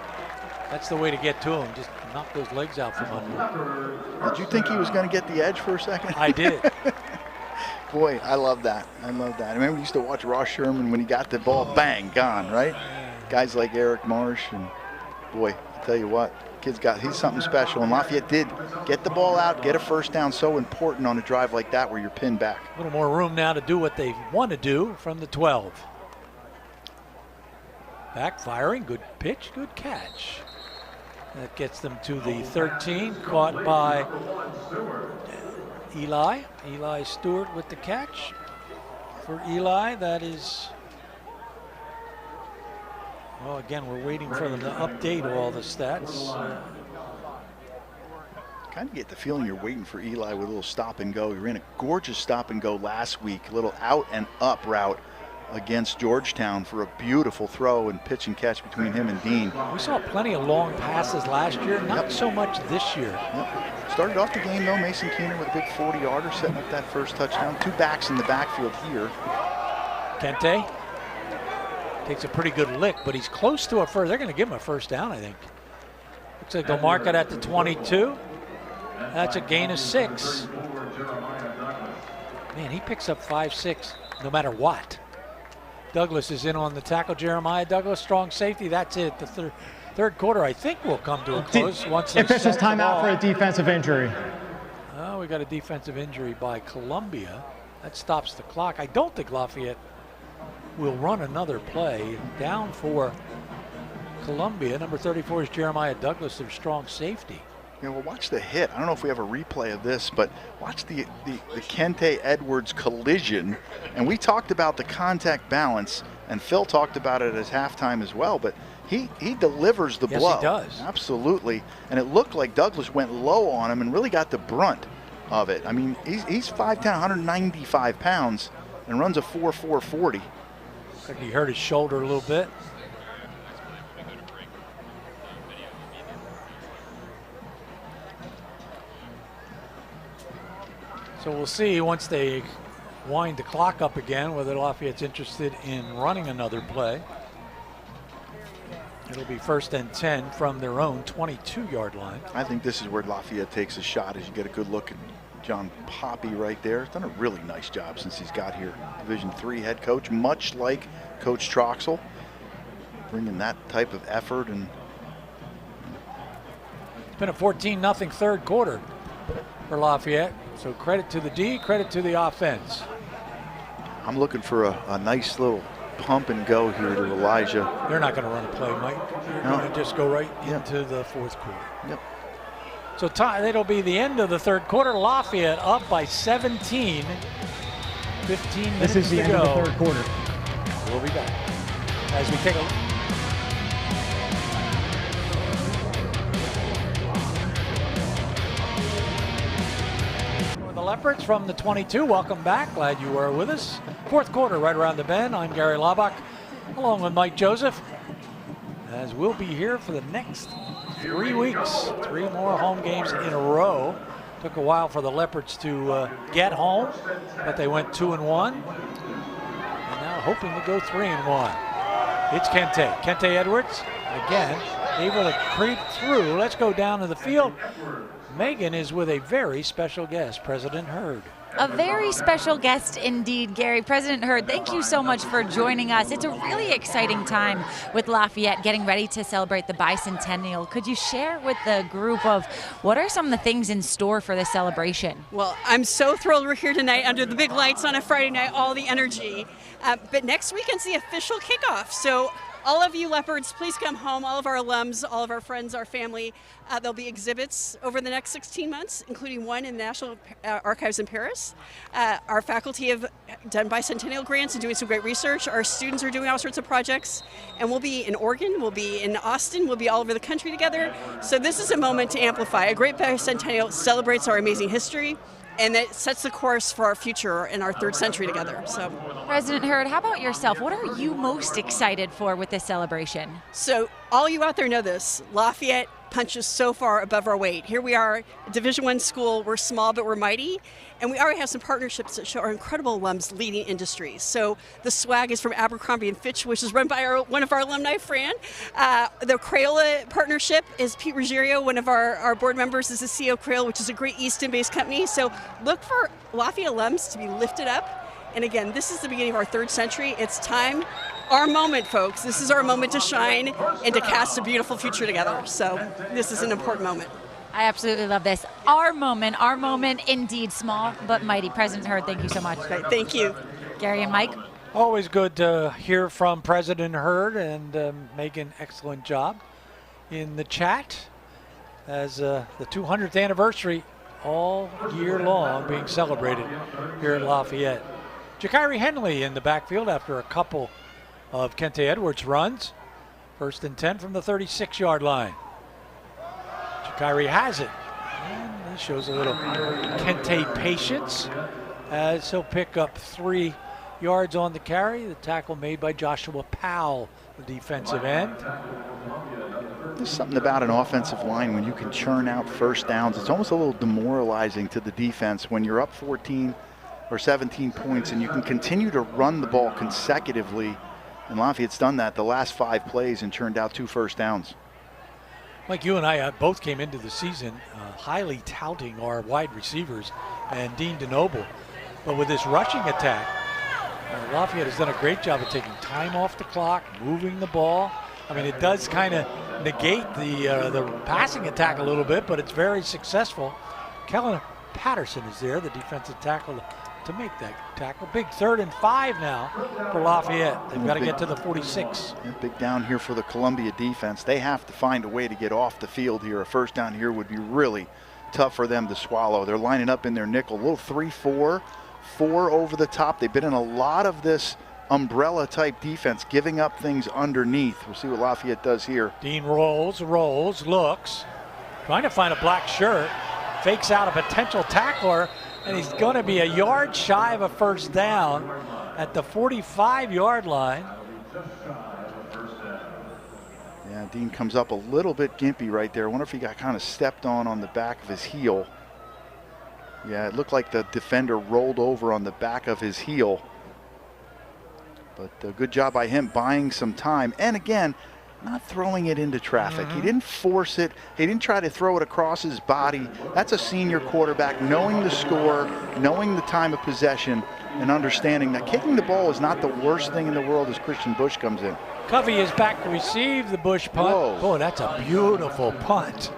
That's the way to get to him. Just knock those legs out from under him. Did you think he was going to get the edge for a second? I did. Boy, I love that. I love that. I remember we used to watch Ross Sherman when he got the ball, bang, gone, right? Guys like Eric Marsh, and boy, I tell you what, he's something special. And Lafayette did get the ball out, get a first down, so important on a drive like that where you're pinned back. A little more room now to do what they want to do from the 12. Backfiring, good pitch, good catch. That gets them to the 13, caught by Eli. Eli Stewart with the catch. For Eli, that is... Well, again, we're waiting for them to update all the stats. Kind of get the feeling you're waiting for Eli with a little stop and go. He ran a gorgeous stop and go last week, a little out and up route against Georgetown for a beautiful throw and pitch and catch between him and Dean. We saw plenty of long passes last year, not so much this year. Yep. Started off the game, though, Mason Keener with a big 40-yarder, setting up that first touchdown. 2 backs in the backfield here. Kente takes a pretty good lick, but he's close to a first. They're going to give him a first down, I think. Looks like they'll mark it at the 22. That's a gain of 6. Man, he picks up 5-6 no matter what. Douglas is in on the tackle. Jeremiah Douglas, strong safety. That's it. The third quarter, I think, will come to a close once they Officials set the timeout ball. for a defensive injury. Oh, we got a defensive injury by Columbia. That stops the clock. I don't think Lafayette will run another play. Down for Columbia. Number 34 is Jeremiah Douglas, their strong safety. Yeah, well, watch the hit. I don't know if we have a replay of this, but watch the Kente Edwards collision. And we talked about the contact balance, and Phil talked about it at halftime as well, but he delivers the blow. Yes, he does. Absolutely. And it looked like Douglas went low on him and really got the brunt of it. I mean, he's 5'10", 195 pounds, and runs a 4.4 40. Looks like he hurt his shoulder a little bit. So we'll see once they wind the clock up again whether Lafayette's interested in running another play. It'll be 1st and 10 from their own 22-yard line. I think this is where Lafayette takes a shot as you get a good look at John Poppy right there. He's done a really nice job since he's got here. Division III head coach, much like Coach Troxel, bringing that type of effort. And it's been a 14-0 third quarter for Lafayette. So credit to the D, credit to the offense. I'm looking for a nice little pump and go here to Elijah. They're not going to run a play, Mike. They're going to just go right into the fourth quarter. Yep. So it'll be the end of the third quarter. Lafayette up by 17. 15 minutes This is the end to go. of the third quarter. We'll be back as we take a look. The Leopards from the 22. Welcome back. Glad you were with us. Fourth quarter right around the bend. I'm Gary Laubach along with Mike Joseph, as we'll be here for the next 3 weeks. 3 more home games in a row. Took a while for the Leopards to get home, but they went 2-1. And now hoping to go 3-1. It's Kente Edwards again, able to creep through. Let's go down to the field. Megan is with a very special guest, President Hurd. A very special guest indeed, Gary. President Hurd, thank you so much for joining us. It's a really exciting time with Lafayette getting ready to celebrate the bicentennial. Could you share with the group of what are some of the things in store for this celebration? Well, I'm so thrilled we're here tonight under the big lights on a Friday night, all the energy. But next weekend's the official kickoff. So all of you Leopards, please come home. All of our alums, all of our friends, our family. There'll be exhibits over the next 16 months, including one in the National Archives in Paris. Our faculty have done bicentennial grants and doing some great research. Our students are doing all sorts of projects. And we'll be in Oregon, we'll be in Austin, we'll be all over the country together. So this is a moment to amplify. A great bicentennial celebrates our amazing history, and it sets the course for our future and our third century together. So, President Hurd, how about yourself? What are you most excited for with this celebration? So all you out there know this, Lafayette punches so far above our weight. Here we are, a Division I school, we're small but we're mighty, and we already have some partnerships that show our incredible alums leading industries. So the swag is from Abercrombie & Fitch, which is run by one of our alumni, Fran. The Crayola partnership is Pete Ruggiero, one of our board members is the CEO of Crayola, which is a great Easton-based company. So look for Lafayette alums to be lifted up. And again, this is the beginning of our third century. It's time, our moment, folks. This is our moment to shine and to cast a beautiful future together. So this is an important moment. I absolutely love this. Our moment indeed, small but mighty. President Hurd, thank you so much. Great, thank you. Gary and Mike. Always good to hear from President Hurd, and Megan, excellent job in the chat as the 200th anniversary all year long being celebrated here at Lafayette. Jakiri Henley in the backfield after a couple of Kente Edwards runs. 1st and 10 from the 36-yard line. Jakiri has it. And he shows a little Kente patience as he'll pick up 3 yards on the carry. The tackle made by Joshua Powell, the defensive end. There's something about an offensive line when you can churn out first downs. It's almost a little demoralizing to the defense when you're up 14 or 17 points and you can continue to run the ball consecutively. And Lafayette's done that the last 5 plays and churned out 2 first downs. Mike, you and I both came into the season highly touting our wide receivers and Dean DeNoble. But with this rushing attack, Lafayette has done a great job of taking time off the clock, moving the ball. I mean, it does kind of negate the passing attack a little bit, but it's very successful. Kellen Patterson is there, the defensive tackle, to make that tackle. Big 3rd and 5 now for Lafayette. They've got to get to the 46. Big down here for the Columbia defense. They have to find a way to get off the field here. A first down here would be really tough for them to swallow. They're lining up in their nickel, a little 3-4, 4 over the top. They've been in a lot of this umbrella type defense, giving up things underneath. We'll see what Lafayette does here. Dean rolls, looks, trying to find a black shirt, fakes out a potential tackler, and he's going to be a yard shy of a first down at the 45-yard line. Yeah, Dean comes up a little bit gimpy right there. I wonder if he got kind of stepped on the back of his heel. Yeah, it looked like the defender rolled over on the back of his heel. But good job by him buying some time. And again, not throwing it into traffic. He didn't force it. He didn't try to throw it across his body. That's a senior quarterback, knowing the score, knowing the time of possession, and understanding that kicking the ball is not the worst thing in the world as Christian Bush comes in. Covey is back to receive the Bush punt. Whoa. Boy, that's a beautiful punt.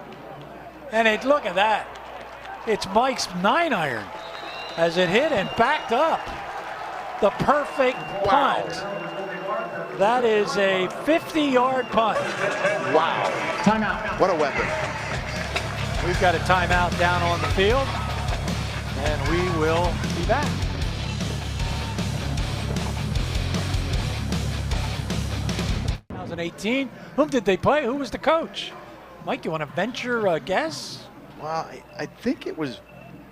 And look at that. It's Mike's 9-iron as it hit and backed up. The perfect punt. That is a 50-yard punt. Wow. Timeout. What a weapon. We've got a timeout down on the field, and we will be back. Whom did they play? Who was the coach? Mike, you want to venture a guess? Well, I think it was,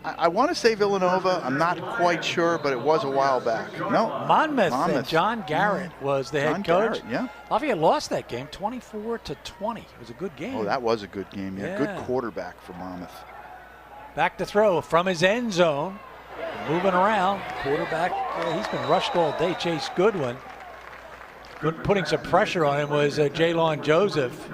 I want to say Villanova. I'm not quite sure, but it was a while back. No. Monmouth. And John Garrett was the head coach. Garrett, yeah. Lafayette lost that game 24-20. It was a good game. Oh, that was a good game. Yeah. Yeah. Good quarterback for Monmouth. Back to throw from his end zone. Moving around. Quarterback, he's been rushed all day. Chase Goodwin. Putting some pressure on him was Jaylon Joseph.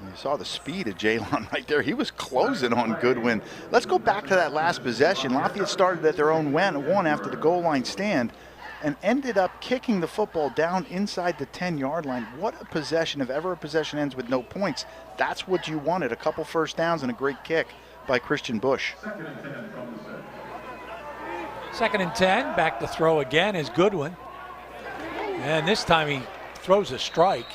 You saw the speed of Jaylon right there. He was closing on Goodwin. Let's go back to that last possession. Lafayette started at their own one after the goal line stand and ended up kicking the football down inside the 10-yard line. What a possession. If ever a possession ends with no points, that's what you wanted. A couple first downs and a great kick by Christian Bush. 2nd and 10. Back to throw again is Goodwin. And this time he throws a strike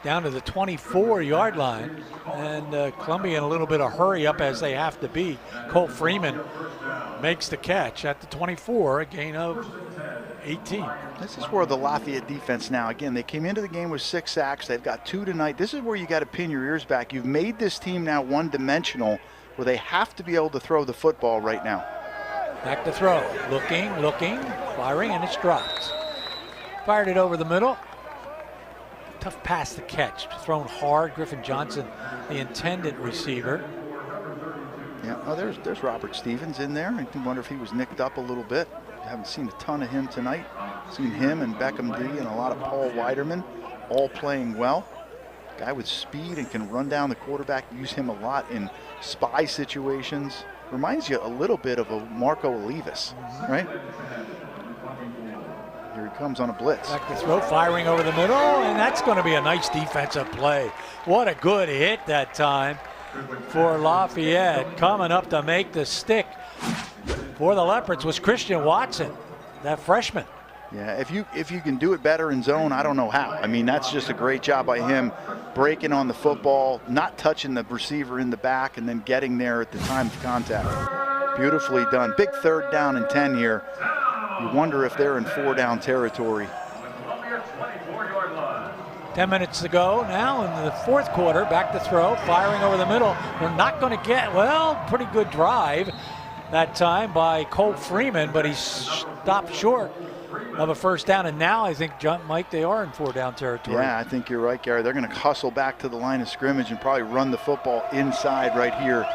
down to the 24-yard line. And Columbia in a little bit of hurry up as they have to be. Colt Freeman makes the catch at the 24, a gain of 18. This is where the Lafayette defense now, again, they came into the game with 6 sacks. They've got 2 tonight. This is where you got to pin your ears back. You've made this team now one-dimensional where they have to be able to throw the football right now. Back to throw. Looking, firing, and it's dropped. Fired it over the middle. Tough pass to catch. Thrown hard. Griffin Johnson, the intended receiver. Yeah, oh, there's Robert Stevens in there. I wonder if he was nicked up a little bit. Haven't seen a ton of him tonight. Seen him and Beckham D and a lot of Paul Weiderman all playing well. Guy with speed and can run down the quarterback. Use him a lot in spy situations. Reminds you a little bit of a Marco Olivas, right? Here he comes on a blitz. Back to throw, firing over the middle, and that's going to be a nice defensive play. What a good hit that time for Lafayette. Coming up to make the stick for the Leopards was Christian Watson, that freshman. Yeah, if you can do it better in zone, I don't know how. I mean, that's just a great job by him, breaking on the football, not touching the receiver in the back, and then getting there at the time of contact. Beautifully done. Big 3rd down and 10 here. You wonder if they're in 4-down territory. 10 minutes to go now in the 4th quarter. Back to throw, firing over the middle. They're not going to get, well, pretty good drive that time by Colt Freeman, but he stopped short of a 1st down. And now I think, Mike, they are in 4-down territory. Yeah, I think you're right, Gary. They're going to hustle back to the line of scrimmage and probably run the football inside right here.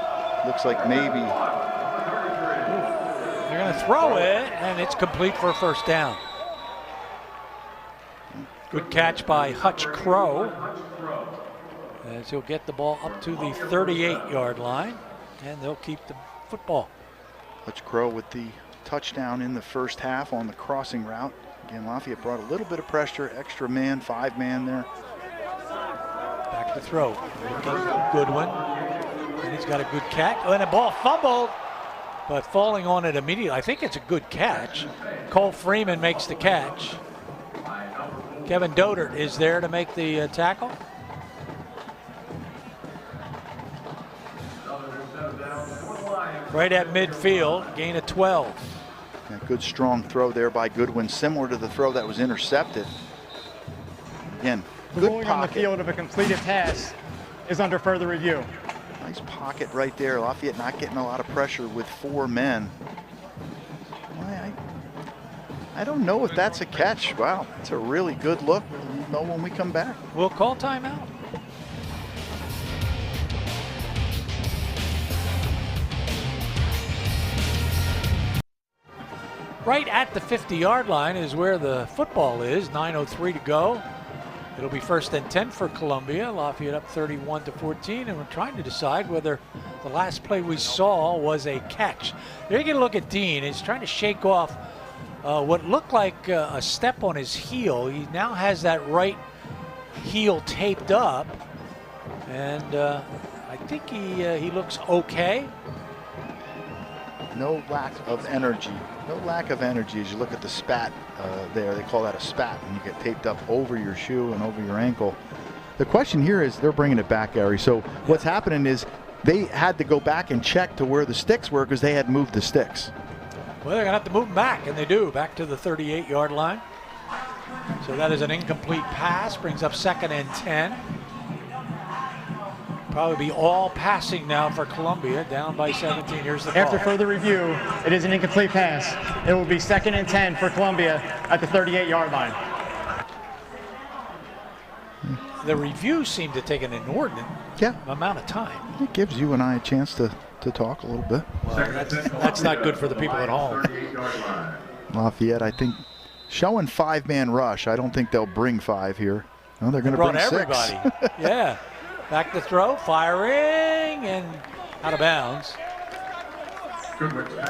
Looks like maybe. They're going to throw it, and it's complete for a 1st down. Good catch by Hutch Crow as he'll get the ball up to the 38-yard line, and they'll keep the football. Hutch Crow with the touchdown in the 1st half on the crossing route. Again, Lafayette brought a little bit of pressure, extra man, 5-man there. Back to throw. Goodwin, and he's got a good catch. Oh, and the ball fumbled, but falling on it immediately. I think it's a good catch. Cole Freeman makes the catch. Kevin Dodert is there to make the tackle. Right at midfield, gain of 12. Yeah, good strong throw there by Goodwin, similar to the throw that was intercepted. Again, the good ruling on the field of a completed pass is under further review. Nice pocket right there. Lafayette not getting a lot of pressure with 4 men. I don't know if that's a catch. Wow, it's a really good look. We'll know when we come back. We'll call timeout. Right at the 50-yard line is where the football is. 9:03 to go It'll be 1st and 10 for Columbia. Lafayette up 31-14, and we're trying to decide whether the last play we saw was a catch. There you get a look at Dean. He's trying to shake off what looked like a step on his heel. He now has that right heel taped up, and I think he looks okay. No lack of energy. No lack of energy as you look at the spat there. They call that a spat when you get taped up over your shoe and over your ankle. The question here is they're bringing it back, Gary. So what's happening is they had to go back and check to where the sticks were because they had moved the sticks. Well, they're going to have to move them back, and they do, back to the 38-yard line. So that is an incomplete pass, brings up 2nd and 10. Probably be all passing now for Columbia, down by 17. Here's the call. After further review, it is an incomplete pass. It will be 2nd and 10 for Columbia at the 38-yard line. The review seemed to take an inordinate amount of time. It gives you and I a chance to talk a little bit. Well, that's not good for the people at home. Lafayette, I think, showing 5-man rush. I don't think they'll bring 5 here. No, they're going to bring 6. Everybody. Yeah. Back to throw, firing, and out of bounds.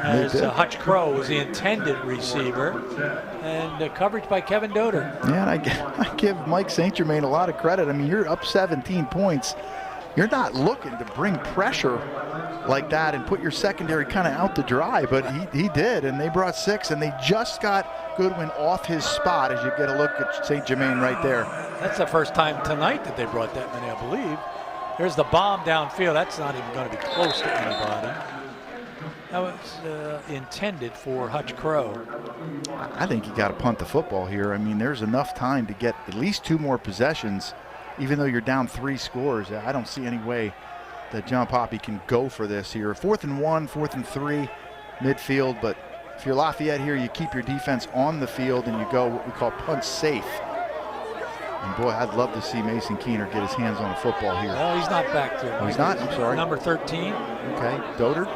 As Hutch Crow was the intended receiver, and coverage by Kevin Doder. Yeah, and I give Mike St. Germain a lot of credit. I mean, you're up 17 points. You're not looking to bring pressure like that and put your secondary kind of out to dry, but he did, and they brought 6, and they just got Goodwin off his spot as you get a look at St. Germain right there. That's the first time tonight that they brought that many, I believe. There's the bomb downfield. That's not even going to be close to anybody. That was intended for Hutch Crow. I think you got to punt the football here. I mean, there's enough time to get at least 2 more possessions, even though you're down 3 scores. I don't see any way that John Poppy can go for this here. 4th and 1, 4th and 3, midfield. But if you're Lafayette here, you keep your defense on the field and you go what we call punt safe. And boy, I'd love to see Mason Keener get his hands on a football here. Well, he's not back there. Oh, he's not? I'm sorry. Number 13. Okay, Doder?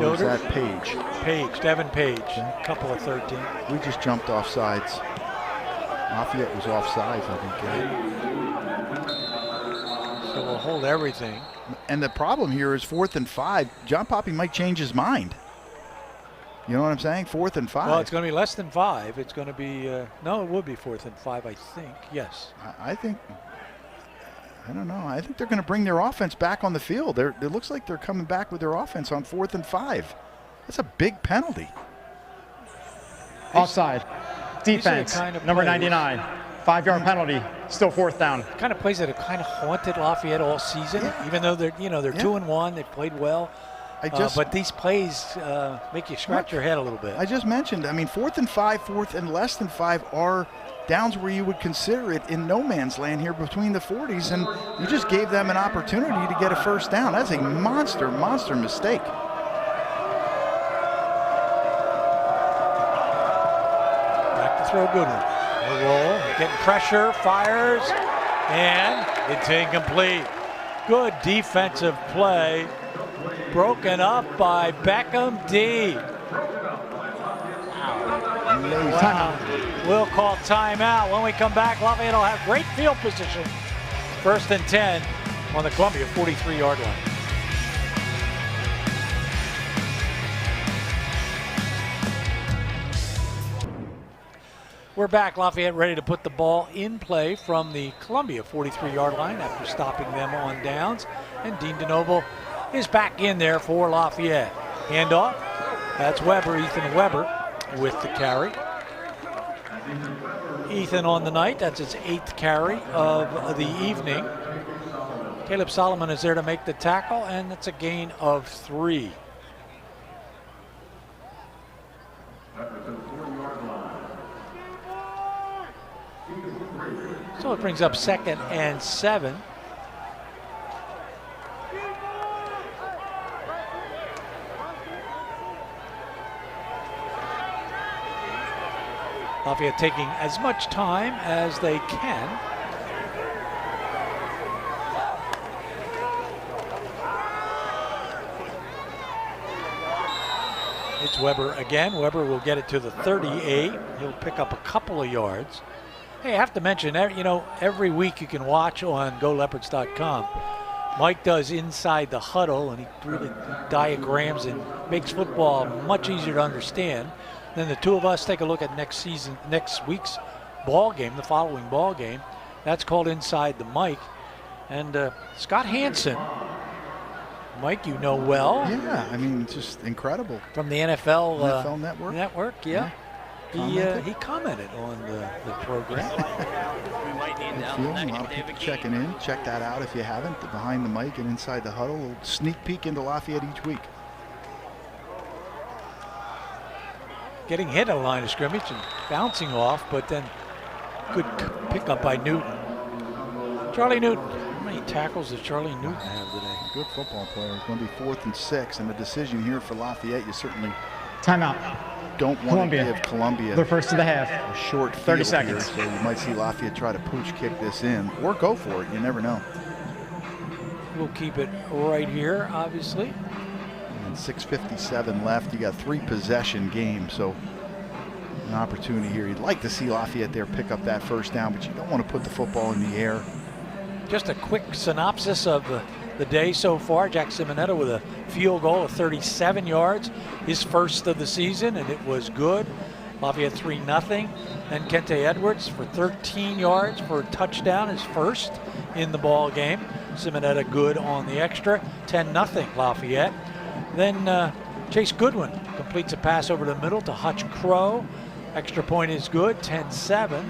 Or is that Page? Page, Devin Page, couple of 13. We just jumped off sides. Lafayette was off sides, I think. So we'll hold everything. And the problem here is 4th and 5. John Poppy might change his mind. You know what I'm saying? 4th and 5. Well, it's going to be less than 5. It's going to be, no, it would be 4th and 5, I think. Yes. I think, I don't know. I think they're going to bring their offense back on the field. It looks like they're coming back with their offense on 4th and 5. That's a big penalty. Offside. Defense, kind of number plays. 99. 5-yard penalty, still 4th down. Kind of plays that have kind of haunted Lafayette all season, even though they're 2-1, they've played well. But these plays make you scratch your head a little bit. I just mentioned, I mean, 4th and 5, 4th and less than 5 are downs where you would consider it in no man's land here between the 40s, and you just gave them an opportunity to get a 1st down. That's a monster mistake. Back to throw, Goodwin. A roll, getting pressure, fires, and it's incomplete. Good defensive play. Broken up by Beckham D. Wow. We'll call timeout. When we come back, Lafayette will have great field position. 1st and 10 on the Columbia 43-yard line. We're back. Lafayette ready to put the ball in play from the Columbia 43-yard line after stopping them on downs. And Dean DeNoble is back in there for Lafayette. Handoff. That's Weber, Ethan Weber with the carry. Ethan on the night. That's his 8th carry of the evening. Caleb Solomon is there to make the tackle, and it's a gain of 3. So it brings up 2nd and 7. Lafayette taking as much time as they can. It's Weber again. Weber will get it to the 38. He'll pick up a couple of yards. Hey, I have to mention, every week you can watch on GoLeopards.com. Mike does Inside the Huddle, and he really diagrams and makes football much easier to understand. Then the two of us take a look at next week's ball game, the following ball game. That's called Inside the Mike. And Scott Hansen, Mike, you know well. Yeah, I mean, just incredible. From the NFL Network. Yeah. He commented on the program. A lot of people checking in. Check that out if you haven't. The Behind the Mic and Inside the Huddle. A little sneak peek into Lafayette each week. Getting hit at a line of scrimmage and bouncing off, but then good pickup by Newton. Charlie Newton. How many tackles does Charlie Newton have today? Good football player. It's going to be 4th and 6, and the decision here for Lafayette, you certainly Timeout. don't want to give Columbia They're first to the half. a short 30 field seconds. here, so you might see Lafayette try to pooch kick this in or go for it. You never know. We'll keep it right here, obviously. And 6:57 left. You got 3 possession game, so an opportunity here. You'd like to see Lafayette there pick up that first down, but you don't want to put the football in the air. Just a quick synopsis of the day so far. Jack Simonetta with a field goal of 37 yards, his first of the season, and it was good. Lafayette 3-0. And Kente Edwards for 13 yards for a touchdown, his first in the ball game. Simonetta good on the extra, 10-0 Lafayette. Then Chase Goodwin completes a pass over the middle to Hutch Crow. Extra point is good, 10-7.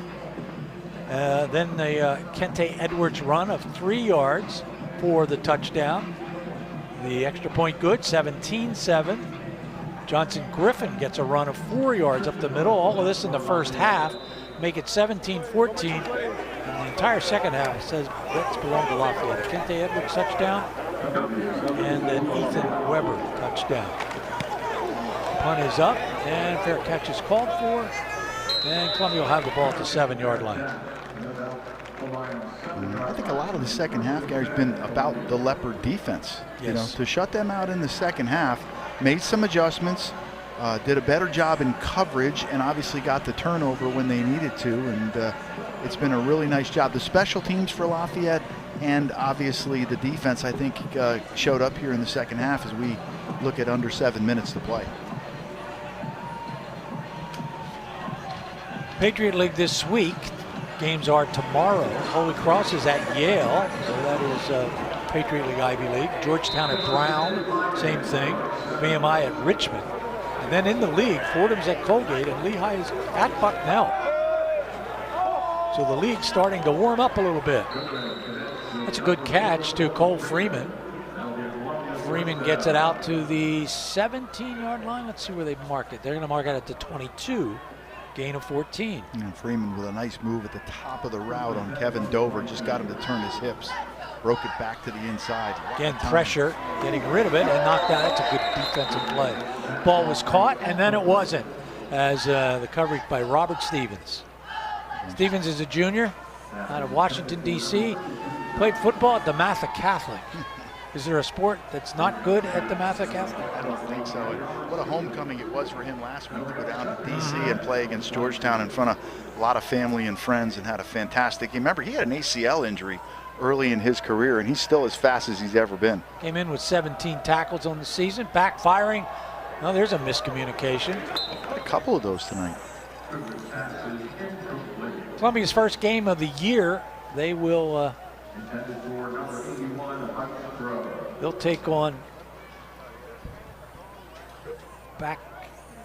Then the Kente Edwards run of 3 yards for the touchdown. The extra point good, 17-7. Johnson Griffin gets a run of 4 yards up the middle. All of this in the first half, make it 17-14. And the entire second half says that's belong to Lafayette. Kente Edwards touchdown, and then Ethan Weber touchdown. Punt is up, and fair catch is called for. And Columbia will have the ball at the 7-yard line. I think a lot of the second half, Gary's been about the Leopard defense. Yes. To shut them out in the second half, made some adjustments, did a better job in coverage, and obviously got the turnover when they needed to. And it's been a really nice job. The special teams for Lafayette and obviously the defense, I think, showed up here in the second half as we look at under 7 minutes to play. Patriot League this week. Games are tomorrow. Holy Cross is at Yale, so that is Patriot League Ivy League. Georgetown at Brown, same thing. VMI at Richmond. And then in the league, Fordham's at Colgate and Lehigh is at Bucknell. So the league's starting to warm up a little bit. That's a good catch to Cole Freeman. Freeman gets it out to the 17-yard line. Let's see where they mark it. They're going to mark it at the 22. Gain of 14. And Freeman with a nice move at the top of the route on Kevin Dover. Just got him to turn his hips. Broke it back to the inside. Again, pressure, getting rid of it and knocked down. That's a good defensive play. Ball was caught, and then it wasn't, as the coverage by Robert Stevens. Stevens is a junior out of Washington, D.C. Played football at DeMatha Catholic. Is there a sport that's not good at DeMatha Catholic? I don't think so. What a homecoming it was for him last week to go down to D.C. and play against Georgetown in front of a lot of family and friends, and had a fantastic game. Remember, he had an ACL injury early in his career, and he's still as fast as he's ever been. Came in with 17 tackles on the season, backfiring. No, there's a miscommunication. A couple of those tonight. Columbia's first game of the year. They will they'll take on back.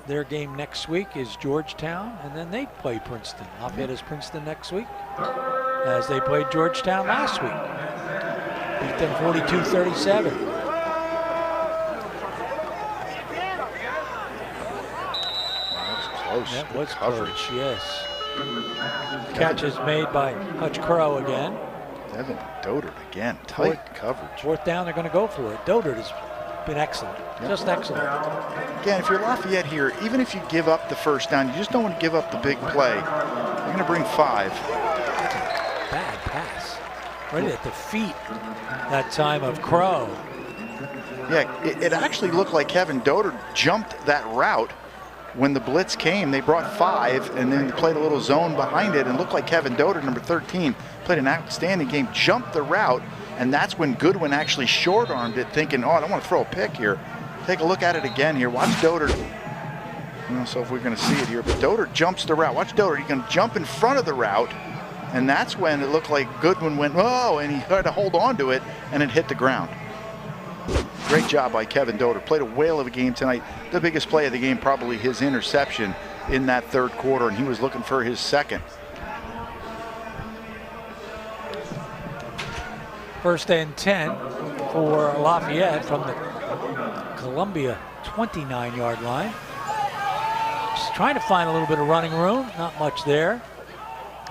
Their game next week is Georgetown, and then they play Princeton. Lafayette is Princeton next week, as they played Georgetown last week. Beat them 42-37. Close. That was coverage. close, yes. Catch is made by Hutch Crow again. Devin Dodert again. Tight coverage. Fourth down, they're going to go for it. Dodert has been excellent. Just excellent. Again, if you're Lafayette here, even if you give up the first down, you just don't want to give up the big play. You're going to bring 5. Bad pass. Right at the feet that time of Crow. Yeah, it actually looked like Kevin Dodert jumped that route when the blitz came, they brought 5 and then played a little zone behind it and looked like Kevin Doder, number 13, played an outstanding game, jumped the route, and that's when Goodwin actually short-armed it, thinking, oh, I don't want to throw a pick here. Take a look at it again here. Watch Doder. I don't know if we're going to see it here, but Doder jumps the route. Watch Doder. He can jump in front of the route, and that's when it looked like Goodwin went, oh, and he had to hold on to it, and it hit the ground. Great job by Kevin Doder. Played a whale of a game tonight. The biggest play of the game, probably his interception in that third quarter, and he was looking for his second. First and 10 for Lafayette from the Columbia 29-yard line. Just trying to find a little bit of running room. Not much there.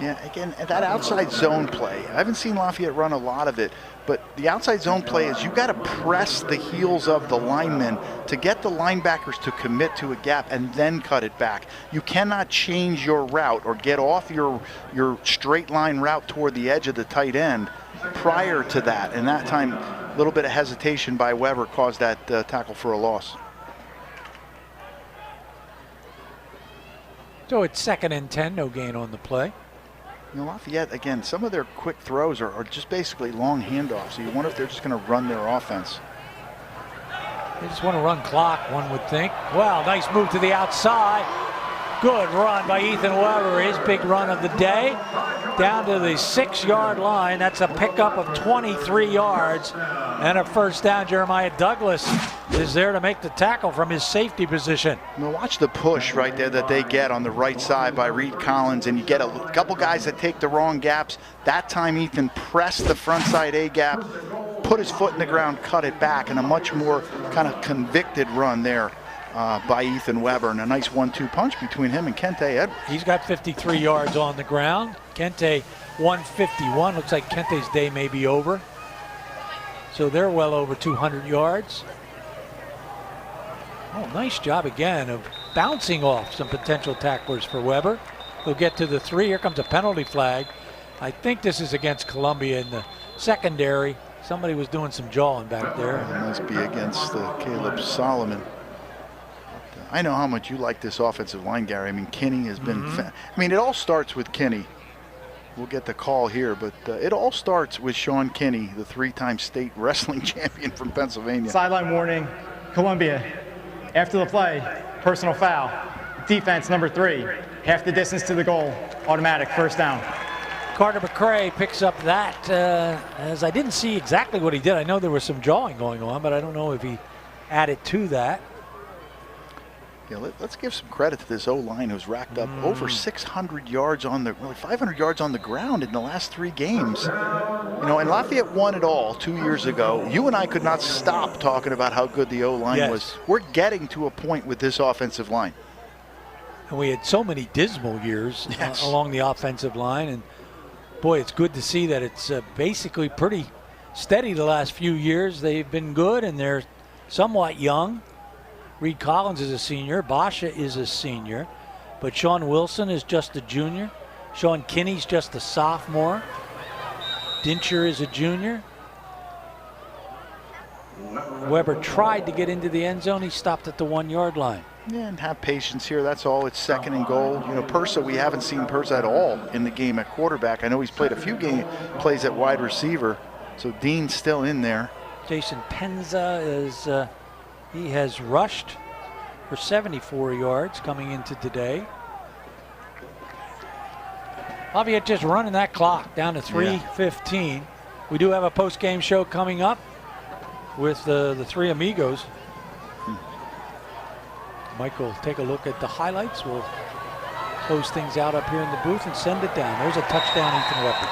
Yeah, again, that outside zone play, I haven't seen Lafayette run a lot of it, but the outside zone play is you got to press the heels of the linemen to get the linebackers to commit to a gap and then cut it back. You cannot change your route or get off your straight line route toward the edge of the tight end prior to that. And that time, a little bit of hesitation by Weber caused that tackle for a loss. So it's 2nd and 10, no gain on the play. You know, Lafayette, again, some of their quick throws are just basically long handoffs. So you wonder if they're just going to run their offense. They just want to run clock, one would think. Wow, nice move to the outside. Good run by Ethan Weber, his big run of the day. Down to the 6-yard line. That's a pickup of 23 yards and a first down. Jeremiah Douglas is there to make the tackle from his safety position. Now watch the push right there that they get on the right side by Reed Collins, and you get a couple guys that take the wrong gaps. That time Ethan pressed the front side A gap, put his foot in the ground, cut it back, and a much more kind of convicted run there by Ethan Weber, and a nice 1-2 punch between him and Kente Edwards. He's got 53 yards on the ground. Kente 151. Looks like Kente's day may be over. So they're well over 200 yards. Oh, nice job again of bouncing off some potential tacklers for Weber. He'll get to the 3. Here comes a penalty flag. I think this is against Columbia in the secondary. Somebody was doing some jawing back there. It must be against Caleb Solomon. I know how much you like this offensive line, Gary. I mean, Kinney has been, I mean, it all starts with Kinney. We'll get the call here, but it all starts with Sean Kinney, the 3-time state wrestling champion from Pennsylvania. Sideline warning, Columbia. After the play, personal foul. Defense number 3, half the distance to the goal, automatic, first down. Carter McCray picks up that, as I didn't see exactly what he did. I know there was some jawing going on, but I don't know if he added to that. Yeah, let's give some credit to this O-line who's racked up over 600 yards on the, really 500 yards on the ground in the last 3 games. You know, and Lafayette won it all 2 years ago. You and I could not stop talking about how good the O-line was. We're getting to a point with this offensive line. And we had so many dismal years along the offensive line. And boy, it's good to see that it's basically pretty steady the last few years. They've been good and they're somewhat young. Reed Collins is a senior. Basha is a senior. But Sean Wilson is just a junior. Sean Kinney's just a sophomore. Dincher is a junior. Weber tried to get into the end zone. He stopped at the 1-yard line. Yeah, and have patience here. That's all. It's 2nd and goal. You know, Persa, we haven't seen Persa at all in the game at quarterback. I know he's played a few plays at wide receiver. So Dean's still in there. Jason Penza is... he has rushed for 74 yards coming into today. Lafayette just running that clock down to 3:15. We do have a post-game show coming up with the 3 amigos. Mike will take a look at the highlights. We'll close things out up here in the booth and send it down. There's a touchdown, Ethan Weber.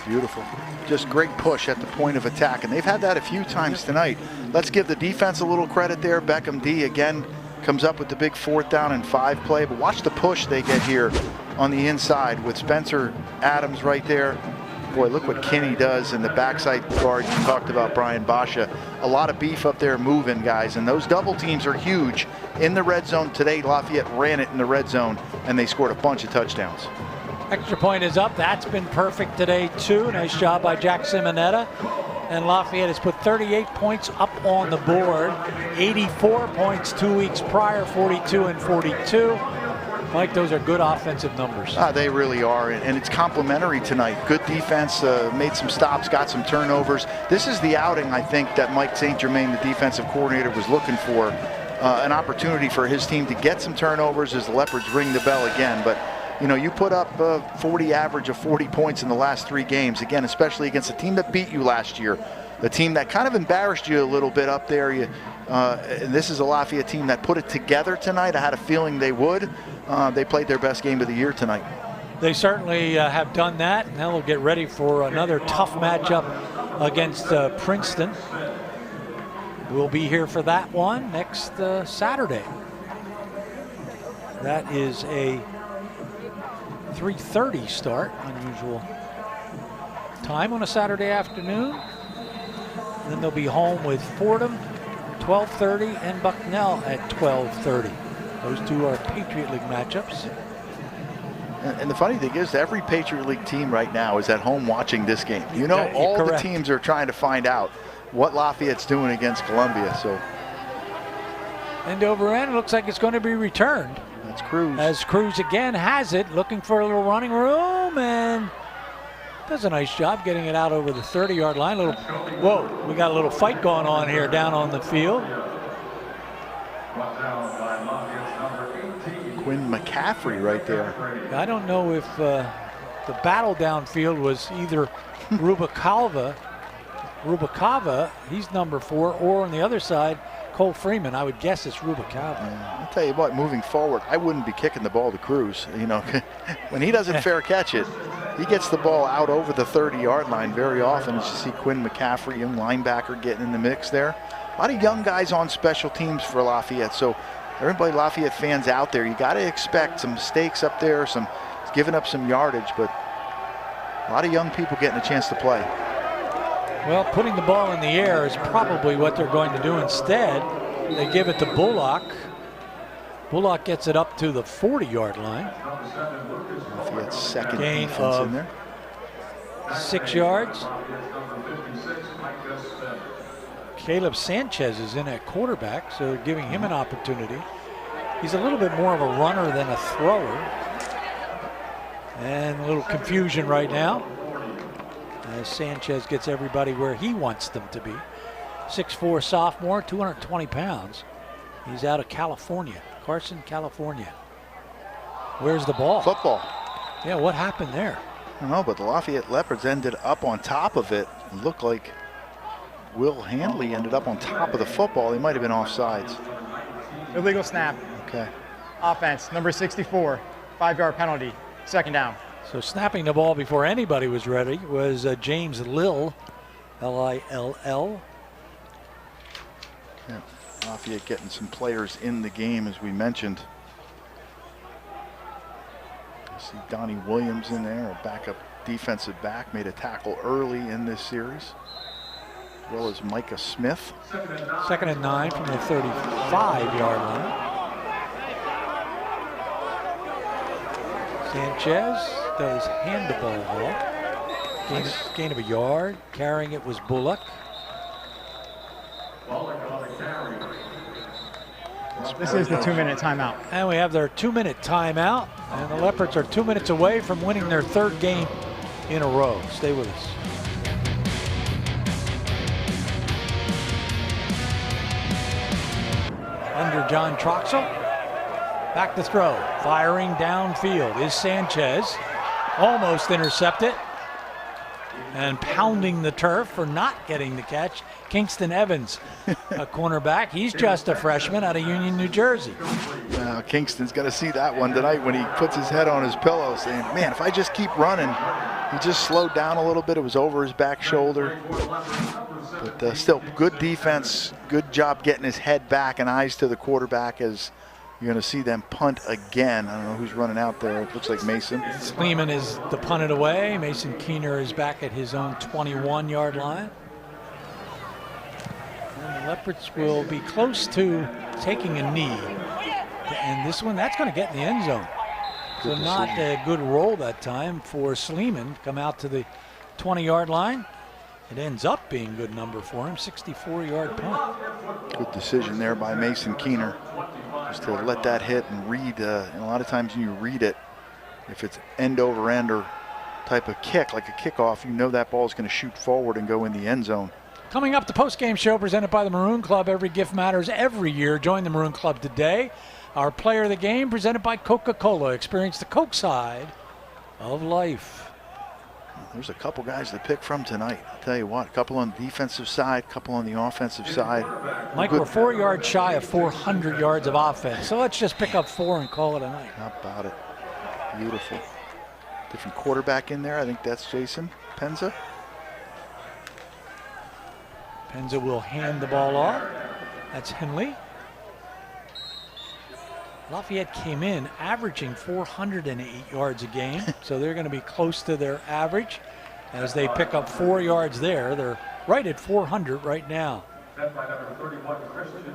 Beautiful. Just great push at the point of attack, and they've had that a few times tonight. Let's give the defense a little credit there. Beckham D again comes up with the big 4th down and 5 play, but watch the push they get here on the inside with Spencer Adams right there. Boy, look what Kinney does in the backside guard. You talked about Brian Basha. A lot of beef up there moving, guys, and those double teams are huge in the red zone today. Lafayette ran it in the red zone, and they scored a bunch of touchdowns. Extra point is up. That's been perfect today, too. Nice job by Jack Simonetta. And Lafayette has put 38 points up on the board. 84 points 2 weeks prior, 42 and 42. Mike, those are good offensive numbers. They really are, and it's complimentary tonight. Good defense, made some stops, got some turnovers. This is the outing, I think, that Mike St. Germain, the defensive coordinator, was looking for. An opportunity for his team to get some turnovers as the Leopards ring the bell again. But you know, you put up 40 average of 40 points in the last 3 games, again, especially against a team that beat you last year, a team that kind of embarrassed you a little bit up there. And this is a Lafayette team that put it together tonight. I had a feeling they would. They played their best game of the year tonight. They certainly have done that. Now they'll get ready for another tough matchup against Princeton. We'll be here for that one next Saturday. That is a 3:30 start, unusual time on a Saturday afternoon. And then they'll be home with Fordham 12:30 and Bucknell at 12:30. Those two are Patriot League matchups. And the funny thing is, every Patriot League team right now is at home watching this game. You know, all the teams are trying to find out what Lafayette's doing against Columbia. So end over end, looks like it's going to be returned. That's Cruz. As Cruz again has it, looking for a little running room, and does a nice job getting it out over the 30-yard line. Whoa, we got a little fight going on here down on the field. Quinn McCaffrey right there. I don't know if the battle downfield was either Rubacava, he's number 4, or on the other side, Cole Freeman. I would guess it's Rubacava. I'll tell you what, moving forward, I wouldn't be kicking the ball to Cruz. You know, when he doesn't fair catch it, he gets the ball out over the 30-yard line very often. As you see Quinn McCaffrey, young linebacker, getting in the mix there. A lot of young guys on special teams for Lafayette. So everybody Lafayette fans out there, you got to expect some mistakes up there, some giving up some yardage, but a lot of young people getting a chance to play. Well, putting the ball in the air is probably what they're going to do instead. They give it to Bullock. Bullock gets it up to the 40-yard line. Lafayette's second gain defense of in there. 6 yards. Caleb Sanchez is in at quarterback, so giving him an opportunity. He's a little bit more of a runner than a thrower. And a little confusion right now as Sanchez gets everybody where he wants them to be. 6'4" sophomore, 220 pounds. He's out of California, Carson, California. Where's the ball? Football. Yeah, what happened there? I don't know, but the Lafayette Leopards ended up on top of it. It looked like Will Handley ended up on top of the football. They might have been offsides. Illegal snap. Okay. Offense, number 64, 5-yard penalty, 2nd down. So snapping the ball before anybody was ready was James Lill, L-I-L-L. Yeah, Lafayette getting some players in the game, as we mentioned. I see Donnie Williams in there, a backup defensive back, made a tackle early in this series, as well as Micah Smith. 2nd and 9 from the 35-yard line. Sanchez does hand the ball off. Gain of a yard. Carrying it was Bullock. This is the 2-minute timeout. And we have their 2-minute timeout. And the Leopards are 2 minutes away from winning their 3rd game in a row. Stay with us. Under John Troxel. Back to throw. Firing downfield is Sanchez. Almost intercepted. And pounding the turf for not getting the catch, Kingston Evans, a cornerback. He's just a freshman out of Union, New Jersey. Kingston's going to see that one tonight when he puts his head on his pillow saying, man, if I just keep running. He just slowed down a little bit. It was over his back shoulder. But still, good defense. Good job getting his head back and eyes to the quarterback as you're going to see them punt again. I don't know who's running out there. It looks like Mason. Sleeman is to punt it away. Mason Keener is back at his own 21-yard line. And the Leopards will be close to taking a knee. And this one, that's going to get in the end zone. So not a good roll that time for Sleeman to come out to the 20-yard line. It ends up being good number for him, 64-yard punt. Good decision there by Mason Keener, just to let that hit and read. And a lot of times when you read it, if it's end over end or type of kick, like a kickoff, you know that ball is going to shoot forward and go in the end zone. Coming up, the post-game show presented by the Maroon Club. Every gift matters every year. Join the Maroon Club today. Our player of the game presented by Coca-Cola. Experience the Coke side of life. There's a couple guys to pick from tonight. I'll tell you what, a couple on the defensive side, a couple on the offensive side. Mike, we're 4 yards shy of 400 yards of offense. So let's just pick up 4 and call it a night. How about it? Beautiful. Different quarterback in there. I think that's Jason Penza. Penza will hand the ball off. That's Henley. Lafayette came in averaging 408 yards a game, so they're going to be close to their average as they pick up 4 yards there. They're right at 400 right now.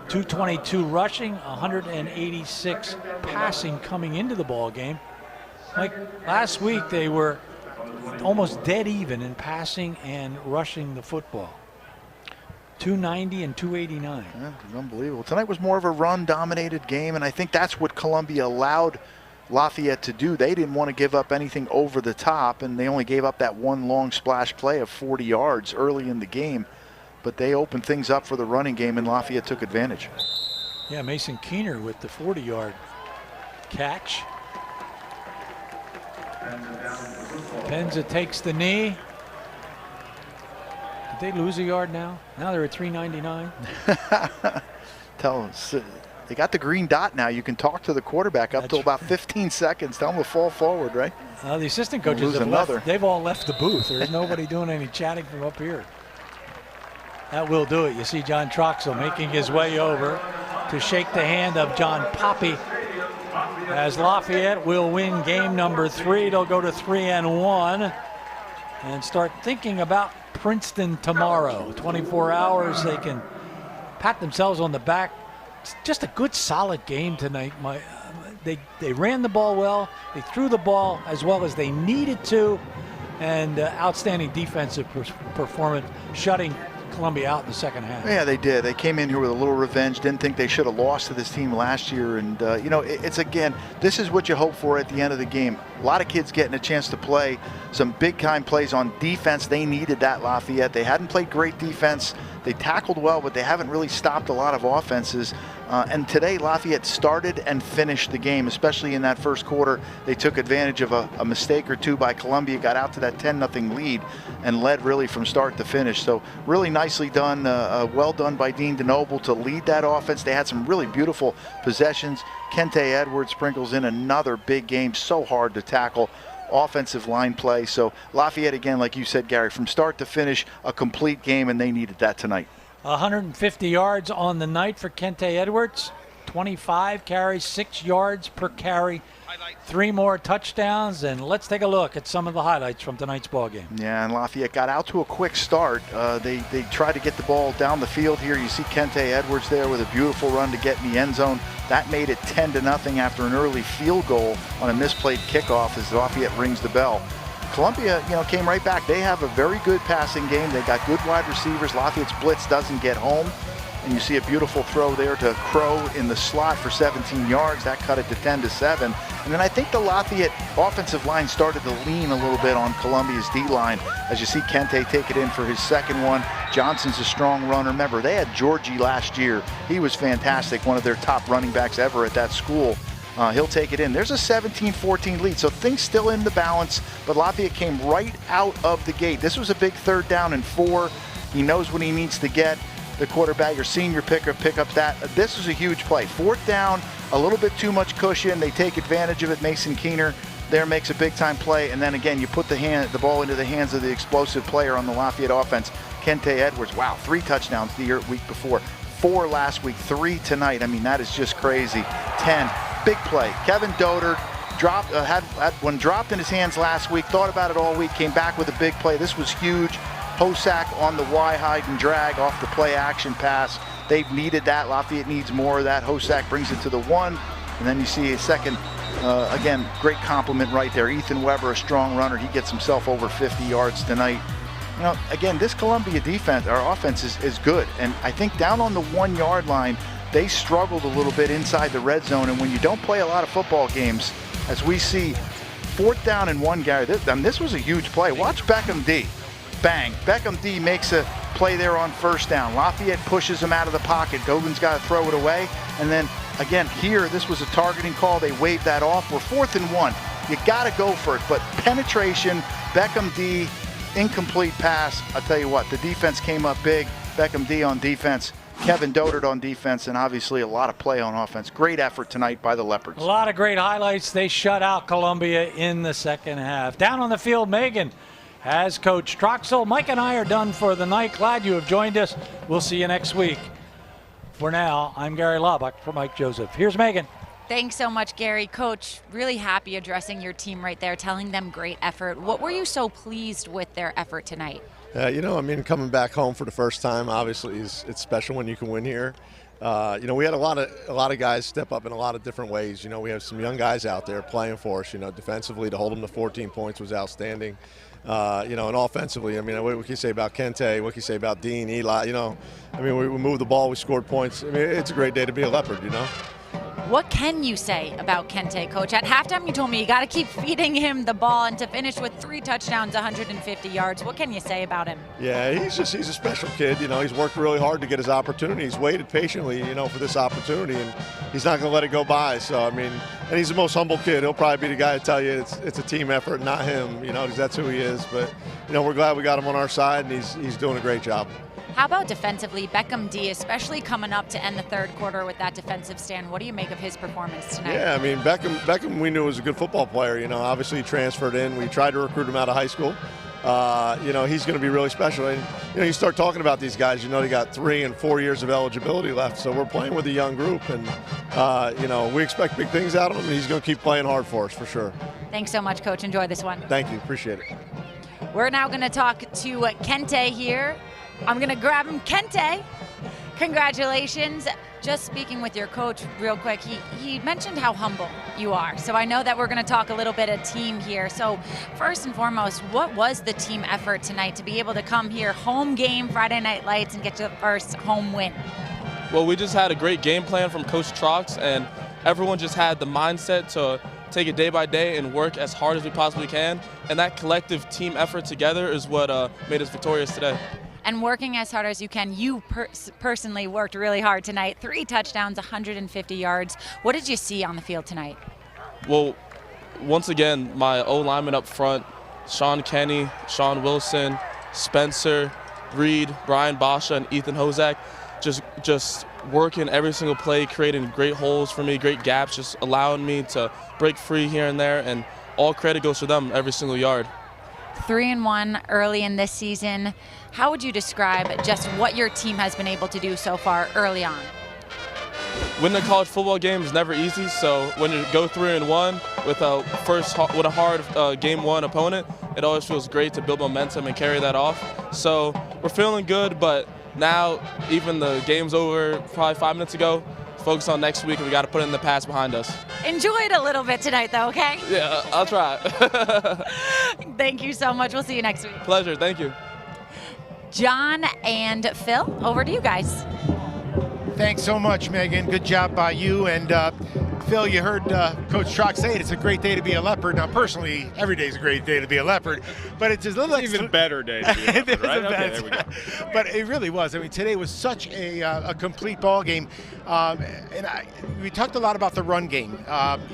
222 rushing, 186 passing coming into the ball game. Like last week, they were almost dead even in passing and rushing the football. 290 and 289. Yeah, unbelievable. Tonight was more of a run-dominated game, and I think that's what Columbia allowed Lafayette to do. They didn't want to give up anything over the top, and they only gave up that one long splash play of 40 yards early in the game. But they opened things up for the running game, and Lafayette took advantage. Yeah, Mason Keener with the 40-yard catch. Penza takes the knee. Did they lose a yard now? Now they're at 399. Tell them, they got the green dot now. You can talk to the quarterback up to about 15 seconds. Tell them to fall forward, right? The assistant coaches have left. They've all left the booth. There's nobody doing any chatting from up here. That will do it. You see John Troxell making his way over to shake the hand of John Poppy. As Lafayette will win game number 3, they'll go to 3-1 and start thinking about Princeton tomorrow. 24 hours, they can pat themselves on the back. It's just a good, solid game tonight. They ran the ball well. They threw the ball as well as they needed to, and outstanding defensive performance, shutting Columbia out in the second half. Yeah, they did. They came in here with a little revenge. Didn't think they should have lost to this team last year. And, it's again, this is what you hope for at the end of the game. A lot of kids getting a chance to play some big-time plays on defense. They needed that, Lafayette. They hadn't played great defense. They tackled well, but they haven't really stopped a lot of offenses. And today, Lafayette started and finished the game, especially in that first quarter. They took advantage of a mistake or two by Columbia, got out to that 10-0 lead, and led really from start to finish. So really nicely done, well done by Dean DeNoble to lead that offense. They had some really beautiful possessions. Kente Edwards sprinkles in another big game, so hard to tackle. Offensive line play. So Lafayette, again, like you said, Gary, from start to finish, a complete game, and they needed that tonight. 150 yards on the night for Kente Edwards. 25 carries, 6 yards per carry. 3 more touchdowns, and let's take a look at some of the highlights from tonight's ball game. Yeah, and Lafayette got out to a quick start. They tried to get the ball down the field here. You see Kente Edwards there with a beautiful run to get in the end zone. That made it 10-0 after an early field goal on a misplayed kickoff as Lafayette rings the bell. Columbia, came right back. They have a very good passing game. They got good wide receivers. Lafayette's blitz doesn't get home. And you see a beautiful throw there to Crow in the slot for 17 yards. That cut it to 10-7. And then I think the Lafayette offensive line started to lean a little bit on Columbia's D-line. As you see Kente take it in for his second one. Johnson's a strong runner. Remember, they had Georgie last year. He was fantastic, one of their top running backs ever at that school. He'll take it in. There's a 17-14 lead, so things still in the balance, but Lafayette came right out of the gate. This was a big 3rd down and 4. He knows what he needs to get. The quarterback, your senior pick up that. This was a huge play. 4th down, a little bit too much cushion. They take advantage of it. Mason Keener there makes a big-time play, and then again, you put the ball into the hands of the explosive player on the Lafayette offense, Kente Edwards. Wow, 3 touchdowns the week before, 4 last week, 3 tonight. I mean, that is just crazy. 10, big play. Kevin Doder had one dropped in his hands last week, thought about it all week, came back with a big play. This was huge. Hosack on the Y hide and drag off the play action pass. They've needed that. Lafayette needs more of that. Hosack brings it to the 1, and then you see a second Again, great compliment right there. Ethan Weber, a strong runner. He gets himself over 50 yards tonight. You know, again, this Columbia defense, our offense is good. And I think down on the 1 yard line, they struggled a little bit inside the red zone. And when you don't play a lot of football games, as we see, 4th down and 1, Gary, this was a huge play. Watch Beckham D. Bang. Beckham D makes a play there on 1st down. Lafayette pushes him out of the pocket. Gogan's got to throw it away. And then, again, here, this was a targeting call. They waved that off. We're 4th and 1. You got to go for it. But penetration, Beckham D, incomplete pass. I'll tell you what, the defense came up big. Beckham D on defense. Kevin Dodard on defense, and obviously a lot of play on offense. Great effort tonight by the Leopards. A lot of great highlights. They shut out Columbia in the second half. Down on the field, Megan has Coach Troxel. Mike and I are done for the night. Glad you have joined us. We'll see you next week. For now, I'm Gary Laubach for Mike Joseph. Here's Megan. Thanks so much, Gary. Coach, really happy addressing your team right there, telling them great effort. What were you so pleased with their effort tonight? You know, I mean, coming back home for the first time, obviously, it's special when you can win here. You know, we had a lot of guys step up in a lot of different ways. You know, we have some young guys out there playing for us. You know, defensively, to hold them to 14 points was outstanding. You know, and offensively, I mean, what can you say about Kente? What can you say about Dean, Eli? You know, I mean, we moved the ball, we scored points. I mean, it's a great day to be a Leopard, you know. What can you say about Kente, Coach? At halftime, you told me you got to keep feeding him the ball, and to finish with 3 touchdowns, 150 yards. What can you say about him? Yeah, he's a special kid. You know, he's worked really hard to get his opportunity. He's waited patiently, you know, for this opportunity, and he's not going to let it go by. So, I mean, and he's the most humble kid. He'll probably be the guy to tell you it's a team effort, not him, you know, because that's who he is. But, you know, we're glad we got him on our side, and he's doing a great job. How about defensively? Beckham D, especially coming up to end the third quarter with that defensive stand. What do you make of his performance tonight? Yeah, I mean, Beckham we knew was a good football player. You know, obviously he transferred in. We tried to recruit him out of high school. You know, he's going to be really special. And, you know, you start talking about these guys, you know, they got 3 and 4 years of eligibility left. So we're playing with a young group. And, you know, we expect big things out of him. And he's going to keep playing hard for us for sure. Thanks so much, Coach. Enjoy this one. Thank you. Appreciate it. We're now going to talk to Kente here. I'm going to grab him. Kente, congratulations. Just speaking with your coach real quick, he mentioned how humble you are. So I know that we're going to talk a little bit of team here. So first and foremost, what was the team effort tonight to be able to come here, home game, Friday Night Lights, and get your first home win? Well, we just had a great game plan from Coach Trox, and everyone just had the mindset to take it day by day and work as hard as we possibly can. And that collective team effort together is what made us victorious today. And working as hard as you can, you personally worked really hard tonight. 3 touchdowns, 150 yards. What did you see on the field tonight? Well, once again, my O-lineman up front, Sean Kenny, Sean Wilson, Spencer, Reed, Brian Basha, and Ethan Hozak, just working every single play, creating great holes for me, great gaps, just allowing me to break free here and there, and all credit goes to them every single yard. 3-1 early in this season. How would you describe just what your team has been able to do so far early on? Winning a college football game is never easy, so when you go 3-1 with a hard game 1 opponent, it always feels great to build momentum and carry that off. So we're feeling good, but now even the game's over probably 5 minutes ago. Focus on next week, and we got to put it in the past behind us. Enjoy it a little bit tonight, though, okay? Yeah, I'll try. Thank you so much. We'll see you next week. Pleasure. Thank you. John and Phil, over to you guys. Thanks so much, Megan. Good job by you. And Phil, you heard Coach Trox say it. It's a great day to be a Leopard. Now, personally, every day is a great day to be a Leopard, but it's a little even better day to be a Leopard, right? Okay, there we go. But it really was. I mean, today was such a complete ball game. And we talked a lot about the run game.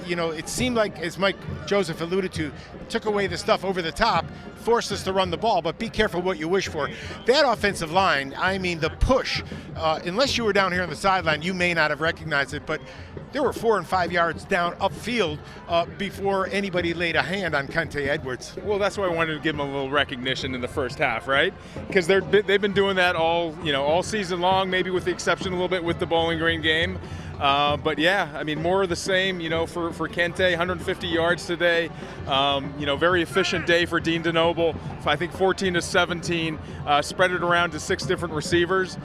You know, it seemed like, as Mike Joseph alluded to, took away the stuff over the top, forced us to run the ball, but be careful what you wish for. That offensive line, I mean, the push, unless you were down here on the sideline, you may not have recognized it, but there were 4 and 5 yards down upfield before anybody laid a hand on Kente Edwards. Well, that's why I wanted to give them a little recognition in the first half, right? Because they've been doing that all season long, maybe with the exception a little bit with the Bowling Green game. But yeah, I mean, more of the same, for Kente, 150 yards today. Very efficient day for Dean DeNoble. I think 14 to 17, spread it around to 6 different receivers.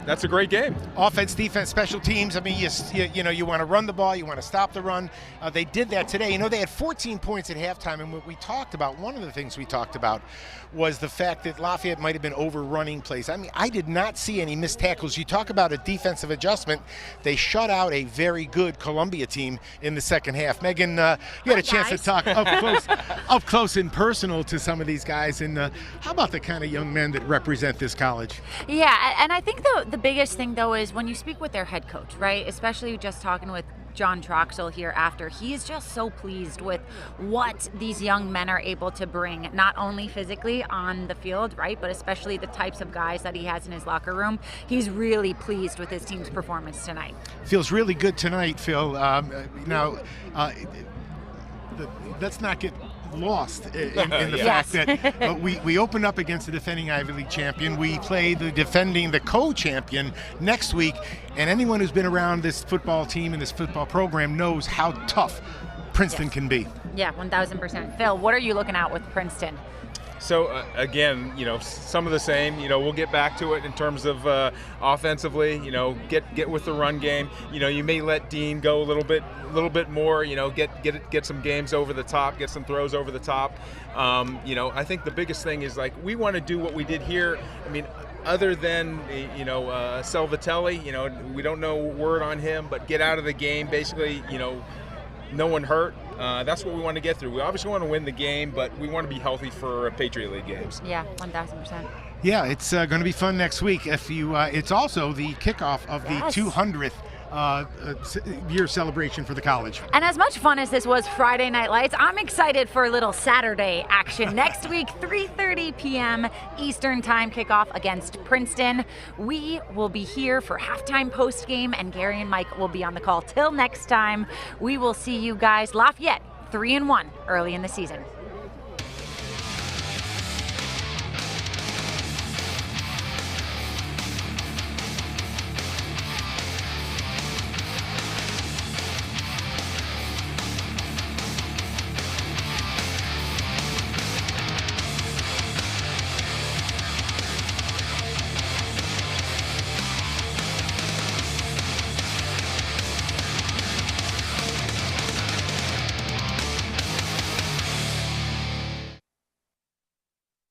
that's a great game. Offense, defense, special teams. I mean, you want to run the ball, you want to stop the run. They did that today. They had 14 points at halftime, and what we talked about, one of the things we talked about was the fact that Lafayette might have been overrunning plays. I mean, I did not see any missed tackles. You talk about a defensive adjustment. They shut out a very good Columbia team in the second half. Megan, you had a chance to talk up close and personal to some of these guys. And how about the kind of young men that represent this college? Yeah, and I think the biggest thing, though, is when you speak with their head coach, right, especially just talking with John Troxell here after, he is just so pleased with what these young men are able to bring, not only physically on the field, right, but especially the types of guys that he has in his locker room. He's really pleased with his team's performance tonight. Feels really good tonight, Phil. Let's not get lost in the fact that we opened up against the defending Ivy League champion. We play the co-champion next week, and anyone who's been around this football team and this football program knows how tough Princeton can be. Yeah, 1,000%. Phil, what are you looking at with Princeton? So again, some of the same. We'll get back to it in terms of offensively. Get with the run game. You may let Dean go a little bit more. Get some games over the top, get some throws over the top. I think the biggest thing is we want to do what we did here. I mean, other than Salvatelli, we don't know word on him, but get out of the game basically. No one hurt. That's what we want to get through. We obviously want to win the game, but we want to be healthy for Patriot League games. Yeah, 1,000%. Yeah, it's going to be fun next week. It's also the kickoff of the 200th year celebration for the college. And as much fun as this was Friday Night Lights, I'm excited for a little Saturday action. Next week, 3:30 p.m. Eastern Time kickoff against Princeton. We will be here for halftime postgame, and Gary and Mike will be on the call. Till next time, we will see you guys. Lafayette 3-1 early in the season.